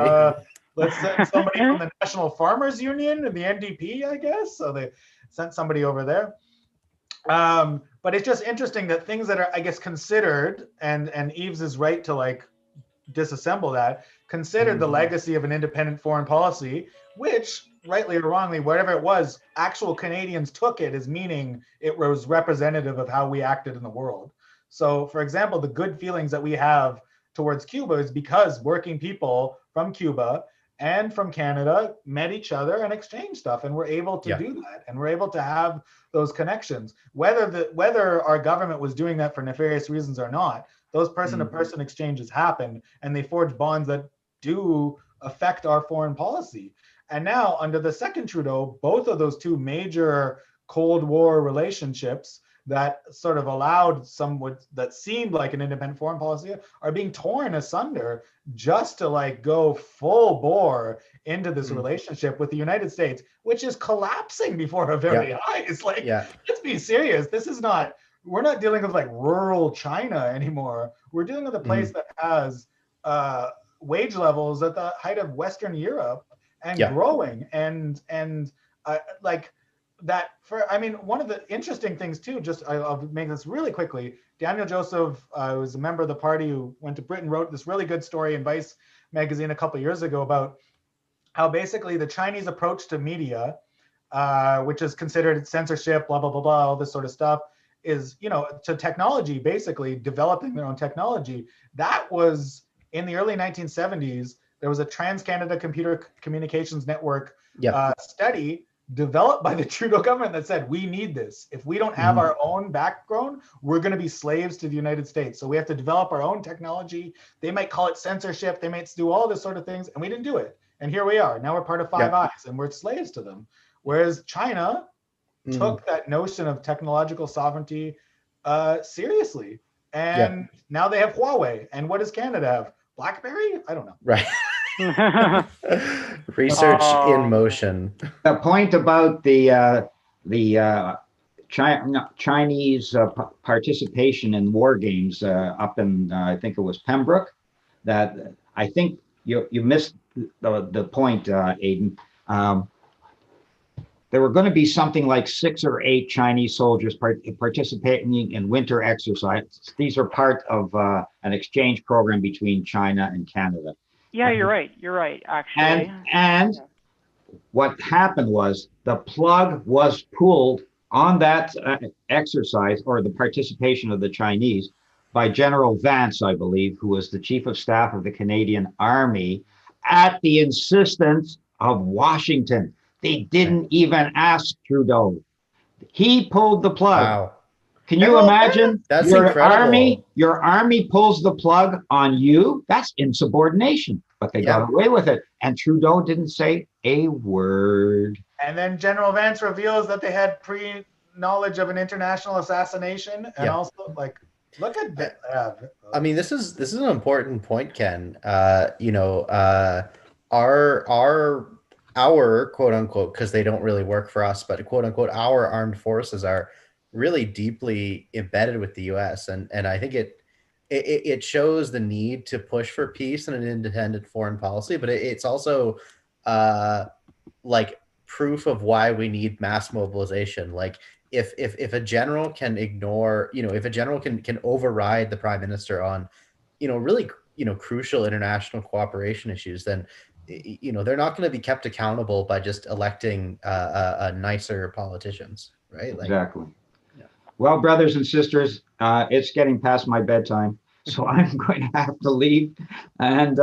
let's send somebody from the National Farmers Union and the NDP, I guess. So they sent somebody over there. But it's just interesting that things that are, I guess, considered, and Yves is right to like disassemble that, considered the legacy of an independent foreign policy, which, rightly or wrongly, whatever it was, actual Canadians took it as meaning it was representative of how we acted in the world. So, for example, the good feelings that we have towards Cuba is because working people from Cuba and from Canada met each other and exchanged stuff, and we're able to do that, and we're able to have those connections. Whether our government was doing that for nefarious reasons or not, those person-to-person exchanges happen, and they forge bonds that do affect our foreign policy. And now, under the second Trudeau, both of those two major Cold War relationships that sort of allowed that seemed like an independent foreign policy are being torn asunder just to like go full bore into this relationship with the United States, which is collapsing before our very eyes. Like, let's be serious. This is not, we're not dealing with like rural China anymore. We're dealing with a place that has wage levels at the height of Western Europe and growing. And like that for, I mean, one of the interesting things too, just I'll make this really quickly. Daniel Joseph was a member of the party who went to Britain, wrote this really good story in Vice magazine a couple of years ago about how basically the Chinese approach to media, which is considered censorship, blah, blah, blah, blah, all this sort of stuff, is, you know, to technology, basically developing their own technology. That was in the early 1970s. There was a Trans-Canada Computer Communications Network study developed by the Trudeau government that said, we need this. If we don't have our own background, we're going to be slaves to the United States. So we have to develop our own technology. They might call it censorship. They might do all this sort of things. And we didn't do it. And here we are. Now we're part of Five Eyes and we're slaves to them. Whereas China took that notion of technological sovereignty seriously. And now they have Huawei. And what does Canada have? BlackBerry? I don't know. Right. Research in motion. The point about the Chinese participation in war games up in I think it was Pembroke, that I think you missed the point, Aidan. There were going to be something like 6 or 8 Chinese soldiers participating in winter exercises. These are part of an exchange program between China and Canada. Yeah, you're right. You're right, actually. And what happened was the plug was pulled on that exercise or the participation of the Chinese by General Vance, I believe, who was the chief of staff of the Canadian Army, at the insistence of Washington. They didn't even ask Trudeau. He pulled the plug. Wow. Can you imagine? That's incredible. Your army pulls the plug on you. That's insubordination. But they got away with it. And Trudeau didn't say a word. And then General Vance reveals that they had pre-knowledge of an international assassination. And also, like, look at that. I mean, this is an important point, Ken. You know, our quote unquote, because they don't really work for us, but quote unquote, our armed forces are really deeply embedded with the U.S. And I think it shows the need to push for peace and an independent foreign policy, but it's also like proof of why we need mass mobilization. Like if a general can ignore, you know, if a general can override the prime minister on, you know, really, you know, crucial international cooperation issues, then, you know, they're not going to be kept accountable by just electing nicer politicians, right? Like, exactly. Well, brothers and sisters, it's getting past my bedtime. So I'm going to have to leave. And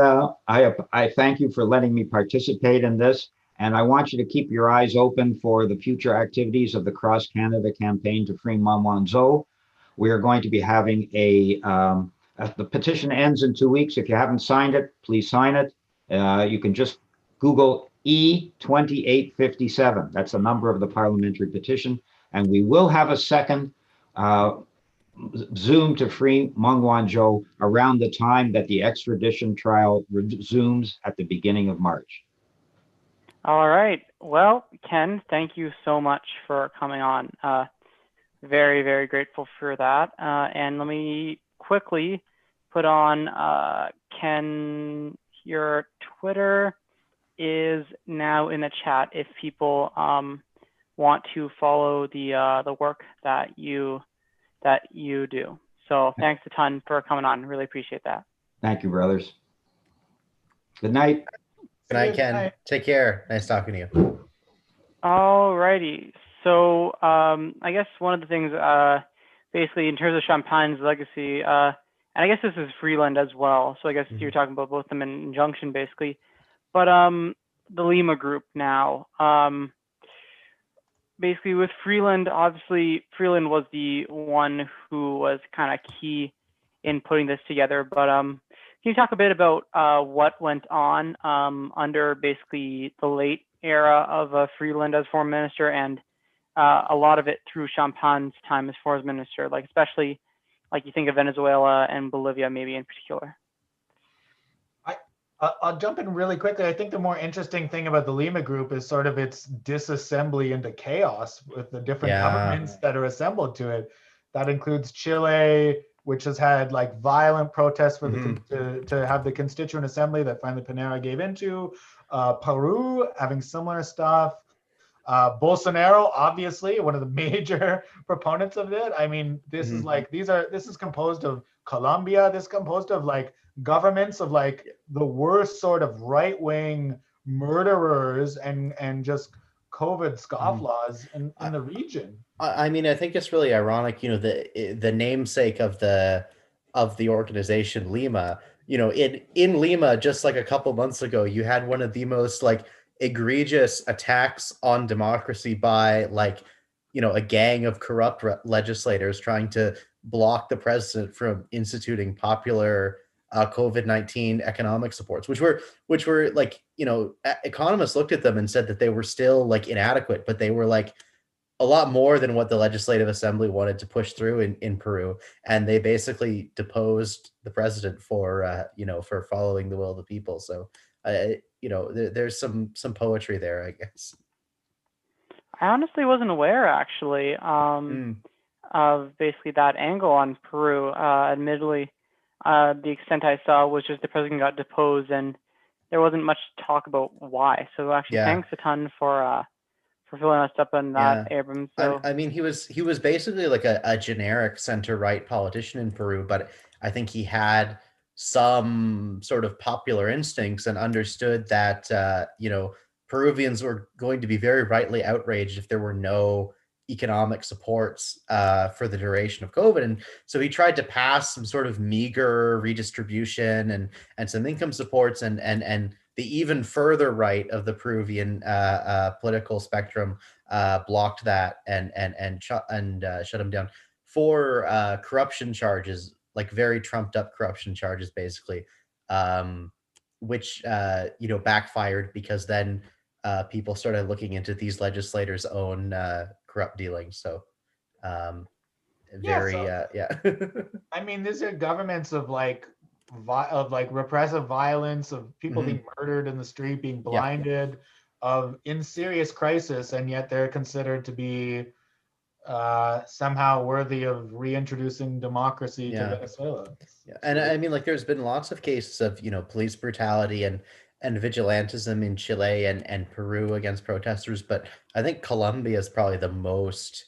I thank you for letting me participate in this. And I want you to keep your eyes open for the future activities of the Cross Canada campaign to free Meng Wanzhou. We are going to be having the petition ends in 2 weeks. If you haven't signed it, please sign it. You can just Google E2857. That's the number of the parliamentary petition. And we will have a second Zoom to free Meng Wanzhou around the time that the extradition trial resumes at the beginning of March. All right. Well, Ken, thank you so much for coming on. Very, very grateful for that. And let me quickly put on, Ken, your Twitter is now in the chat if people want to follow the work that you do. So thanks a ton for coming on. Really appreciate that. Thank you, brothers. Good night. Good night, Ken. Take care. Nice talking to you. All righty. So I guess one of the things, basically in terms of Champagne's legacy, and I guess this is Freeland as well. So I guess you're talking about both of them in injunction, basically. But the Lima group now, basically with Freeland, obviously Freeland was the one who was kind of key in putting this together. But can you talk a bit about what went on under basically the late era of Freeland as foreign minister, and a lot of it through Champagne's time as foreign minister, like especially like you think of Venezuela and Bolivia maybe in particular? I'll jump in really quickly. I think the more interesting thing about the Lima group is sort of its disassembly into chaos with the different governments that are assembled to it. That includes Chile, which has had like violent protests for to have the constituent assembly that finally Pinera gave into. Peru having similar stuff. Bolsonaro, obviously, one of the major proponents of it. I mean, this is like this is composed of Colombia. This is composed of like governments of like the worst sort of right-wing murderers and just COVID scofflaws in the region. I mean, I think it's really ironic, you know, the namesake of the organization Lima, you know, in Lima, just like a couple months ago, you had one of the most like egregious attacks on democracy by like, you know, a gang of corrupt legislators trying to block the president from instituting popular COVID-19 economic supports, which were like, you know, economists looked at them and said that they were still like inadequate, but they were like a lot more than what the Legislative Assembly wanted to push through in Peru. And they basically deposed the president for, you know, for following the will of the people. So, you know, there's some poetry there, I guess. I honestly wasn't aware, actually, of basically that angle on Peru. Admittedly, the extent I saw was just the president got deposed, and there wasn't much talk about why. So actually, thanks a ton for filling us up on that, Abram. So I mean, he was basically like a generic center-right politician in Peru, but I think he had some sort of popular instincts and understood that you know, Peruvians were going to be very rightly outraged if there were no economic supports for the duration of COVID. And so he tried to pass some sort of meager redistribution and some income supports, and the even further right of the Peruvian political spectrum blocked that and shut him down for corruption charges, like very trumped up corruption charges, basically, which you know, backfired because then people started looking into these legislators' own corrupt dealings. So I mean, these are governments of like repressive violence, of people being murdered in the street, being blinded, of in serious crisis, and yet they're considered to be somehow worthy of reintroducing democracy to Venezuela. And I mean, like, there's been lots of cases of, you know, police brutality and vigilantism in Chile and Peru against protesters, but I think Colombia is probably the most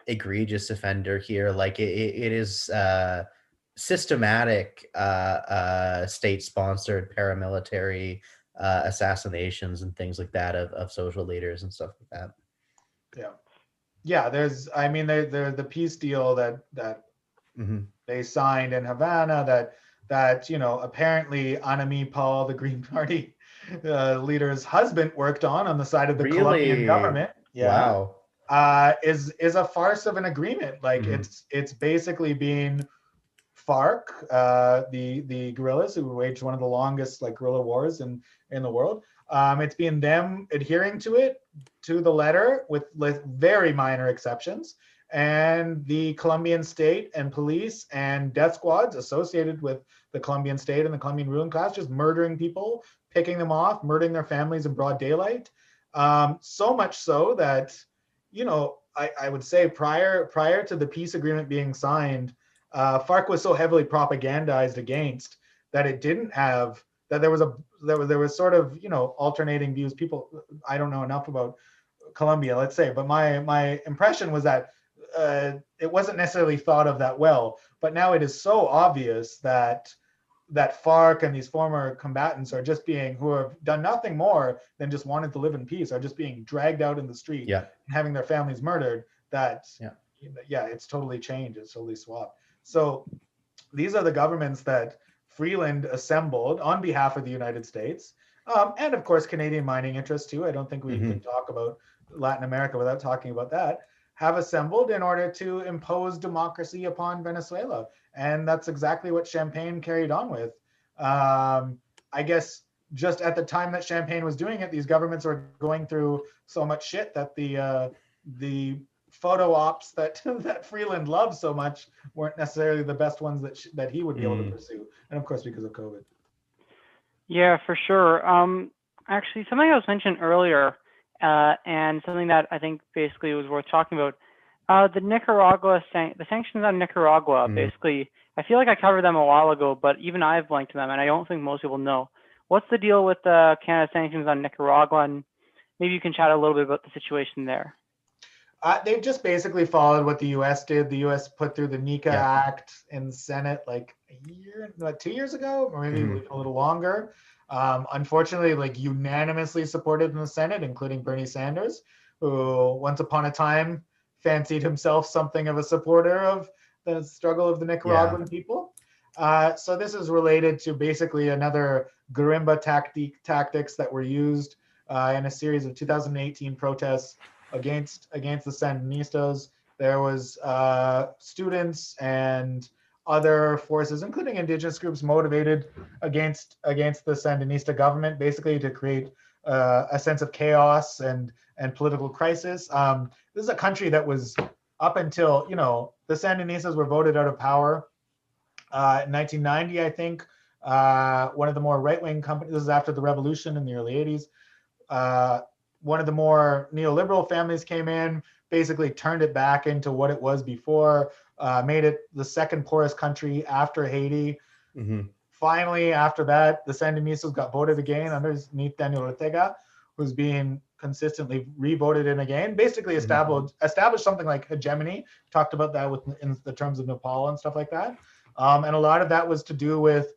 egregious offender here. Like it is systematic state-sponsored paramilitary assassinations and things like that of social leaders and stuff like that. Yeah, there's, I mean, the peace deal that they signed in Havana that apparently Anami Paul, the Green Party leader's husband, worked on the side of the Colombian government. Yeah. Wow. Is a farce of an agreement. Like it's basically being FARC, the guerrillas who waged one of the longest guerrilla wars in the world. It's been them adhering to it to the letter with very minor exceptions, and the Colombian state and police and death squads associated with the Colombian state and the Colombian ruling class just murdering people, picking them off, murdering their families in broad daylight. So much so that, I would say prior to the peace agreement being signed, FARC was so heavily propagandized against that it didn't have that there was sort of alternating views. People, I don't know enough about Colombia, let's say, but my impression was that it wasn't necessarily thought of that well. But now it is so obvious that FARC and these former combatants are just who have done nothing more than just wanted to live in peace, are just being dragged out in the street and having their families murdered. That it's totally changed. It's totally swapped. So these are the governments that Freeland assembled on behalf of the United States, and of course Canadian mining interests too. I don't think we can talk about Latin America without talking about that. Have assembled in order to impose democracy upon Venezuela, and that's exactly what Champagne carried on with. I guess just at the time that Champagne was doing it, these governments were going through so much shit that the photo ops that Freeland loved so much weren't necessarily the best ones that he would be able to pursue, and of course because of COVID. Yeah, for sure. Actually, something else mentioned earlier, and something that I think basically was worth talking about. The sanctions on Nicaragua. Basically, I feel like I covered them a while ago, but even I've linked to them, and I don't think most people know. What's the deal with the Canada sanctions on Nicaragua? And maybe you can chat a little bit about the situation there. They've just basically followed what the U.S. did. The U.S. put through the NICA Act in the Senate 2 years ago, or maybe a little longer. Unfortunately, unanimously supported in the Senate, including Bernie Sanders, who once upon a time fancied himself something of a supporter of the struggle of the Nicaraguan people. So this is related to basically another guerrilla tactics that were used in a series of 2018 protests against the Sandinistas. There was students and other forces, including indigenous groups, motivated against the Sandinista government, basically to create a sense of chaos and political crisis. This is a country that was, up until the Sandinistas were voted out of power in 1990, I think. One of the more right-wing companies. This is after the revolution in the early 80s. One of the more neoliberal families came in, basically turned it back into what it was before, made it the second poorest country after Haiti. Finally, after that, the Sandinistas got voted again underneath Daniel Ortega, who's being consistently re-voted in again, basically established something like hegemony. Talked about that in the terms of Nepal and stuff like that. And a lot of that was to do with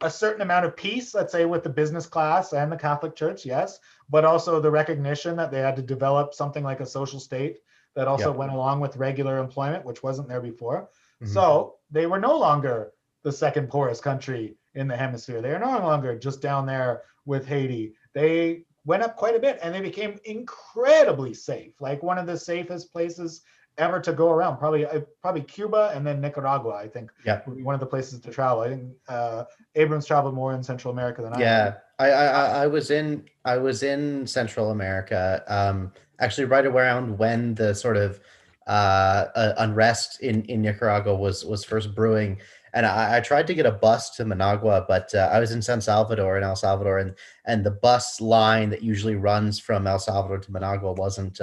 a certain amount of peace, let's say, with the business class and the Catholic Church, yes, but also the recognition that they had to develop something like a social state that also went along with regular employment, which wasn't there before. So they were no longer the second poorest country in the hemisphere. They are no longer just down there with Haiti. They went up quite a bit, and they became incredibly safe, like one of the safest places ever to go around. Probably Cuba, and then Nicaragua, I think, would be one of the places to travel. I think Abrams traveled more in Central America than I have. I was in Central America, actually right around when the sort of unrest in Nicaragua was first brewing. And I tried to get a bus to Managua, but I was in El Salvador, and the bus line that usually runs from El Salvador to Managua wasn't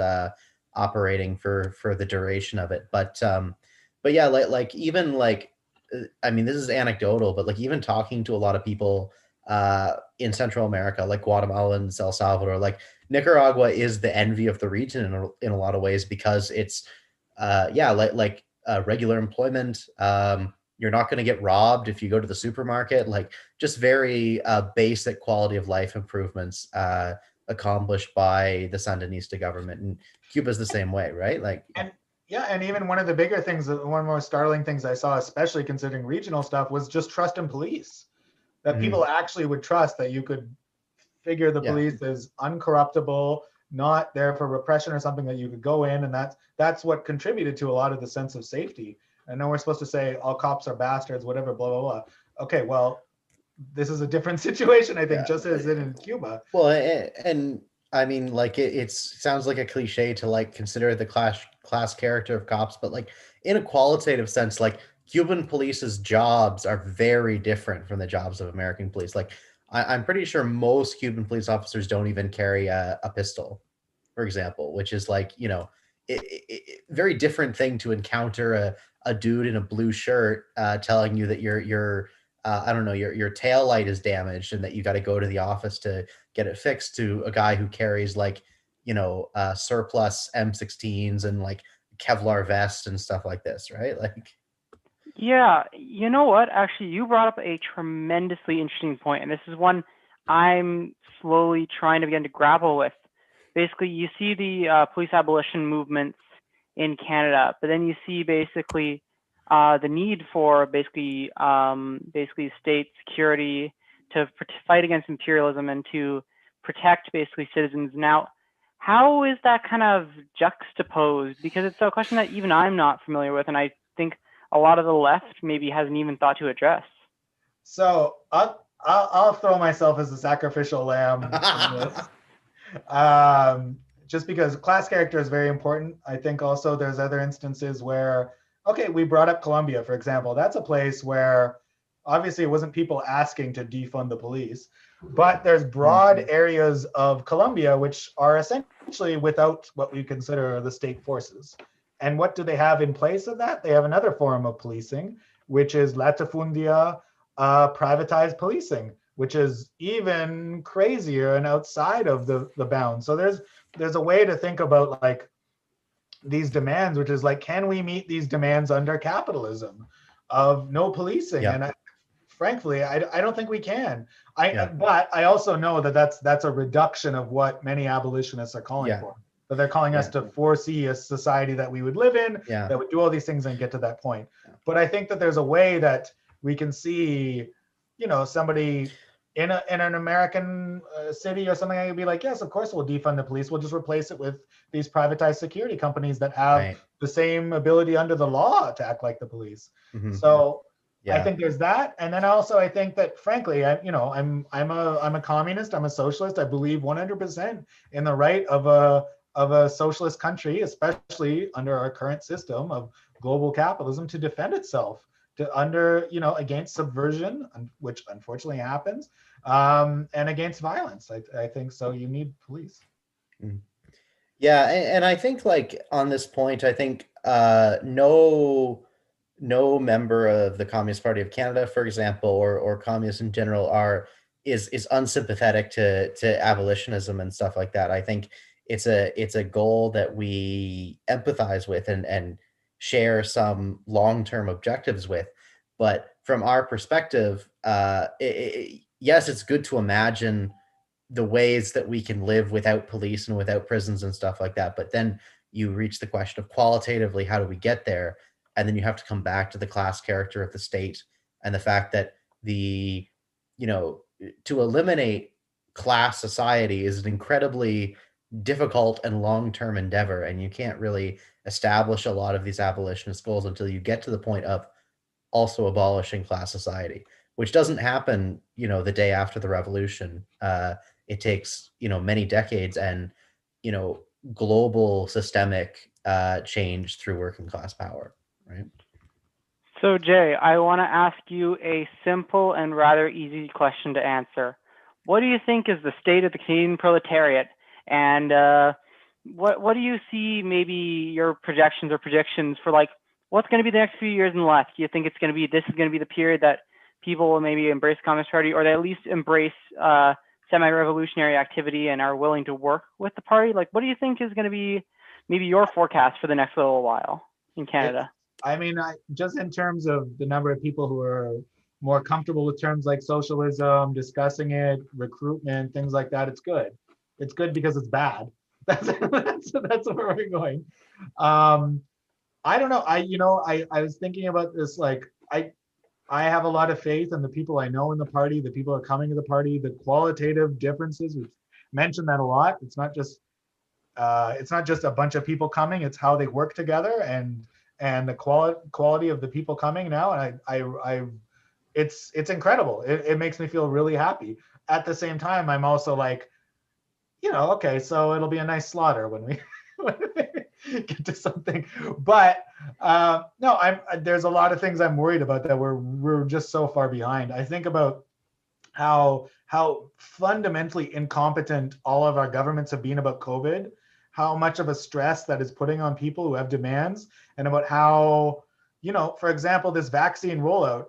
operating for the duration of it. But yeah, I mean, this is anecdotal, but even talking to a lot of people in Central America, like Guatemalans, El Salvador, Nicaragua is the envy of the region in a lot of ways, because it's regular employment. You're not going to get robbed if you go to the supermarket, just very basic quality of life improvements accomplished by the Sandinista government. And Cuba's the same way, right? Yeah, and even one of the bigger things, one of the more startling things I saw, especially considering regional stuff, was just trust in police. That people actually would trust that you could figure the police as uncorruptible, not there for repression or something, that you could go in, and that's what contributed to a lot of the sense of safety. I know we're supposed to say all cops are bastards, whatever, blah, blah, blah. Okay, well, this is a different situation, I think, just as in Cuba. Well, and I mean, like it sounds like a cliche to like consider the class character of cops, but like in a qualitative sense, like Cuban police's jobs are very different from the jobs of American police. Like I'm pretty sure most Cuban police officers don't even carry a pistol, for example, which is like, you know, very different thing to encounter a dude in a blue shirt telling you that your I don't know, your tail light is damaged and that you got to go to the office to get it fixed, to a guy who carries like, you know, surplus M16s and like Kevlar vest and stuff like this, right? Like, Yeah, you know what? Actually, you brought up a tremendously interesting point, and this is one I'm slowly trying to begin to grapple with. Basically, you see the police abolition movements in Canada, but then you see basically the need for basically state security to fight against imperialism and to protect basically citizens. Now, how is that kind of juxtaposed? Because it's a question that even I'm not familiar with, and I think a lot of the left maybe hasn't even thought to address. So I'll throw myself as the sacrificial lamb in this. Just because class character is very important. I think also there's other instances where, okay, we brought up Colombia, for example. That's a place where obviously it wasn't people asking to defund the police, but there's broad areas of Colombia which are essentially without what we consider the state forces. And what do they have in place of that? They have another form of policing, which is latifundia, privatized policing, which is even crazier and outside of the bounds. So there's a way to think about like these demands, which is like, can we meet these demands under capitalism of no policing? Yeah. And frankly, I don't think we can. But I also know that that's a reduction of what many abolitionists are calling for. That they're calling us to foresee a society that we would live in, that would do all these things and get to that point. But I think that there's a way that we can see, you know, somebody in an American city or something, I would be like, yes, of course we'll defund the police. We'll just replace it with these privatized security companies that have the same ability under the law to act like the police. So I think there's that, and then also I think that frankly, I'm a communist, I'm a socialist. I believe 100% in the right of a socialist country, especially under our current system of global capitalism, to defend itself against subversion, which unfortunately happens, and against violence. I think so. You need police. Yeah, and I think like on this point, I think no member of the Communist Party of Canada, for example, or communists in general is unsympathetic to abolitionism and stuff like that. I think it's a goal that we empathize with and share some long-term objectives with. But from our perspective, yes, it's good to imagine the ways that we can live without police and without prisons and stuff like that. But then you reach the question of qualitatively, how do we get there? And then you have to come back to the class character of the state and the fact that to eliminate class society is an incredibly difficult and long-term endeavor. And you can't really establish a lot of these abolitionist goals until you get to the point of also abolishing class society, which doesn't happen, the day after the revolution. It takes, many decades and, global systemic change through working class power, right? So Jay, I want to ask you a simple and rather easy question to answer. What do you think is the state of the Canadian proletariat? And what do you see maybe your projections or predictions for like, what's going to be the next few years in the left? Do you think this is going to be the period that people will maybe embrace the Communist Party, or they at least embrace semi-revolutionary activity and are willing to work with the party? Like, what do you think is going to be maybe your forecast for the next little while in Canada? Just in terms of the number of people who are more comfortable with terms like socialism, discussing it, recruitment, things like that, it's good. It's good because it's bad. That's where we're going. I don't know. I was thinking about this. Like, I have a lot of faith in the people I know in the party, the people who are coming to the party, the qualitative differences. We've mentioned that a lot. It's not just a bunch of people coming. It's how they work together and the quality of the people coming now. And it's incredible. It makes me feel really happy. At the same time, I'm also like, okay, so it'll be a nice slaughter when we, when we get to something. But no, there's a lot of things I'm worried about that we're just so far behind. I think about how fundamentally incompetent all of our governments have been about COVID, how much of a stress that is putting on people who have demands, and about how, for example, this vaccine rollout,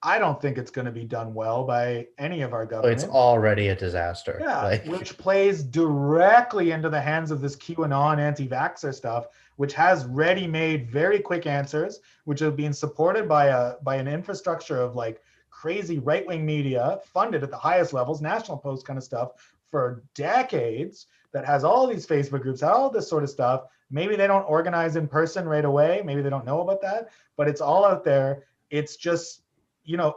I don't think it's going to be done well by any of our governments. It's already a disaster. Yeah, which plays directly into the hands of this QAnon anti-vaxxer stuff, which has ready-made, very quick answers, which have been supported by an infrastructure of like crazy right-wing media, funded at the highest levels, National Post kind of stuff, for decades, that has all these Facebook groups, all this sort of stuff. Maybe they don't organize in person right away. Maybe they don't know about that, but it's all out there. It's just,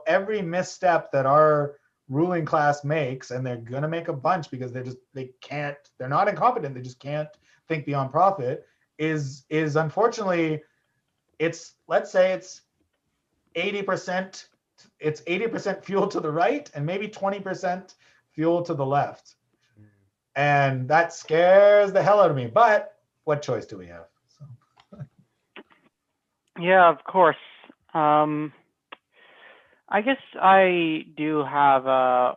every misstep that our ruling class makes, and they're going to make a bunch because they're not incompetent, they just can't think beyond profit, is unfortunately, let's say it's 80% fuel to the right and maybe 20% fuel to the left. And that scares the hell out of me, but what choice do we have? So. Yeah, of course. I guess I do have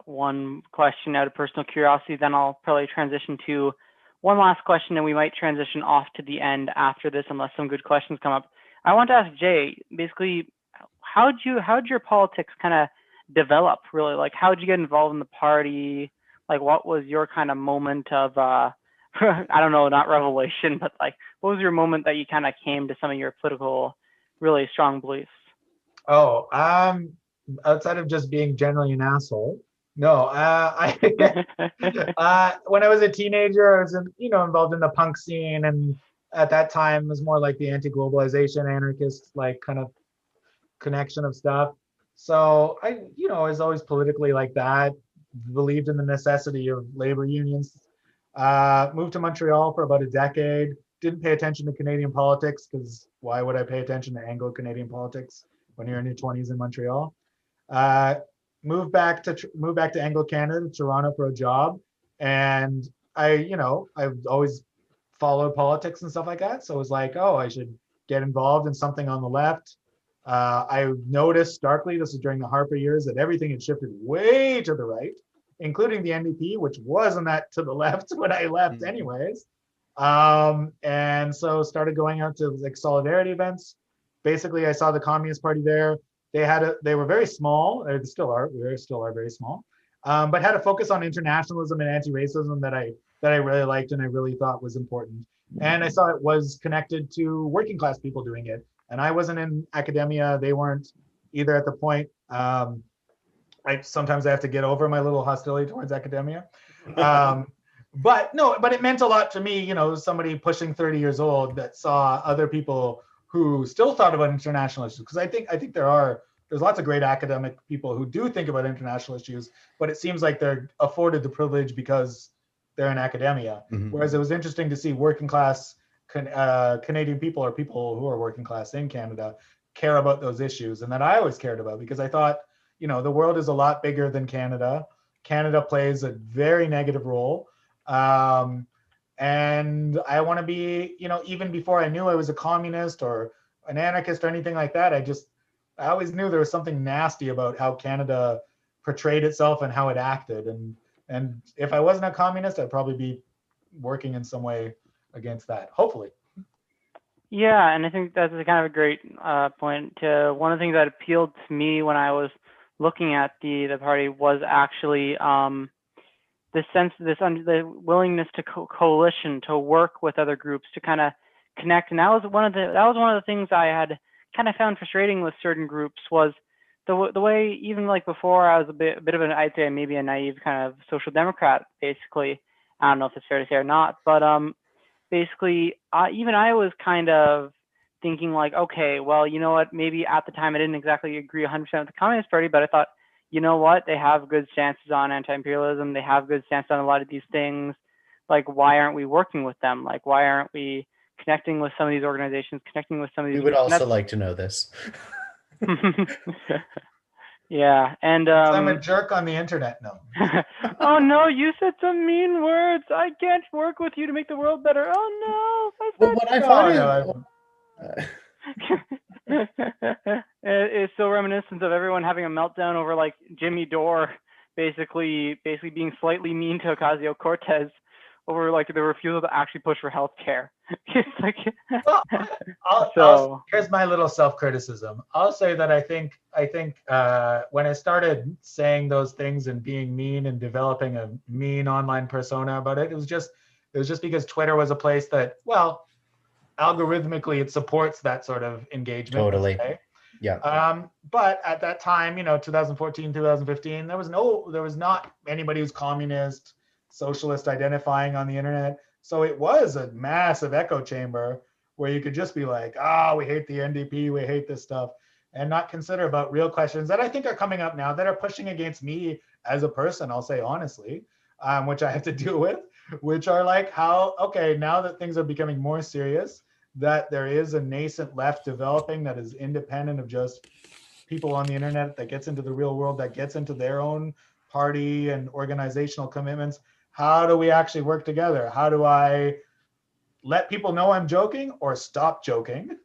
one question out of personal curiosity, then I'll probably transition to one last question, and we might transition off to the end after this unless some good questions come up. I want to ask Jay, basically, how'd your politics kind of develop, really? Like, how'd you get involved in the party? Like, what was your kind of moment of, I don't know, not revelation, but like, what was your moment that you kind of came to some of your political, really strong beliefs? Oh, outside of just being generally an asshole, no. When I was a teenager, I was involved in the punk scene, and at that time it was more like the anti-globalization, anarchist, like kind of connection of stuff. So I was always politically like that, believed in the necessity of labor unions. Moved to Montreal for about a decade. Didn't pay attention to Canadian politics because why would I pay attention to Anglo-Canadian politics when you're in your 20s in Montreal? Moved back to Anglo-Canada, Toronto for a job, and I've always followed politics and stuff like that. So it was like, oh, I should get involved in something on the left. I noticed starkly, this was during the Harper years, that everything had shifted way to the right, including the NDP, which wasn't that to the left when I left anyways. And so started going out to like solidarity events. Basically, I saw the Communist Party there. They were very small. They still are very small, but had a focus on internationalism and anti-racism that I really liked and I really thought was important. And I saw it was connected to working class people doing it. And I wasn't in academia. They weren't either at the point. Sometimes I have to get over my little hostility towards academia. But it meant a lot to me, somebody pushing 30 years old that saw other people who still thought about international issues. Because I think there's lots of great academic people who do think about international issues, but it seems like they're afforded the privilege because they're in academia. Mm-hmm. Whereas it was interesting to see working class Canadian people, or people who are working class in Canada, care about those issues, and that I always cared about, because I thought, the world is a lot bigger than Canada. Canada plays a very negative role. And I want to be, even before I knew I was a communist or an anarchist or anything like that, I always knew there was something nasty about how Canada portrayed itself and how it acted. And if I wasn't a communist, I'd probably be working in some way against that, hopefully. Yeah, and I think that's kind of a great point. One of the things that appealed to me when I was looking at the party was actually the sense, the willingness to coalition, to work with other groups, to kind of connect. And that was one of the things I had kind of found frustrating with certain groups, was the way, even like before, I was a bit of an, I'd say maybe a naive kind of social democrat, basically. I don't know if it's fair to say or not, but basically, even I was kind of thinking like, okay, well, you know what, maybe at the time I didn't exactly agree 100% with the Communist Party, but I thought, you know what, they have good stances on anti-imperialism, they have good stances on a lot of these things. Like, why aren't we working with them? Like, why aren't we connecting with some of these organizations, connecting with some of these We would groups? also like to know this. Yeah, and I'm a jerk on the internet. No. oh no, you said some mean words. I can't work with you to make the world better. Oh no, Well, what I No, find no, it's so reminiscent of everyone having a meltdown over like Jimmy Dore basically being slightly mean to Ocasio-Cortez over like the refusal to actually push for health care. It's like well, here's my little self-criticism. I'll say that I think when I started saying those things and being mean and developing a mean online persona about it, it was just because Twitter was a place that, well, algorithmically it supports that sort of engagement. Totally. Yeah. But at that time, 2014, 2015, there was not anybody who's communist, socialist identifying on the internet. So it was a massive echo chamber where you could just be like, we hate the NDP, we hate this stuff, and not consider about real questions that I think are coming up now that are pushing against me as a person, I'll say honestly, which I have to deal with, which are like now that things are becoming more serious, that there is a nascent left developing that is independent of just people on the internet, that gets into the real world, that gets into their own party and organizational commitments. How do we actually work together? How do I let people know I'm joking or stop joking?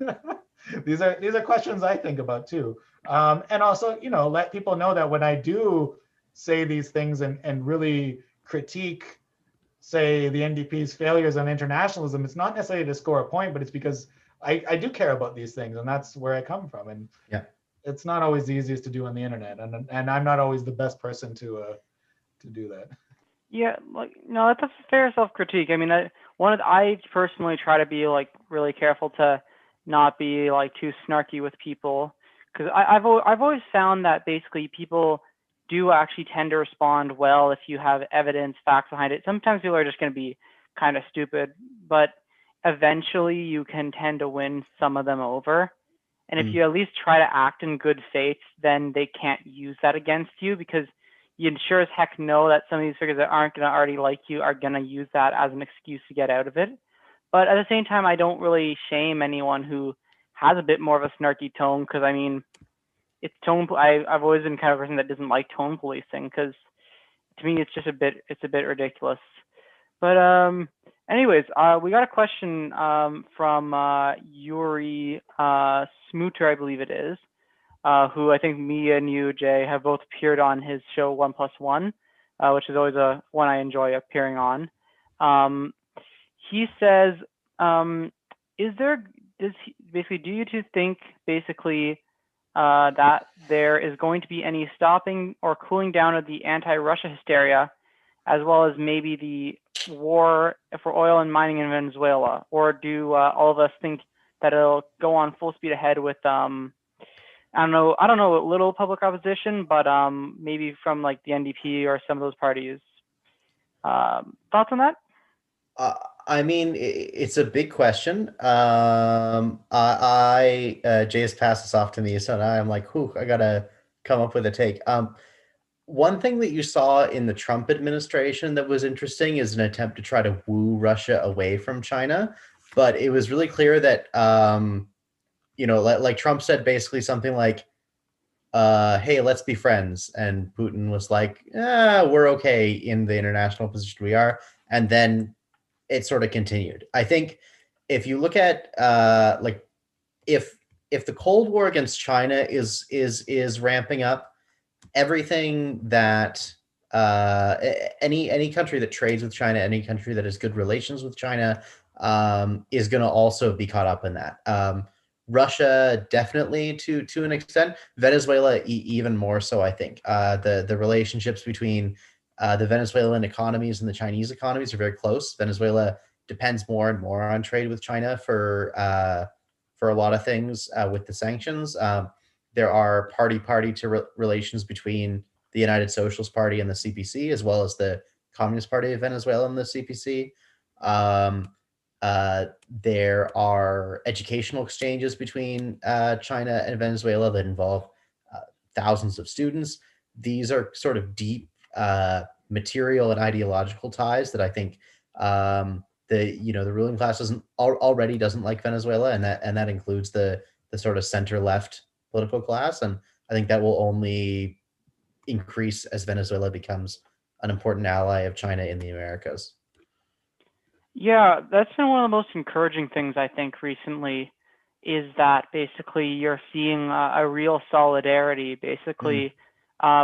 These are questions I think about too. And also, let people know that when I do say these things and really critique, say, the NDP's failures on internationalism, it's not necessarily to score a point, but it's because I do care about these things, and that's where I come from. And yeah, it's not always the easiest to do on the internet, and I'm not always the best person to do that. Yeah, like no, that's a fair self-critique. I mean, I personally try to be like really careful to not be like too snarky with people, because I've always found that basically people do actually tend to respond well if you have evidence, facts behind it. Sometimes people are just going to be kind of stupid, but eventually you can tend to win some of them over. And if you at least try to act in good faith, then they can't use that against you, because you sure as heck know that some of these figures that aren't going to already like you are going to use that as an excuse to get out of it. But at the same time, I don't really shame anyone who has a bit more of a snarky tone, because I mean, it's tone. I've always been kind of a person that doesn't like tone policing, because to me it's a bit ridiculous. But anyways, we got a question from Yuri Smooter, I believe it is, who I think me and you, Jay, have both appeared on his show 1+1, which is always a one I enjoy appearing on. He says, do you two think basically that there is going to be any stopping or cooling down of the anti-Russia hysteria, as well as maybe the war for oil and mining in Venezuela? Or do all of us think that it'll go on full speed ahead with I don't know, a little public opposition, but maybe from like the NDP or some of those parties? Thoughts on that? I mean, it's a big question. Jay has passed this off to me, so now I'm like, I gotta come up with a take. One thing that you saw in the Trump administration that was interesting is an attempt to try to woo Russia away from China, but it was really clear that like Trump said basically something like, hey, let's be friends. And Putin was like, we're okay in the international position we are. And then it sort of continued. I think if you look at if the Cold War against China is ramping up, everything that any country that trades with China, any country that has good relations with China, is going to also be caught up in that. Russia definitely to an extent, Venezuela even more so. I think the relationships between the Venezuelan economies and the Chinese economies are very close. Venezuela depends more and more on trade with China for a lot of things with the sanctions. There are party to relations between the United Socialist Party and the CPC, as well as the Communist Party of Venezuela and the CPC. There are educational exchanges between China and Venezuela that involve thousands of students. These are sort of deep material and ideological ties that I think the ruling class already doesn't like Venezuela, and that includes the sort of center left political class, and I think that will only increase as Venezuela becomes an important ally of China in the Americas. Yeah, that's been one of the most encouraging things I think recently, is that basically you're seeing a real solidarity basically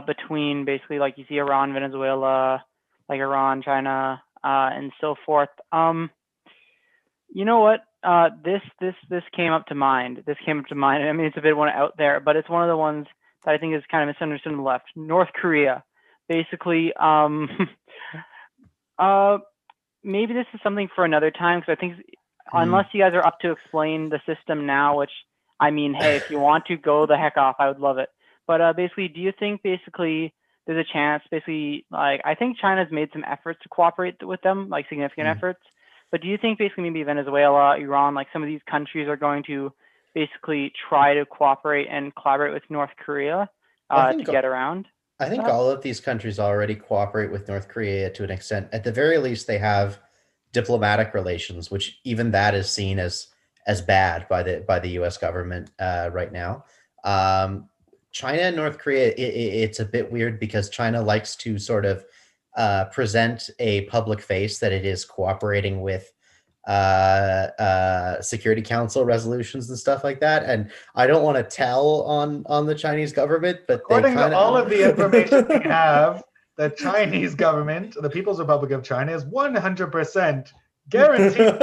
between basically, like, you see Iran, Venezuela, like Iran, China, and so forth. You know what? This came up to mind. This came up to mind. I mean, it's a bit one out there, but it's one of the ones that I think is kind of misunderstood on the left. North Korea, basically. Maybe this is something for another time, because I think unless you guys are up to explain the system now, which, I mean, hey, if you want to, go the heck off, I would love it. But basically, do you think basically there's a chance, basically, like, I think China's made some efforts to cooperate with them, like significant efforts. But do you think basically maybe Venezuela, Iran, like some of these countries are going to basically try to cooperate and collaborate with North Korea to get around? I think all of these countries already cooperate with North Korea to an extent. At the very least, they have diplomatic relations, which even that is seen as bad by the U.S. government right now. China and North Korea, it's a bit weird because China likes to sort of present a public face that it is cooperating with Security Council resolutions and stuff like that, and I don't want to tell on the Chinese government, but according to all of the information we have, the Chinese government, the People's Republic of China, is 100% guaranteed.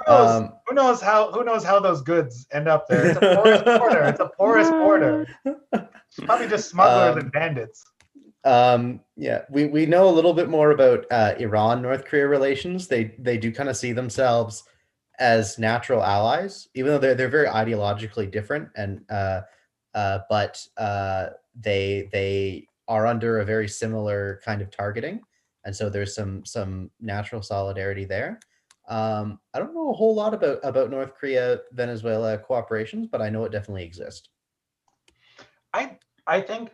Who knows how those goods end up there? It's a porous border. It's a porous border. It's probably just smugglers and bandits. Yeah, we know a little bit more about Iran-North Korea relations. They do kind of see themselves as natural allies, even though they're very ideologically different, and but they are under a very similar kind of targeting, and so there's some natural solidarity there. I don't know a whole lot about North Korea Venezuela cooperations, but I know it definitely exists. I think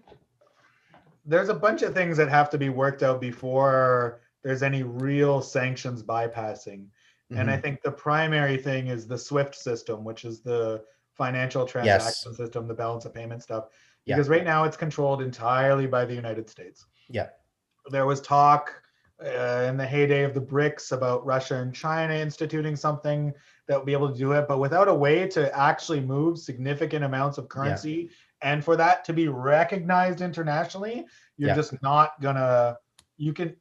there's a bunch of things that have to be worked out before there's any real sanctions bypassing. And I think the primary thing is the SWIFT system, which is the financial transaction system, the balance of payment stuff. Because right now it's controlled entirely by the United States. Yeah. There was talk in the heyday of the BRICS about Russia and China instituting something that would be able to do it, but without a way to actually move significant amounts of currency and for that to be recognized internationally, you're just not gonna, you can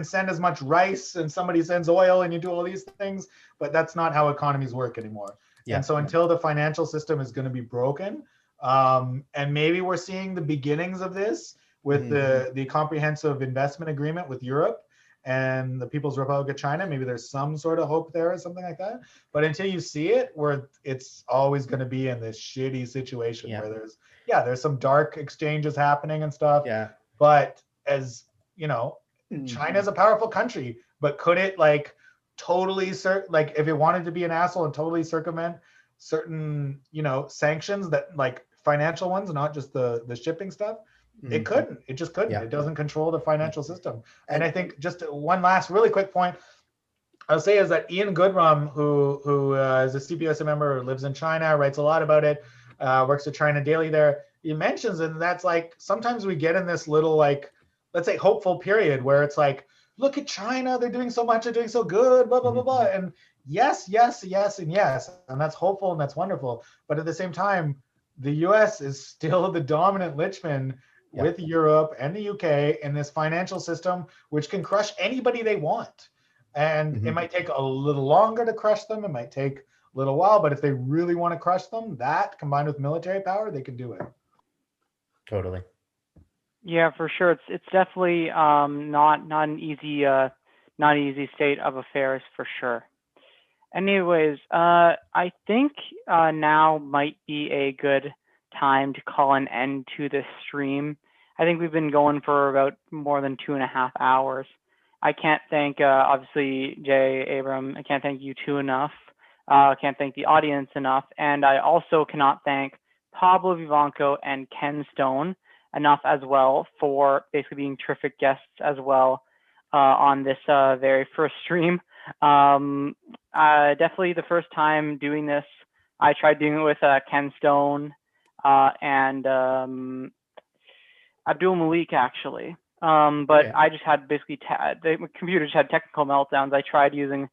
send as much rice and somebody sends oil and you do all these things, but that's not how economies work anymore. And so until the financial system is going to be broken, and maybe we're seeing the beginnings of this with the comprehensive investment agreement with Europe and the People's Republic of China, maybe there's some sort of hope there or something like that. But until you see it, it's always going to be in this shitty situation where there's some dark exchanges happening and stuff. Yeah. But as you know, China's a powerful country, but could it like totally like if it wanted to be an asshole and totally circumvent certain, sanctions that like financial ones, not just the shipping stuff? It couldn't. It just couldn't. It doesn't control the financial system. And I think just one last really quick point I'll say is that Ian Goodrum, who is a CPUSA member, lives in China, writes a lot about it, works at China Daily there. He mentions, and that's like sometimes we get in this little like, let's say hopeful period where it's like, look at China, they're doing so much, they're doing so good, blah, blah, blah, blah. And yes, and yes. And that's hopeful and that's wonderful. But at the same time, the US is still the dominant linchpin with Europe and the UK in this financial system, which can crush anybody they want. And it might take a little longer to crush them. It might take a little while, but if they really want to crush them, that combined with military power, they can do it. Totally. Yeah, for sure. It's definitely not an easy state of affairs for sure. Anyways, I think now might be a good time to call an end to this stream. I think we've been going for about more than 2.5 hours. I can't thank, obviously, Jay, Abram, I can't thank you two enough. I can't thank the audience enough. And I also cannot thank Pablo Vivanco and Ken Stone enough as well for basically being terrific guests as well on this very first stream. Definitely the first time doing this, I tried doing it with Ken Stone and Abdul Malik, actually. But Yeah. I just had basically, the computer just had technical meltdowns. I tried using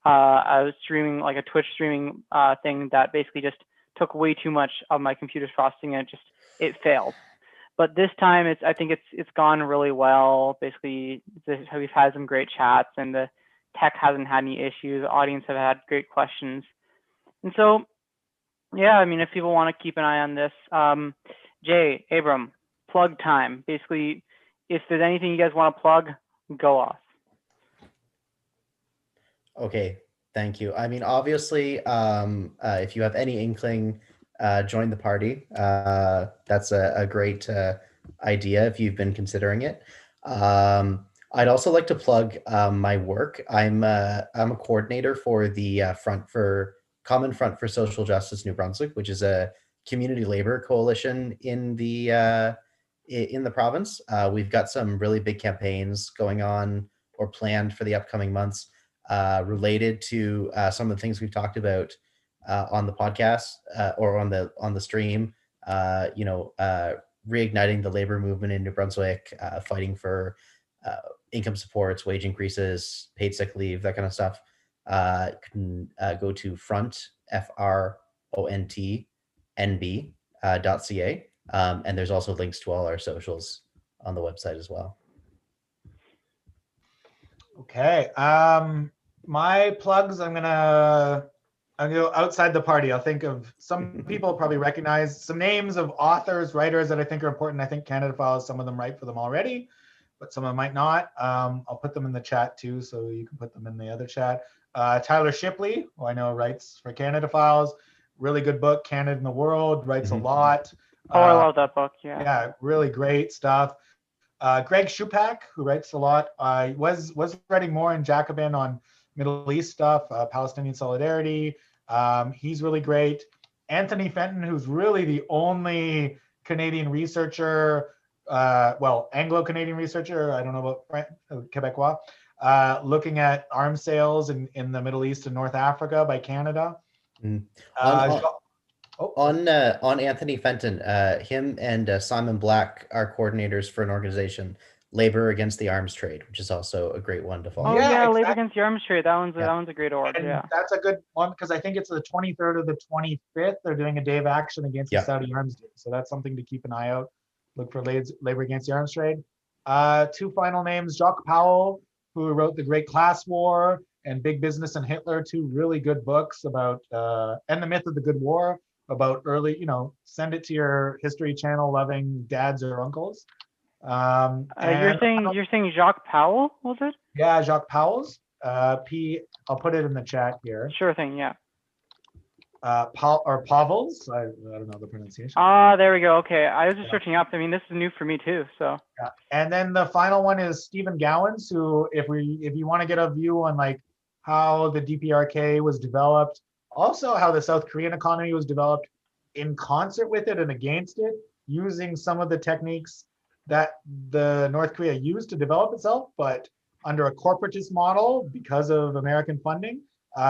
a streaming, like a Twitch streaming thing that basically just took way too much of my computer's processing, and it failed. But this time, I think it's gone really well. Basically, we've had some great chats, and the tech hasn't had any issues. The audience have had great questions, and so yeah, I mean, if people want to keep an eye on this, Jay, Abram, plug time. Basically, if there's anything you guys want to plug, go off. Okay, thank you. I mean, obviously, if you have any inkling, join the party. That's a great idea if you've been considering it. I'd also like to plug my work. I'm a coordinator for the Common Front for Social Justice New Brunswick, which is a community labor coalition in the province. We've got some really big campaigns going on or planned for the upcoming months related to some of the things we've talked about on the podcast or on the stream. Reigniting the labor movement in New Brunswick, fighting for income supports, wage increases, paid sick leave, that kind of stuff. You can go to frontNB.ca, and there's also links to all our socials on the website as well. Okay. My plugs, I'm gonna go outside the party. I'll think of some people probably recognize some names of authors, writers that I think are important. I think Canada Files, some of them write for them already, but some of them might not. I'll put them in the chat too, so you can put them in the other chat. Tyler Shipley, who I know writes for Canada Files, really good book, Canada and the World, writes a lot. I love that book. Yeah, really great stuff. Greg Shupak, who writes a lot, was writing more in Jacobin on Middle East stuff, Palestinian solidarity. He's really great. Anthony Fenton, who's really the only Canadian researcher, Anglo-Canadian researcher, I don't know about Quebecois, looking at arms sales in the Middle East and North Africa by Canada. On Anthony Fenton, him and Simon Black are coordinators for an organization, Labor Against the Arms Trade, which is also a great one to follow. Oh yeah, exactly. Labor Against the Arms Trade. That one's a great org. And that's a good one because I think it's the 23rd or the 25th. They're doing a day of action against the Saudi arms deal. So that's something to keep an eye out. Look for Labor Against the Arms Trade. Two final names: Jacques Powell, who wrote The Great Class War and Big Business and Hitler, two really good books about and The Myth of the Good War, about early, send it to your History Channel loving dads or uncles. You're saying Jacques Powell, was it? Yeah, Jacques Powell's. I'll put it in the chat here. Sure thing, yeah. Pavels. I don't know the pronunciation. There we go. Okay, I was just searching up. I mean, this is new for me too. So. Yeah. And then the final one is Stephen Gowans, who, if you want to get a view on like how the DPRK was developed, also how the South Korean economy was developed in concert with it and against it, using some of the techniques that the North Korea used to develop itself, but under a corporatist model because of American funding.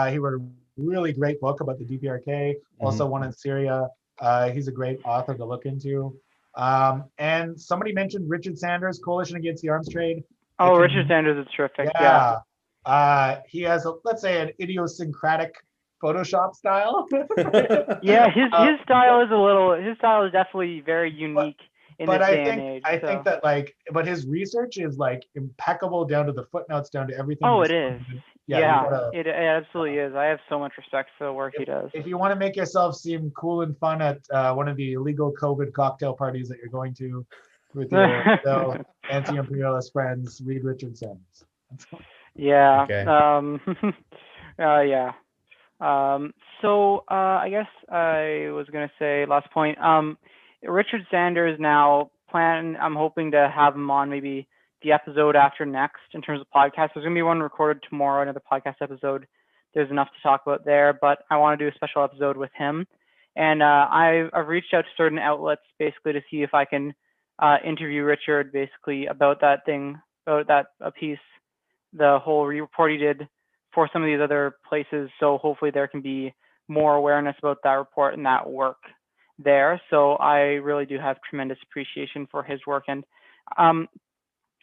He wrote a really great book about the DPRK, also one in Syria. He's a great author to look into. And somebody mentioned Richard Sanders, Coalition Against the Arms Trade. Oh, Richard Sanders is terrific. Yeah. He has, let's say, an idiosyncratic Photoshop style. Yeah, his style is definitely very unique. I think that but his research is like impeccable down to the footnotes, down to everything. Oh, it is. It absolutely is. I have so much respect for the work he does. If you want to make yourself seem cool and fun at one of the illegal COVID cocktail parties that you're going to with your anti-imperialist friends, read Richard Sanders. Yeah. Okay. Yeah. So I guess I was gonna say last point. Richard Sanders now I'm hoping to have him on maybe the episode after next in terms of podcasts. There's going to be one recorded tomorrow, another podcast episode. There's enough to talk about there, but I want to do a special episode with him. And I've reached out to certain outlets basically to see if I can interview Richard basically about that thing, about that piece, the whole report he did for some of these other places. So hopefully there can be more awareness about that report and that work there. So I really do have tremendous appreciation for his work. And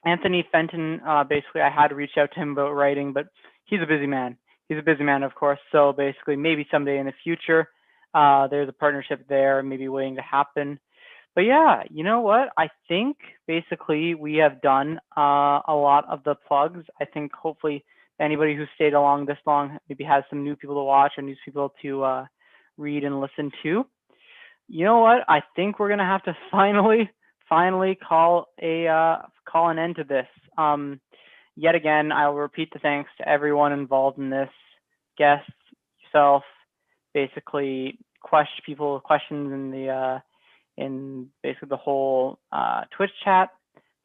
Anthony Fenton, basically I had to reach out to him about writing, but he's a busy man. He's a busy man, of course. So basically maybe someday in the future, there's a partnership there, maybe waiting to happen. But yeah, you know what? I think basically we have done a lot of the plugs. I think hopefully anybody who stayed along this long maybe has some new people to watch or new people to read and listen to. You know what? I think we're gonna have to finally call an end to this. Yet again, I'll repeat the thanks to everyone involved in this, guests, yourself, basically people with questions in basically the whole Twitch chat.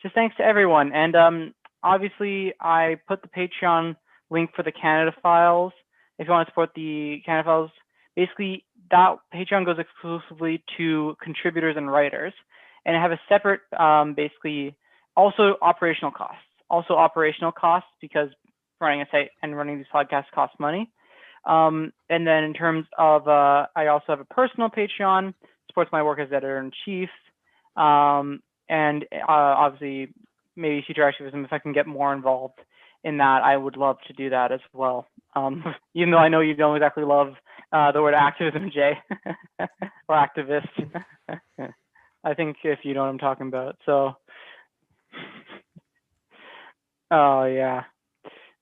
Just thanks to everyone. And obviously I put the Patreon link for the Canada Files. If you want to support the Canada Files, basically that Patreon goes exclusively to contributors and writers. And I have a separate, basically also operational costs because running a site and running these podcasts costs money. And then in terms of, I also have a personal Patreon, supports my work as editor-in-chief. And obviously maybe future activism, if I can get more involved in that, I would love to do that as well. Even though I know you don't exactly love the word activism, Jay, or activist. I think if you know what I'm talking about. So, oh yeah.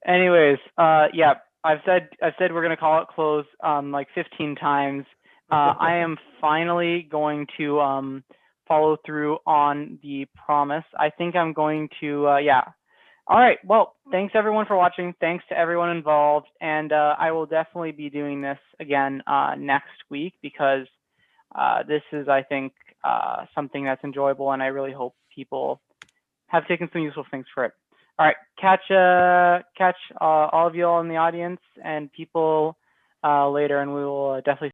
Anyways, yeah, I've said we're gonna call it close like 15 times. I am finally going to follow through on the promise. I think I'm going to yeah. All right. Well, thanks everyone for watching. Thanks to everyone involved, and I will definitely be doing this again next week because this is, I think, something that's enjoyable, and I really hope people have taken some useful things for it. All right, catch all of you all in the audience and people later, and we will definitely